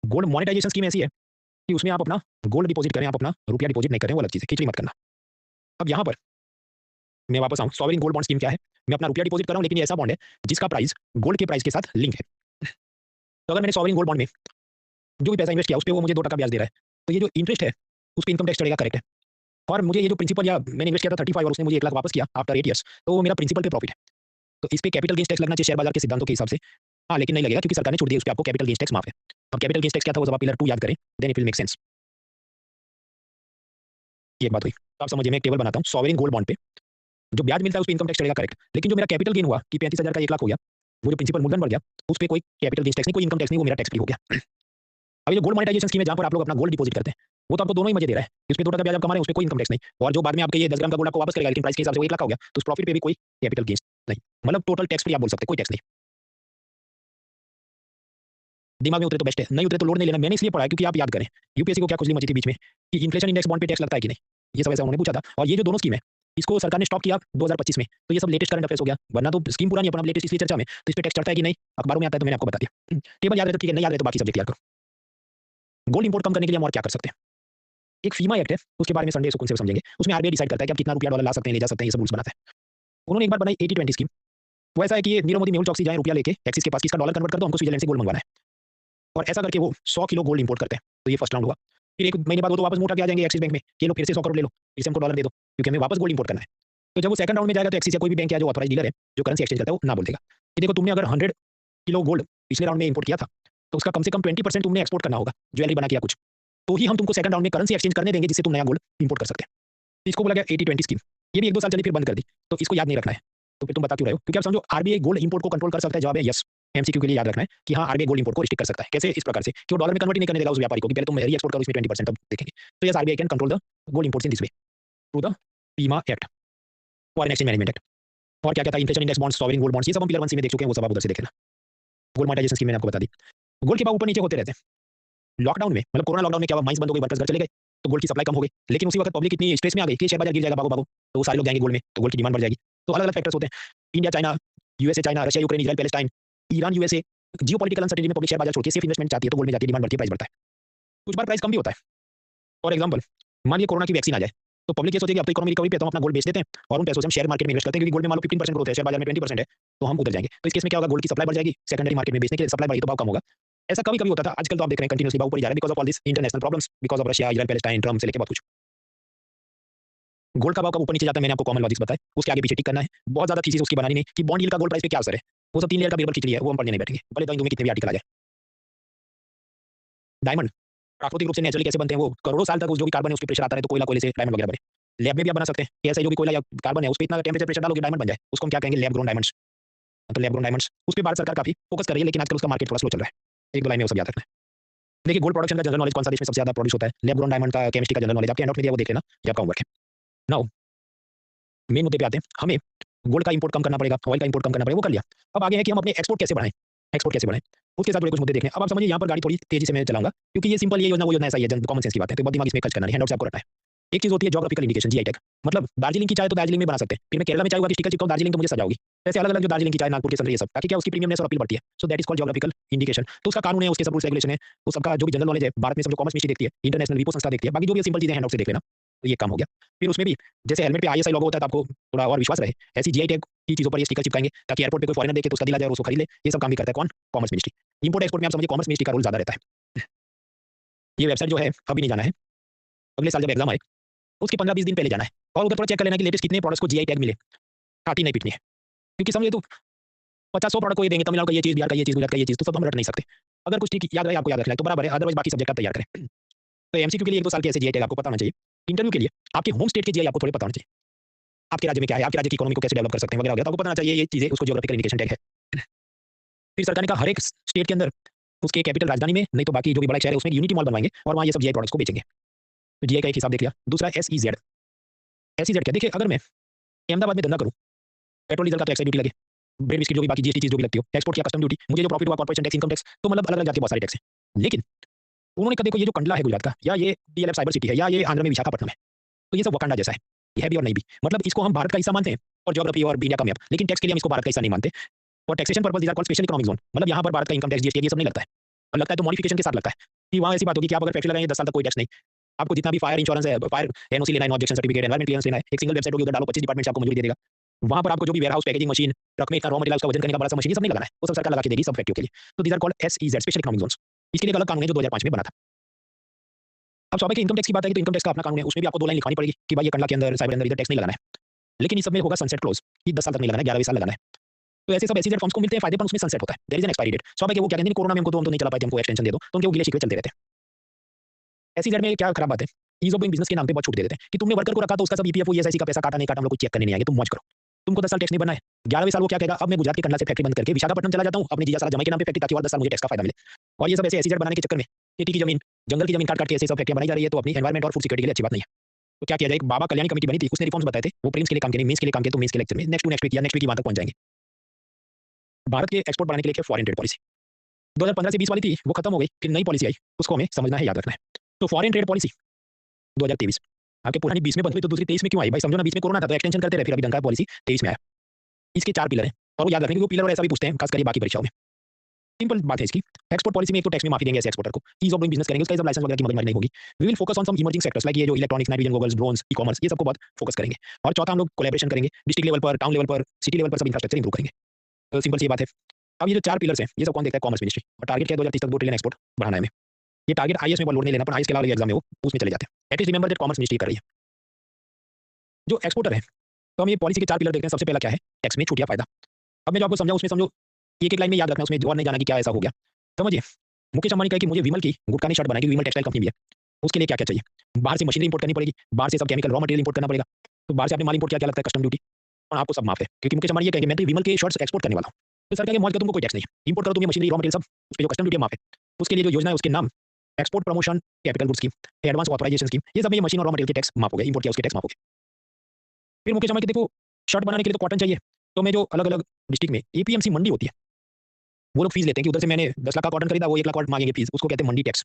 Gold monetization scheme ऐसी है कि उसमें आप अपना गोल्ड डिपॉजिट करें, आप अपना रुपया डिपॉजिट नहीं करें, वो अलग चीज़ है, खिचड़ी मत करना। अब यहाँ पर मैं वापस आऊँ, सॉवरेन गोल्ड बॉन्ड स्कीम क्या है? मैं अपना रुपया डिपॉजिट कर रहा हूँ, लेकिन ये ऐसा बॉन्ड है जिसका प्राइस गोल्ड के प्राइस के साथ लिंक है। तो अगर मैंने सॉवरेन गोल्ड बॉन्ड में जो भी पैसा इन्वेस्ट किया, उस पे वो मुझे 2% ब्याज दे रहा है, तो ये जो इंटरेस्ट है, उस पे इनकम टैक्स चढ़ेगा, करेक्ट है। और मुझे ये जो प्रिंसिपल या मैंने इन्वेस्ट किया था 35 और उसने मुझे 1 लाख वापस किया आफ्टर 8 ईयर्स, तो वो मेरा प्रिंसिपल पे प्रॉफिट है। तो इस पे कैपिटल गेन्स टैक्स लगना चाहिए शेयर बाजार के सिद्धांतों के हिसाब से। हाँ, लेकिन नहीं लगेगा क्योंकि सरकार ने छूट दी है, उस पे आपको कैपिटल गेन्स टैक्स माफ है। अब कैपिटल गेन्स टैक्स क्या था वो जब आप पिलर 2 याद करें, then it will make sense. ये एक बात हुई। तो आप समझिए, मैं एक टेबल बनाता हूँ सॉवरेन गोल्ड बॉन्ड पे जो ब्याज मिलता है उस पे इनकम टैक्स चढ़ेगा, करेक्ट। लेकिन जो मेरा कैपिटल गेन हुआ कि 35,000 का 1 लाख हो गया, वो जो प्रिंसिपल मूलधन बढ़ गया, उस पे कोई कैपिटल गेन्स टैक्स नहीं, कोई इनकम टैक्स नहीं, वो मेरा टैक्स फ्री हो गया। अभी जो गोल्ड मोनेटाइजेशन स्कीम है जहाँ पर आप लोग अपना गोल्ड डिपॉजिट करते हैं, वो तो आपको दोनों ही मजे दे रहा है। इस पे 2% ब्याज आप कमा रहे हैं, उस पे कोई इनकम टैक्स नहीं। और जो बाद में आपके ये 10 ग्राम का गोल्ड आपको वापस करेगा, लेकिन प्राइस के हिसाब से वो 1 लाख का हो गया, तो उस प्रॉफिट पे भी कोई कैपिटल गेन्स नहीं। मतलब टोटल टैक्स फ्री आप बोल सकते हैं, कोई टैक्स नहीं। दिमाग में उतरे तो बेस्ट है, नहीं उतरे तो लोड नहीं लेना। मैंने इसलिए पढ़ा है क्योंकि आप याद करें, यूपीएससी को क्या खुजली मची थी बीच में कि इन्फ्लेशन इंडेक्स बॉन्ड पे टैक्स लगता है कि नहीं, ये सब ऐसा उन्होंने पूछा था। और ये जो दोनों स्कीम है, इसको सरकार ने स्टॉप किया 2025 में, तो ये सब लेटेस्ट करंट अफेयर्स हो गया, वरना तो स्कीम पुरानी है, अपना लेटेस्ट इसलिए चर्चा में। तो इस पे टैक्स चढ़ता है कि नहीं, अखबारों में आता है, तो मैंने आपको बता दिया। टेबल याद रहे तो ठीक है, नहीं याद रहे तो बाकी सब्जेक्ट याद करो। गोल्ड इंपोर्ट कम करने के लिए हम और क्या कर सकते हैं? एक फीमा एक्ट है, उसके बारे में संडे सुकून से समझेंगे। उसमें आरबीआई डिसाइड करता है कि आप कितना रुपया डॉलर ला सकते हैं, ले जा सकते हैं, ये सब रूल्स बनाता है। उन्होंने एक बार बनाई 80-20 स्कीम। वो ऐसा है कि ये नीरव मोदी, मेहुल चौकसी जाएँ रुपया लेके एक्सिस के पास कि इसका डॉलर कन्वर्ट कर दो, हमको स्विट्जरलैंड से गोल्ड मंगवाना है। और ऐसा करके वो 100 किलो गोल्ड इंपोर्ट करते हैं। तो ये फर्स्ट राउंड हुआ। फिर 1 महीने बाद वो तो वापस मुँह उठा के आ जाएँगे एक्सिस बैंक में कि ये लो फिर से 100 करोड़ ले लो, फिर से हमको डॉलर दे दो, क्योंकि हमें वापस गोल्ड इंपोर्ट करना है। तो जब वो सेकंड राउंड में जाएगा तो एक्सिस या कोई भी बैंक या जो ऑथराइज्ड डीलर है, जो करेंसी एक्सचेंज करता है, वो ना बोल देगा कि देखो तुमने अगर 100 किलो गोल्ड पिछले राउंड में इंपोर्ट किया था, तो उसका कम से कम 20% तुमने एक्सपोर्ट करना होगा, ज्वेलरी बना के या कुछ। तो ही हम तुमको सेकंड राउंड में करेंसी एक्सचेंज करने देंगे जिससे तुम नया गोल्ड इंपोर्ट कर सकते हैं। इसको बोला गया 80-20 स्कीम। ये भी 1-2 साल चली फिर बंद कर दी। तो इसको याद नहीं रखना है। तो फिर तुम बता क्यों रहे हो? क्योंकि आप समझो आरबीआई गोल्ड इंपोर्ट को कंट्रोल कर सकता है, जवाब है यस। एमसीक्यू के लिए याद रखना है कि हाँ, आरबीआई गोल्ड इंपोर्ट को रिस्ट्रिक्ट कर सकता है। कैसे? इस प्रकार से कि वो डॉलर में कन्वर्ट ही नहीं करने देगा उस व्यापारी को कि पहले तुम री एक्सपोर्ट करो, इसमें 20% तब देखेंगे। तो yes, RBI can control the gold imports in this way through the Pima act, foreign exchange management act. और क्या कहता है, inflation index bonds, sovereign gold bonds, ये सब हम पिलर 1 सी में देख चुके हैं, वो सब आप उधर से देख लेना। गोल्ड मोनेटाइजेशन स्कीम मैंने आपको बता दी। गोल्ड के भाव ऊपर नीचे होते रहते हैं। लॉकडाउन में, मतलब कोरोना लॉकडाउन में क्या हुआ, माइंस बंद हो गई, वर्कर्स घर चले गए, तो गोल्ड की सप्लाई कम हो गई। लेकिन उसी वक्त पब्लिक इतनी स्ट्रेस में आ गई कि शेयर बाजार गिर जाएगा, भागो भागो, तो वो सारे लोग जाएंगे गोल्ड में, तो गोल्ड की डिमांड बढ़ जाएगी। तो अलग अलग फैक्टर्स होते हैं, India China, USA China, Russia Ukraine, Israel Palestine, Iran USA, geopolitical uncertainty में पब्लिक शेयर बाजार छोड़ के सेफ इन्वेस्टमेंट चाहती है, तो गोल्ड में जाती है, डिमांड बढ़ती है, प्राइस बढ़ता है। कुछ बार प्राइस कम भी होता है। फॉर एग्जाम्पल, मानिए कोरोना की वैक्सीन आ जाए, तो पब्लिक ये सोचेगी अब तो इकोनॉमी रिकवरी पे, तो हम अपना गोल्ड बेच देते हैं और उन पैसों से हम शेयर मार्केट में इन्वेस्ट करते हैं, क्योंकि गोल्ड में मान लो 15% ग्रोथ है, शेयर बाजार में 20% है, तो हम उधर जाएंगे। तो इस केस में क्या होगा, गोल्ड की सप्लाई बढ़ जाएगी, सेकेंडरी मार्केट में बेचने के लिए सप्लाई बढ़ी तो भाव कम होगा। ऐसा कभी कभी होता था, आजकल तो आप देख रहे हैं कंटिन्यूअसली भाव ऊपर ही जा रहा है, because of all this international problems, because of Russia, Israel Palestine, Trump से लेके बहुत कुछ। गोल्ड का भाव कब ऊपर नीचे जाता है, मैंने आपको कॉमन लॉजिक्स बताए, उसके आगे पीछे टिक करना है। बहुत ज्यादा थीसिस उसकी बनानी नहीं कि बॉन्ड यील्ड का गोल्ड प्राइस पे क्या असर है, वो सब 3 लेयर का बीरबल खिचड़ी है, वो हम पढ़ने नहीं बैठेंगे, भले तो में कितने भी आर्टिकल आ जाए। डायमंड प्राकृतिक रूप से नेचुरली कैसे बनते हैं, वो करोड़ों साल तक उस जो भी कार्बन है उस पे प्रेशर आता है, तो कोयला कोयले से डायमंड वगैरह बने। लैब में भी आप बना सकते हैं, ऐसा जो भी कोयला या कार्बन है उस पे इतना टेम्परेचर प्रेशर डालोगे डायमंड बन जाए, उसको हम क्या कहेंगे, लैब ग्रोन डायमंड्स। तो लैब ग्रोन डायमंड्स उस पे भारत सरकार काफी फोकस कर रही है, लेकिन आजकल उसका मार्केट थोड़ा स्लो चल रहा है। 1-2 लाइन में वो सब याद रखना है। देखिए, गोल्ड प्रोडक्शन का जनरल नॉलेज कौन सा देश में सबसे ज्यादा प्रोड्यूस होता है, लैब ग्रोन डायमंड का केमिस्ट्री का जनरल नॉलेज आपके एंड आउट में दिया, वो देख लेना, ये आपका होमवर्क है। नाउ मेन मुद्दे पे आते हैं, हमें गोल्ड का इंपोर्ट कम करना पड़ेगा, ऑयल का इंपोर्ट कम करना पड़ेगा, वो कर लिया। अब आगे है कि हम अपने एक्सपोर्ट कैसे बढ़ाएं, एक्सपोर्ट कैसे बढ़ाएं, उसके साथ जुड़े कुछ मुद्दे देखें। अब आप समझिए, यहाँ पर गाड़ी थोड़ी तेजी से मैं चलाऊंगा, क्योंकि ये सिंपल, ये योजना वो योजना ऐसा ही है, कॉमन सेंस की बात है, तो बहुत दिमाग इसमें खर्च करना नहीं, हैंडआउट से आपको रखना है। एक चीज होती है ज्योग्राफिकल इंडिकेशन, जीआई टैग, मतलब दार्जिलिंग की चाय तो दार्जिलिंग में बना सकते हैं, फिर मैं केरला में चाय होगा स्टिकर चिपकाऊं दार्जिलिंग, तो मुझे सजा होगी। ऐसे अलग अलग जो दार्जिलिंग की चाय, नागपुर के संतरे, ये सब, ताकि क्या उसकी प्रीमियमनेस और अपील बढ़ती है। So that is called geographical indication. तो उसका कानून है, उसके सब रूल्स रेगुलेशन है, वो सबका जो भी जनरल नॉलेज है, भारत में समझो कॉमर्स मिनिस्ट्री देखती है, इंटरनेशनल विपो संस्था देखती है, बाकी जो भी सिंपल चीजें हैंडआउट से देख लेना, तो ये काम हो गया। फिर उसमें भी जैसे हेलमेट पे आईएसआई लोगो होता है, तो आपको थोड़ा और विश्वास रहे, ऐसी जीआई टैग की चीजों पर ये स्टिकर चिपकाएंगे, ताकि एयरपोर्ट पे कोई फॉरेनर देखे तो उसका दिला जाए और उसको खरीद ले। ये सब काम भी करता है कौन, कॉमर्स मिनिस्ट्री। इंपोर्ट एक्सपोर्ट में आप समझिए कॉमर्स मिनिस्ट्री का रोल ज्यादा रहता है। ये वेबसाइट जो है अभी नहीं जाना है, अगले साल जब एग्जाम आए उसके 15-20 दिन पहले जाना है, और उधर थोड़ा चेक कर लेना कि लेटेस्ट कितने प्रोडक्ट्स को जीआई टैग मिले, काटी नहीं पीटनी है। क्योंकि समझिए तो 50-100 प्रोडक्ट को ये देंगे, तमिलनाडु का ये चीज, बिहार का ये चीज, गुजरात का ये चीज, तो सब हम रट नहीं सकते। अगर कुछ ठीक याद रहे, आपको याद रखना है तो बराबर है, अदरवाइज बाकी सब्जेक्ट आप तैयार करें। तो एमसीक्यू के लिए 1-2 साल के ऐसे जीआई टैग आपको पता होना चाहिए। इंटरव्यू के लिए आपके होम स्टेट के जीआई आपको थोड़े पता होना चाहिए, आपके राज्य में क्या है, आपके राज्य की इकोनॉमी को कैसे डेवलप कर सकते हैं वगैरह वगैरह, तो आपको पता होना चाहिए ये चीजें, उसको ज्योग्राफिकल इंडिकेशन टैग है। फिर सरकार ने कहा हर एक स्टेट के अंदर उसके कैपिटल राजधानी में, नहीं तो बाकी जो भी बड़ा शहर है उसमें यूनिटी मॉल बनवाएंगे और वहाँ ये सब जीआई प्रोडक्ट्स को बेचेंगे। तो जीआई का एक हिसाब देख लिया। दूसरा एसईजेड, एसईजेड क्या, देखिए अगर मैं अहमदाबाद में धंधा करूँ, पेट्रोल डीजल का तो एक्साइज ड्यूटी लगे, ब्रेड बिस्किट जो भी बाकी जीएसटी चीज जो भी लगती हो, एक्सपोर्ट किया कस्टम ड्यूटी, मुझे जो प्रॉफिट हुआ कॉर्पोरेशन टैक्स, इनकम टैक्स, तो मतलब अलग अलग जाति के बहुत सारे टैक्स हैं। लेकिन उन्होंने कहा देखो ये जो कंडला है गुजरात का, या ये डीएलएफ साइबर सिटी है, या ये आंध्र में विशाखापट्टनम है, तो ये सब वकांडा जैसा है, ये है भी और नहीं भी, मतलब इसको हम भारत का हिस्सा मानते हैं और ज्योग्राफी और इंडिया का मैप, लेकिन टैक्स के लिए हम इसको भारत का हिस्सा नहीं मानते। और taxation purpose these are called special economic zone, मतलब यहाँ पर भारत का इनकम टैक्स जीएसटी ये सब नहीं लगता है, और लगता है तो मॉडिफिकेशन के साथ लगता है कि वहाँ ऐसी बात होगी कि आप अगर फैक्ट्री लगाएंगे 10 साल तक कोई टैक्स नहीं, आपको जितना भी फायर इंश्योरेंस है, फायर एनओसी लेना है, ऑब्जेक्शन सर्टिफिकेट, एनवायरमेंट क्लियरेंस लेना है, एक सिंगल वेबसाइट होगी, उधर डालो, 25 डिपार्टमेंट से आपको मंजूरी दे देगा। वहाँ पर आपको जो भी वेयरहाउस पैकेजिंग मशीन, ट्रक में इतना रॉ मटेरियल उसका वजन करने का बड़ा सा मशीन, ये सब नहीं लगाना है, वो सब सरकार लगा के देगी सब फैक्ट्रियों के लिए। तो these are called SEZ, special economic zones. इसके लिए एक अलग कानून है जो 2005 में बना था। अब स्वाभाविक इनकम टैक्स की बात है, तो इनकम टैक्स का अपना कानून है, उसमें भी आपको 2 लाइन लिखवानी पड़ेगी कि भाई ये कंडला के अंदर, साइबर अंदर इधर टैक्स नहीं लगाना है। लेकिन इस सब में होगा सनसेट क्लोज कि 10 साल तक नहीं लगाना है, 11-20 साल लगाना है। तो ऐसे सब एसईजेड फॉर्म्स को मिलते हैं फायदे, पर उसमें सनसेट होता है, there is an expiry date. स्वाभाविक है वो क्या कहते हैं, कोरोना में हमको तो नहीं चला पाए थे, हमको एक्सटेंशन दे दो, तो उनके वो गिले शिकवे चलते रहते हैं। एसईजेड में क्या खराब बात है, ईज ऑफ डूइंग बिजनेस के नाम पे बहुत छूट दे देते हैं कि तुमने वर्कर को रखा तो उसका सब ईपीएफओ ईएसआईसी का पैसा काटा नहीं काटा, हम लोग को चेक करने नहीं आएंगे, तुम मौज करो, तुमको 10 साल टैक्स नहीं भरना है। 11वें साल वो क्या कहेगा, अब मैं गुजरात के कंडला से फैक्ट्री बंद करके विशाखापट्टनम चला जाता हूँ, अपने जीजा साला जमाई के नाम पे फैक्ट्री, ताकि और 10 साल मुझे टैक्स का फायदा मिले। और ये सब ऐसे एसईजेड बनाने के चक्कर में खेती की जमीन, जंगल की जमीन काट काट के ऐसे सब फैक्ट्रियां बनाई जा रही है, तो अपनी एनवायरमेंट और फूड सिक्योरिटी के लिए अच्छी बात नहीं है। तो क्या किया जाए, एक बाबा कल्याणी कमेटी बनी थी, उसने रिफॉर्म्स बताए थे, वो प्रीलिम्स के लिए काम किए, मेंस के लिए काम किए, तो मेंस के लेक्चर में नेक्स्ट वीक या नेक्स्ट वीक वहां तक पहुंच जाएंगे। भारत के एक्सपोर्ट बढ़ाने के लिए फॉरेन ट्रेड पॉलिसी 2015 से 20 वाली थी, वो खत्म हो गई, फिर नई पॉलिसी आई, उसको हमें समझना है, याद रखना है। तो फॉरेन ट्रेड पॉलिसी 2023, आपके पुरानी 20 में बंद हुई तो दूसरी 23 में क्यों आई भाई, समझो ना, 20 में कोरोना था तो एक्सटेंशन करते रहे, फिर अभी ढंग का पॉलिसी 23 में आया। इसके 4 पिलर हैं, और वो याद रखने के वो पिलर और ऐसा भी पूछते हैं, खास करके बाकी परीक्षाओं में। सिंपल बात है इसकी। एक्सपोर्ट पॉलिसी में एक तो टैक्स में माफी देंगे ऐसे एक्सपोर्टर को, ईज ऑफ डूइंग बिजनेस करेंगे, उसका सब लाइसेंस वगैरह की मगजमारी नहीं होगी। We will focus on some emerging sectors like ये जो electronics, night vision goggles, drones, e-commerce, ये सबको बहुत फोकस करेंगे। और चौथा हम लोग कोलैबोरेशन करेंगे डिस्ट्रिक्ट लेवल पर, टाउन लेवल पर, सिटी लेवल पर सब इंफ्रास्ट्रक्चर इंप्रूव करेंगे। तो सिंपल सी बात है। अब ये जो 4 पिलर्स हैं, ये सब कौन देखता है? Commerce ministry. और टारगेट क्या है 2030 तक 2 ट्रिलियन एक्सपोर्ट बढ़ाना है हमें। ये टारगेट आईएएस में बहुत लोड नहीं लेना, पर आईएएस के अलावा एग्जाम में वो उसमें चले जाते हैं। At least remember that commerce ministry कर रही है। जो एक्सपोर्टर है, तो हम ये पॉलिसी के 4 पिलर देखते हैं। सबसे पहला क्या है? टैक्स में छूट या फायदा। अब मैं जो आपको समझाऊं उसमें समझो, एक-एक लाइन में याद रखना, उसमें और नहीं जाना कि क्या ऐसा हो गया। समझिए, मुकेश अंबानी कहे कि मुझे विमल की गुटखा की शर्ट बनानी है, विमल टेक्सटाइल कंपनी भी है। उसके लिए क्या-क्या चाहिए? बाहर से मशीनरी इंपोर्ट करनी पड़ेगी, बाहर से सब केमिकल रॉ मटेरियल इंपोर्ट करना पड़ेगा। तो बाहर से आपने माल इंपोर्ट किया, क्या लगता है? Custom duty. और आपको सब माफ है, क्योंकि मुकेश अंबानी ये कहेंगे मैं तो विमल के शर्ट्स एक्सपोर्ट करने वाला हूं। तो सरकार के मौज का तुमको कोई टैक्स नहीं है। इंपोर्ट करो तुम ये मशीनरी रॉ मटेरियल सब, उस पे जो कस्टम ड्यूटी माफ है। उसके लिए जो योजना है उसके नाम export promotion capital goods scheme, advance authorisation scheme, ये सब में ये मशीन और रॉ मटेरियल के टैक्स माफ हो गए, इंपोर्ट किया उसके टैक्स माफ हो गए। फिर मुकेश अंबानी के देखो, शर्ट बनाने के लिए तो कॉटन चाहिए, तो मैं जो अलग-अलग डिस्ट्रिक्ट में एपीएमसी मंडी होती है, वो लोग फीस लेते हैं कि उधर से मैंने 10 लाख का कॉटन खरीदा, वो 1 लाख कॉटन मांगेंगे फीस, उसको कहते हैं मंडी टैक्स।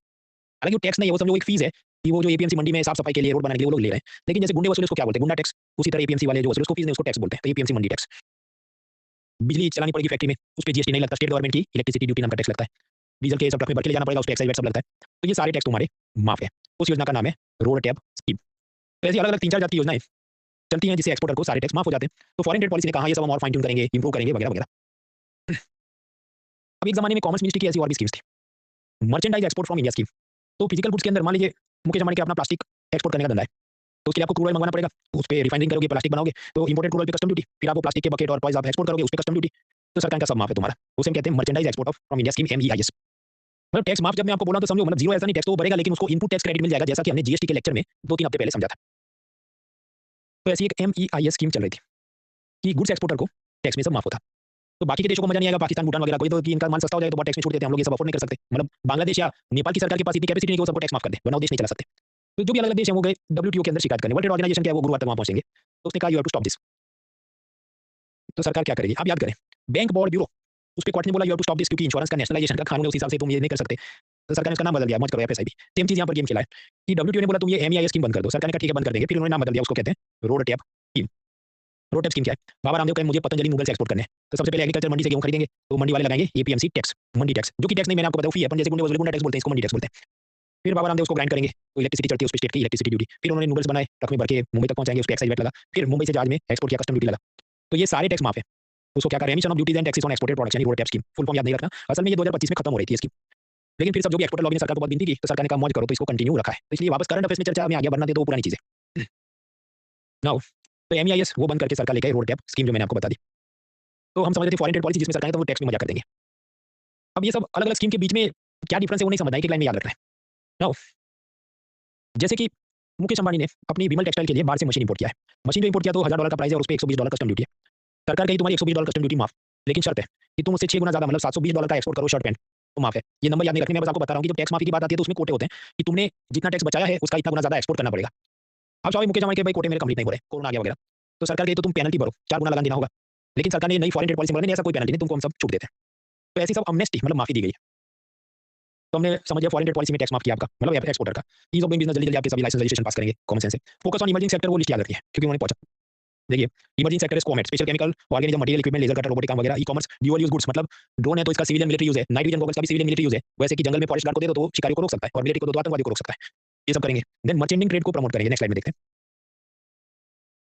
हालांकि वो टैक्स नहीं है, वो समझो एक फीस है कि वो जो एपीएमसी मंडी में साफ सफाई के लिए, रोड बनाने के लिए वो लोग ले रहे हैं। लेकिन जैसे गुंडे वसूले उसको क्या बोलते हैं? गुंडा टैक्स। उसी तरह एपीएमसी वाले जो वसूले उसको फीस नहीं, उसको टैक्स बोलते हैं। तो एपीएमसी मंडी टैक्स। बिजली चलानी पड़ेगी फैक्ट्री में, उस पे जीएसटी नहीं लगता, स्टेट गवर्नमेंट की इलेक्ट्रिसिटी ड्यूटी नाम का टैक्स लगता है। डीजल के सब ट्रक में भर के ले जाना पड़ेगा, उस पे एक्साइज वैट सब लगता है। तो ये सारे टैक्स तुम्हारे माफ है। उस योजना का नाम है रोड टैप स्कीम। तो ऐसी अलग-अलग 3-4 जात की योजनाएं चलती हैं जिससे एक्सपोर्टर को सारे टैक्स माफ हो जाते हैं। तो फॉरेन ट्रेड पॉलिसी ने कहा ये सब हम और फाइन ट्यून करेंगे, इंप्रूव करेंगे वगैरह-वगैरह। अब एक ज़माने में कॉमर्स मिनिस्ट्री की ऐसी और भी स्कीम्स थी। Merchandise export from India scheme. तो फिजिकल गुड्स के अंदर मान लीजिए मुकेश अंबानी के अपना प्लास्टिक एक्सपोर्ट करने का धंधा है, तो उसके लिए आपको क्रूड ऑयल मंगाना पड़ेगा, उस पे रिफाइनिंग करोगे, प्लास्टिक बनाओगे, तो इंपोर्टेड क्रूड ऑयल पे कस्टम ड्यूटी, फिर आपको प्लास्टिक के बकेट और टॉयज आप एक्सपोर्ट करोगे, उस पे कस्टम ड्यूटी। तो सरकार का सब माफ है तुम्हारा। उसे हम कहते हैं merchandise export of from India scheme, MEIS। मतलब टैक्स माफ जब मैं आपको बोला तो समझो, मतलब जीरो ऐसा नहीं, टैक्स तो वो भरेगा लेकिन उसको इनपुट टैक्स क्रेडिट मिल जाएगा, जैसा कि हमने जीएसटी के लेक्चर में 2-3 हफ्ते पहले समझा था। तो ऐसी एक MEIS स्कीम चल रही थी कि गुड्स एक्सपोर्टर को टैक्स में सब माफ होता। तो बाकी के देशों को मजा नहीं आएगा, पाकिस्तान, भूटान वगैरह को, तो कि इनका माल सस्ता हो जाए तो बहुत टैक्स में छूट देते हैं, हम लोग ये सब अफोर्ड नहीं कर सकते। मतलब बांग्लादेश या नेपाल की सरकार के पास इतनी कैपेसिटी नहीं कि वो सबको टैक्स माफ कर दे, वरना वो देश नहीं चला सकते। तो जो भी अलग-अलग देश हैं वो गए WTO के अंदर शिकायत करने, वर्ल्ड ट्रेड ऑर्गेनाइजेशन क्या है वो गुरुवार तक वहां पहुंचेंगे। तो उसने कहा you have to stop this. तो सरकार क्या करेगी? आप याद करें, बैंक बोर्ड ब्यूरो, उस पे कोर्ट ने बोला you have to stop this, क्योंकि इंश्योरेंस का नेशनलाइजेशन का कानून है, उस हिसाब से तुम ये नहीं कर सकते। तो सरकार ने उसका नाम बदल दिया, मर्ज करो एफएसआईबी। सेम चीज यहाँ पर गेम खेला है कि WTO ने बोला तुम ये MEIS स्कीम बंद कर दो, सरकार ने कहा ठीक है बंद कर देंगे, फिर उन्होंने नाम बदल दिया, उसको कहते हैं road tap scheme. Road tap scheme क्या है? बाबा रामदेव कहे मुझे पतंजलि नूडल्स एक्सपोर्ट करने हैं, तो सबसे पहले एग्रीकल्चर मंडी से गेहूं खरीदेंगे, तो मंडी वाले लगाएंगे एपीएमसी टैक्स, मंडी टैक्स, जो कि टैक्स नहीं, मैंने आपको बताया फी है, अपन जैसे गुंडे वसूले गुंडा टैक्स बोलते हैं, इसको मंडी टैक्स बोलते हैं। फिर बाबा रामदेव उसको ग्राइंड करेंगे, तो इलेक्ट्रिसिटी चढ़ती है उस पे स्टेट की इलेक्ट्रिसिटी ड्यूटी। फिर उन्होंने नूडल्स बनाए, ट्रक में भर के मुंबई तक पहुंचाएंगे, उस पे एक्साइज वैट लगा, फिर मुंबई से जहाज में एक्सपोर्ट किया, कस्टम ड्यूटी लगा। तो ये सारे टैक्स माफ है। उसको क्या करें? Emission of duties and taxes on exported products, यानी RoDTEP scheme. Full form याद नहीं रखना, असल में ये 2025 में खत्म हो रही थी स्कीम। लेकिन फिर सब जो भी एक्सपोर्टर लॉबी ने सरकार को बहुत विनती की, तो सरकार ने कहा मौज करो, तो इसको कंटिन्यू रखा है। तो इसलिए वापस करंट अफेयर्स में चर्चा में आ गया, वरना दे तो वो पुरानी चीज है। नाउ तो MEIS वो बंद करके सरकार लेके आई रोड टैप स्कीम, जो मैंने आपको बता दी। तो हम समझ रहे थे फॉरेन ट्रेड पॉलिसी जिसमें सरकार है तो वो टैक्स में मजा कर देंगे। अब ये सब अलग-अलग स्कीम के बीच में क्या डिफरेंस है वो नहीं समझना है, एक लाइन में याद रखना है। नाउ जैसे कि मुकेश अंबानी ने अपनी विमल टेक्सटाइल के लिए बाहर से मशीन इंपोर्ट किया है। मशीन जो इंपोर्ट किया तो $1000 का प्राइस है और उस पे $120 कस्टम ड्यूटी है। सरकार कही तुम्हारी $120 कस्टम ड्यूटी माफ, लेकिन शर्त है कि तुम उससे 6 गुना ज्यादा, मतलब $720 का एक्सपोर्ट करो शर्ट पैंट, तो माफ है। ये नंबर याद नहीं रखने, मैं बस आपको बता रहा हूँ कि जब टैक्स माफी की बात आती है तो उसमें कोटे होते हैं कि तुमने जितना टैक्स बचाया है उसका इतना गुना ज्यादा एक्सपोर्ट करना पड़ेगा। अब स्वाभाविक मुकेश अंबानी के भाई कोटे मेरे कंप्लीट नहीं हो रहे, कोरोना आ गया वगैरह, तो सरकार कही तो तुम पेनल्टी भरो, 4 गुना लगान देना होगा। लेकिन सरकार ने नई फॉरेन ट्रेड पॉलिसी बनाई, ऐसा कोई पेनल्टी नहीं, तुमको हम सब छूट देते हैं। तो ऐसी सब अमनेस्टी, मतलब माफी दी गई है। तो हमने समझ लिया फॉरेन ट्रेड पॉलिसी में टैक्स माफ किया आपका, मतलब एक्सपोर्टर का। ईज ऑफ डूइंग बिजनेस, जल्दी-जल्दी आपके सभी लाइसेंस रजिस्ट्रेशन पास करेंगे कॉमन सेंस से। फोकस ऑन इमर्जिंग सेक्टर, वो लिस्ट याद रखिए क्योंकि उन्होंने पहुंचा। देखिए, emerging sector is comet, special chemical, organism, material, equipment, laser cutter, robotic काम वगैरह, ई-कॉमर्स, ड्यूअल यूज गुड्स, मतलब ड्रोन है तो इसका सिविलियन मिलिट्री यूज है, नाइट विजन गॉगल्स का भी सिविलियन मिलिट्री यूज है। वैसे कि जंगल में फॉरेस्ट गार्ड को दे दो तो वो शिकारी को रोक सकता है, और मिलिट्री को दो तो आतंकवादी को रोक सकता है। ये सब करेंगे। देन मर्चेंटिंग ट्रेड को प्रमोट करेंगे। नेक्स्ट स्लाइड में देखते हैं।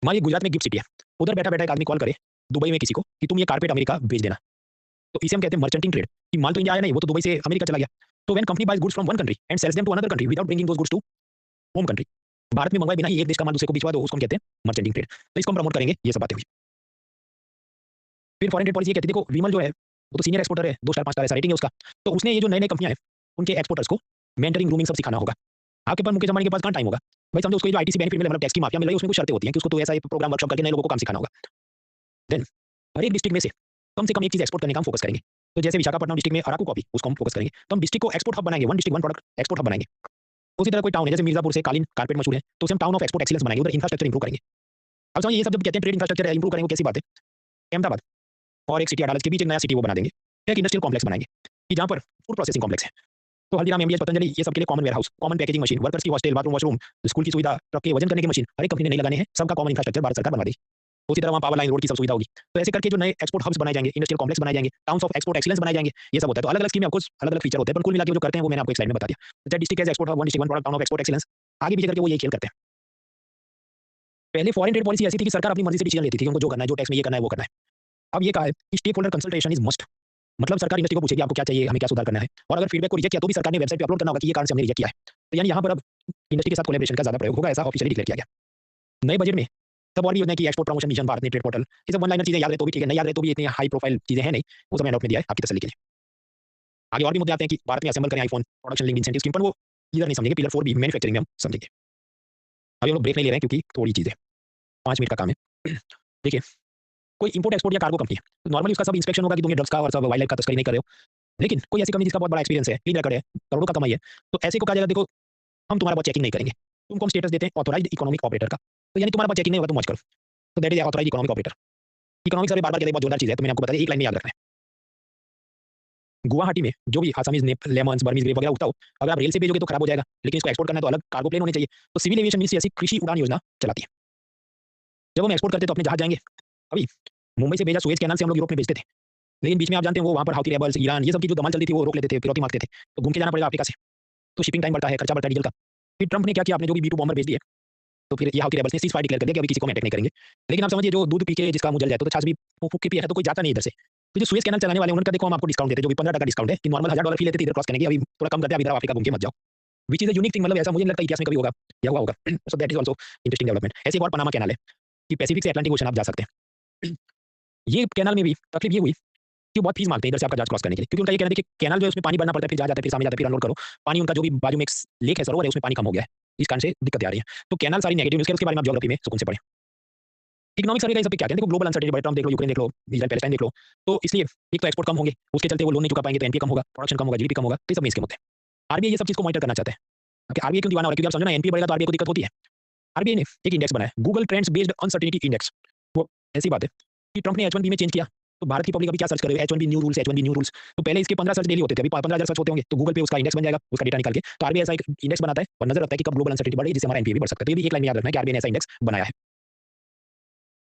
मान लीजिए गुजरात में गिफ्ट सिटी है, उधर बैठा-बैठा एक आदमी कॉल करे दुबई में किसी को कि तुम ये कारपेट अमेरिका भेज देना, तो इसे हम कहते हैं मर्चेंटिंग ट्रेड, कि माल तो इंडिया आया नहीं, वो तो दुबई से अमेरिका चला गया। तो when company buys goods from one country and sells them to another country without bringing those goods to home country, Bharat में मंगवाए बिना ही एक देश का माल दूसरे को भिजवा दो, उसको हम कहते हैं मर्चेंटिंग ट्रेड। तो इसको हम प्रमोट करेंगे। ये सब बातें हुई। फिर फॉरेन ट्रेड पॉलिसी कहती है, देखो विमल जो है वो तो सीनियर एक्सपोर्टर है, 2 स्टार 5 स्टार ऐसा रेटिंग है उसका, तो उसने ये जो नई-नई कंपनियां हैं उनके एक्सपोर्टर्स को मेंटरिंग, ग्रूमिंग सब सिखाना होगा। आपके पास मुकेश अंबानी के पास कहाँ टाइम होगा भाई? समझो उसको ये जो आईटीसी बेनिफिट मिले, मतलब टैक्स की माफिया मिल रही है, उसमें कुछ शर्तें होती हैं कि उसको तो ऐसा एक प्रोग्राम वर्कशॉप करके नए लोगों को काम सिखाना होगा। देन हर एक डिस्ट्रिक्ट में से कम से कम एक चीज एक्सपोर्ट करने का हम फोकस करेंगे। तो जैसे विशाखापट्टनम डिस्ट्रिक्ट में अराकू कॉफी, उसको हम फोकस करेंगे, तो हम डिस्ट्रिक्ट को एक्सपोर्ट हब बनाएंगे, one district one product export hub बनाएंगे। उसी तरह कोई टाउन है जैसे मिर्जापुर से कालीन कारपेट मशहूर है, तो उसे हम टाउन ऑफ एक्सपोर्ट एक्सीलेंस बनाएंगे, उधर इंफ्रास्ट्रक्चर इंप्रूव करेंगे। अब समझिए ये सब जब कहते हैं ट्रेड इंफ्रास्ट्रक्चर इंप्रूव करेंगे, कैसी बात है? अहमदाबाद और एक सिटी अडालज के बीच एक नया सिटी वो बना देंगे, एक इंडस्ट्रियल कॉम्प्लेक्स बनाएंगे कि जहाँ पर फूड प्रोसेसिंग कॉम्प्लेक्स है। तो हल्दीराम, एमडीएच, पतंजलि, ये सब के लिए common warehouse, common packaging machine, workers की हॉस्टल, बाथरूम वॉशरूम, स्कूल की सुविधा, ट्रक के वजन करने की मशीन, हर एक कंपनी ने नहीं लगाने हैं, सबका कॉमन इंफ्रास्ट्रक्चर भारत सरकार बना देगी। उसी तरह वहाँ पावर लाइन रोड की सब सुविधा होगी। तो ऐसे करके जो नए एक्सपोर्ट हब्स बनाए जाएंगे, इंडस्ट्रियल कॉम्प्लेक्स बनाए जाएंगे, टाउन्स ऑफ एक्सपोर्ट एक्सीलेंस बनाए जाएंगे, ये सब होता है। तो अलग अलग स्कीम ऑफ कोर्स अलग अलग फीचर होते हैं, पर कुल मिला के वो जो करते हैं वो मैंने आपको एक स्लाइड में बता दिया। चाहे district as export hub, one district one product, town of export excellence, आगे पीछे करके वो ये खेल करते हैं। पहले फॉरेन ट्रेड पॉलिसी ऐसी थी कि सरकार अपनी मर्जी से डिसीजन लेती थी कि उनको जो करना है, जो टैक्स में ये करना है वो करना है। अब ये कहा है कि stakeholder consultation is must. मतलब सरकार इंडस्ट्री को पूछेगी आपको क्या चाहिए, हमें क्या सुधार करना है, और अगर फीडबैक को रिजेक्ट किया तो भी सरकार ने वेबसाइट पे अपलोड करना होगा कि ये कारण से हमने रिजेक्ट किया है। तो यानी यहाँ पर अब इंडस्ट्री के साथ कोलैबोरेशन का ज्यादा प्रयोग होगा, ऐसा ऑफिशियली डिक्लेयर किया गया। नए बजट में तब और भी योजना की export promotion mission, Bharat net trade portal, ये सब वन लाइनर चीजें याद रहे तो भी ठीक है, नहीं याद रहे तो भी इतनी हाई प्रोफाइल चीजें हैं नहीं, वो सब नोट में दिया है आपकी तसल्ली के लिए। आगे और भी मुद्दे आते हैं कि भारत में असेंबल करें iPhone, production link incentive scheme, पर वो इधर नहीं समझेंगे, पिलर 4 भी मैन्युफैक्चरिंग में हम समझेंगे। अभी हम लोग ब्रेक नहीं ले रहे हैं क्योंकि थोड़ी चीजें 5 मिनट का काम है। देखिए, कोई इंपोर्ट एक्सपोर्ट या कार्गो कंपनी है तो नॉर्मली उसका सब इंस्पेक्शन होगा कि तुम ये ड्रग्स का और सब वाइल्ड लाइफ का तस्करी नहीं कर रहे हो। लेकिन कोई ऐसी कंपनी जिसका बहुत बड़ा एक्सपीरियंस है, क्लीन रिकॉर्ड है, करोड़ों का कमाई है, तो ऐसे को कहा जाएगा देखो हम तुम्हारा बहुत चेकिंग नहीं करेंगे, तुमको हम स्टेटस देते हैं ऑथोराइज्ड इकोनॉमिक ऑपरेटर का। तो यानी तुम्हारा बहुत चेकिंग नहीं होगा, तुम मौज करो। तो that is authorised economic operator. Economic survey बार बार कहते हैं बहुत जोरदार चीज है, तो मैंने आपको बता दिया, एक लाइन में याद रखना है। गुवाहाटी में जो भी आसामीज लेमन्स बर्मीज ग्रेप वगैरह उगता हो, अगर आप रेल से भेजोगे तो खराब हो जाएगा, लेकिन इसको एक्सपोर्ट करना है तो अलग कार्गो प्लेन होने चाहिए। तो सिविल एविएशन मिनिस्ट्री ऐसी कृषि उड़ान योजना चलाती है। जब हम एक्सपोर्ट करते तो अपने जहाज जाएंगे, अभी मुंबई से भेजा सुएज कैनाल से हम लोग यूरोप में भेजते थे, लेकिन बीच में आप जानते हैं वो वहाँ पर हाउथी रेबल्स, ईरान, ये सब की जो धमाल चलती थी वो रोक लेते थे, फिरौती मांगते थे, तो घूम के जाना पड़ेगा अफ्रीका से। तो शिपिंग टाइम बढ़ता है, खर्चा बढ़ता है डीजल का। फिर ट्रंप ने क्या किया, आपने जो भी बी2 बॉम्बर भेज दिए, तो फिर ये हाउथी रेबल्स ने सीज फायर डिक्लेयर कर दिया कि अभी किसी को अटैक नहीं करेंगे। लेकिन आप समझिए जो दूध पी के जिसका मुंह जल जाए तो छाछ भी फूक के पिया है, तो कोई जाता नहीं इधर से। तो जो सुएज कैनाल चलाने वाले उनका देखो हम आपको डिस्काउंट देते हैं, जो भी 15% डिस्काउंट है कि नॉर्मल $1000 फी लेते थे इधर क्रॉस करने की, अभी थोड़ा कम करते हैं, इधर अफ्रीका घूम के मत जाओ। Which is a unique thing, मतलब ऐसा मुझे नहीं लगता इतिहास में कभी होगा या हुआ होगा। So that is also interesting development. ऐसे एक और पनामा कैनाल है कि पैसिफिक से अटलांटिक ओशन आप जा सकते हैं। ये कैनाल में भी तकलीफ ये हुई कि बहुत फीस मांगते हैं इधर से आपका जहाज क्रॉस करने के लिए, क्योंकि उनका ये कहना है कि कैनाल जो है उसमें पानी भरना पड़ता है, फिर जहाज जाता है, फिर सामने जाता है, फिर अनलोड करो पानी, उनका जो भी बाजू में एक लेक है, सरोवर है, उसमें पानी कम हो गया है, इस कारण से दिक्कत आ रही है। तो कैनाल सारी नेगेटिव न्यूज़ है, उसके बारे में आप ज्योग्राफी में सुकून से पढ़ें। इकोनॉमिक सर्वे का सब पे क्या कहते हैं, देखो ग्लोबल अनसर्टेनिटी बढ़े, ट्रम्प देख लो, यूक्रेन देख लो, इजराइल पैलेस्टाइन देख लो, तो इसलिए एक तो एक्सपोर्ट कम होंगे, उसके चलते वो लोन नहीं चुका पाएंगे तो एनपीए कम होगा, प्रोडक्शन कम होगा, जीडीपी कम होगा, तो ये सब इसके मुद्दे हैं। आरबीआई ये सब चीज को मॉनिटर करना चाहते हैं कि आरबीआई क्यों दीवाना हो रहा है, क्योंकि आप समझो ना एनपीए बढ़ेगा तो आरबीआई को दिक्कत होती है। आरबीआई ने एक इंडेक्स बनाया, Google trends based uncertainty index. वो ऐसी बात है कि ट्रंप ने H1B में चेंज किया, तो भारत की पब्लिक अभी क्या सर्च कर रही है, H1B new rules, H1B new rules. तो पहले इसके 15 सर्च डेली होते थे, अभी 15,000 सर्च होते होंगे, तो गूगल पे उसका इंडेक्स बन जाएगा, उसका डेटा निकाल के। तो आरबीआई ऐसा एक इंडेक्स बनाता है और नजर रखता है कि कब ग्लोबल अनसर्टेनिटी बढ़े जिससे हमारा एनपीए भी बढ़ सकता है। तो ये भी एक लाइन में याद रखना है कि आरबीआई ने ऐसा इंडेक्स बनाया है।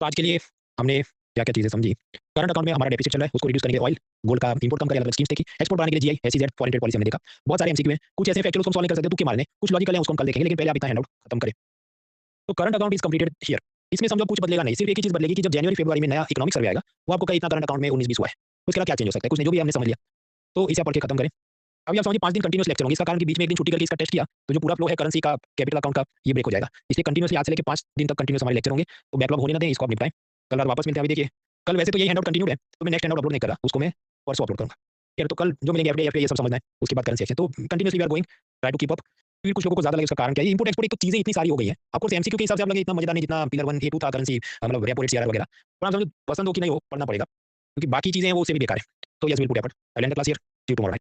तो आज के लिए हमने क्या-क्या चीजें समझी। करंट अकाउंट में हमारा डेफिसिट चल रहा है, उसको रिड्यूस करने के लिए ऑयल, गोल्ड का इंपोर्ट कम करें, अलग स्कीम्स देखी, एक्सपोर्ट बढ़ाने के लिए GI, SEZ, foreign trade policy हमने देखा। बहुत सारे एमसीक्यू हैं, कुछ ऐसे फैक्टर उसको हम सॉल्व नहीं कर सकते, तुक्के मारने, कुछ लॉजिकल है उसको हम कल देखेंगे, लेकिन पहले आप इतना हैंडआउट खत्म करें। तो current account is completed here. इसमें समझो कुछ बदलेगा नहीं, सिर्फ एक ही चीज बदलेगी कि जब जनवरी फरवरी में नया इकोनॉमिक सर्वे आएगा, वो आपको कहीं इतना करंट अकाउंट में 19-20 हुआ है, उसके अलावा क्या चेंज हो सकता है, कुछ नहीं, जो भी हमने समझ लिया। तो इसे आप पढ़ के खत्म करें। अभी आप समझिए 5 दिन कंटिन्यूअस लेक्चर होंगे, इसका कारण कि बीच में एक दिन छुट्टी करके इसका टेस्ट किया, तो जो पूरा फ्लो है करेंसी का, कैपिटल अकाउंट का, ये ब्रेक हो जाएगा। इसलिए कंटिन्यूअसली आज से लेके 5 दिन तक कंटिन्यूअस हमारे लेक्चर होंगे, तो बैकलॉग होने ना दें, इसको आप निपटाएं। कल रात वापस मिलते हैं। अभी देखिए कल वैसे तो यही हैंडआउट कंटिन्यूड है, तो मैं नेक्स्ट हैंडआउट अपलोड नहीं कर रहा, उसको मैं परसों अपलोड करूंगा। यार तो कल जो मिलेंगे एफडीआई ये सब समझना है, उसके बाद करेंसी एक्शन, तो continuously we are going, try to keep up. फिर कुछ लोगों को ज्यादा लगे, उसका कारण क्या है, इंपोर्ट एक्सपोर्ट एक तो चीजें इतनी सारी हो गई है, आपको एमसीक्यू के हिसाब से आप लगे इतना मजेदार नहीं जितना पिलर 1 A2 था, करेंसी मतलब रेपो रेट सीआरआर वगैरह, पर आप समझो पसंद हो कि नहीं हो, पढ़ना पड़ेगा, क्योंकि बाकी चीजें हैं वो उससे भी बेकार है। तो yes will put effort, I learn the class here, see you tomorrow.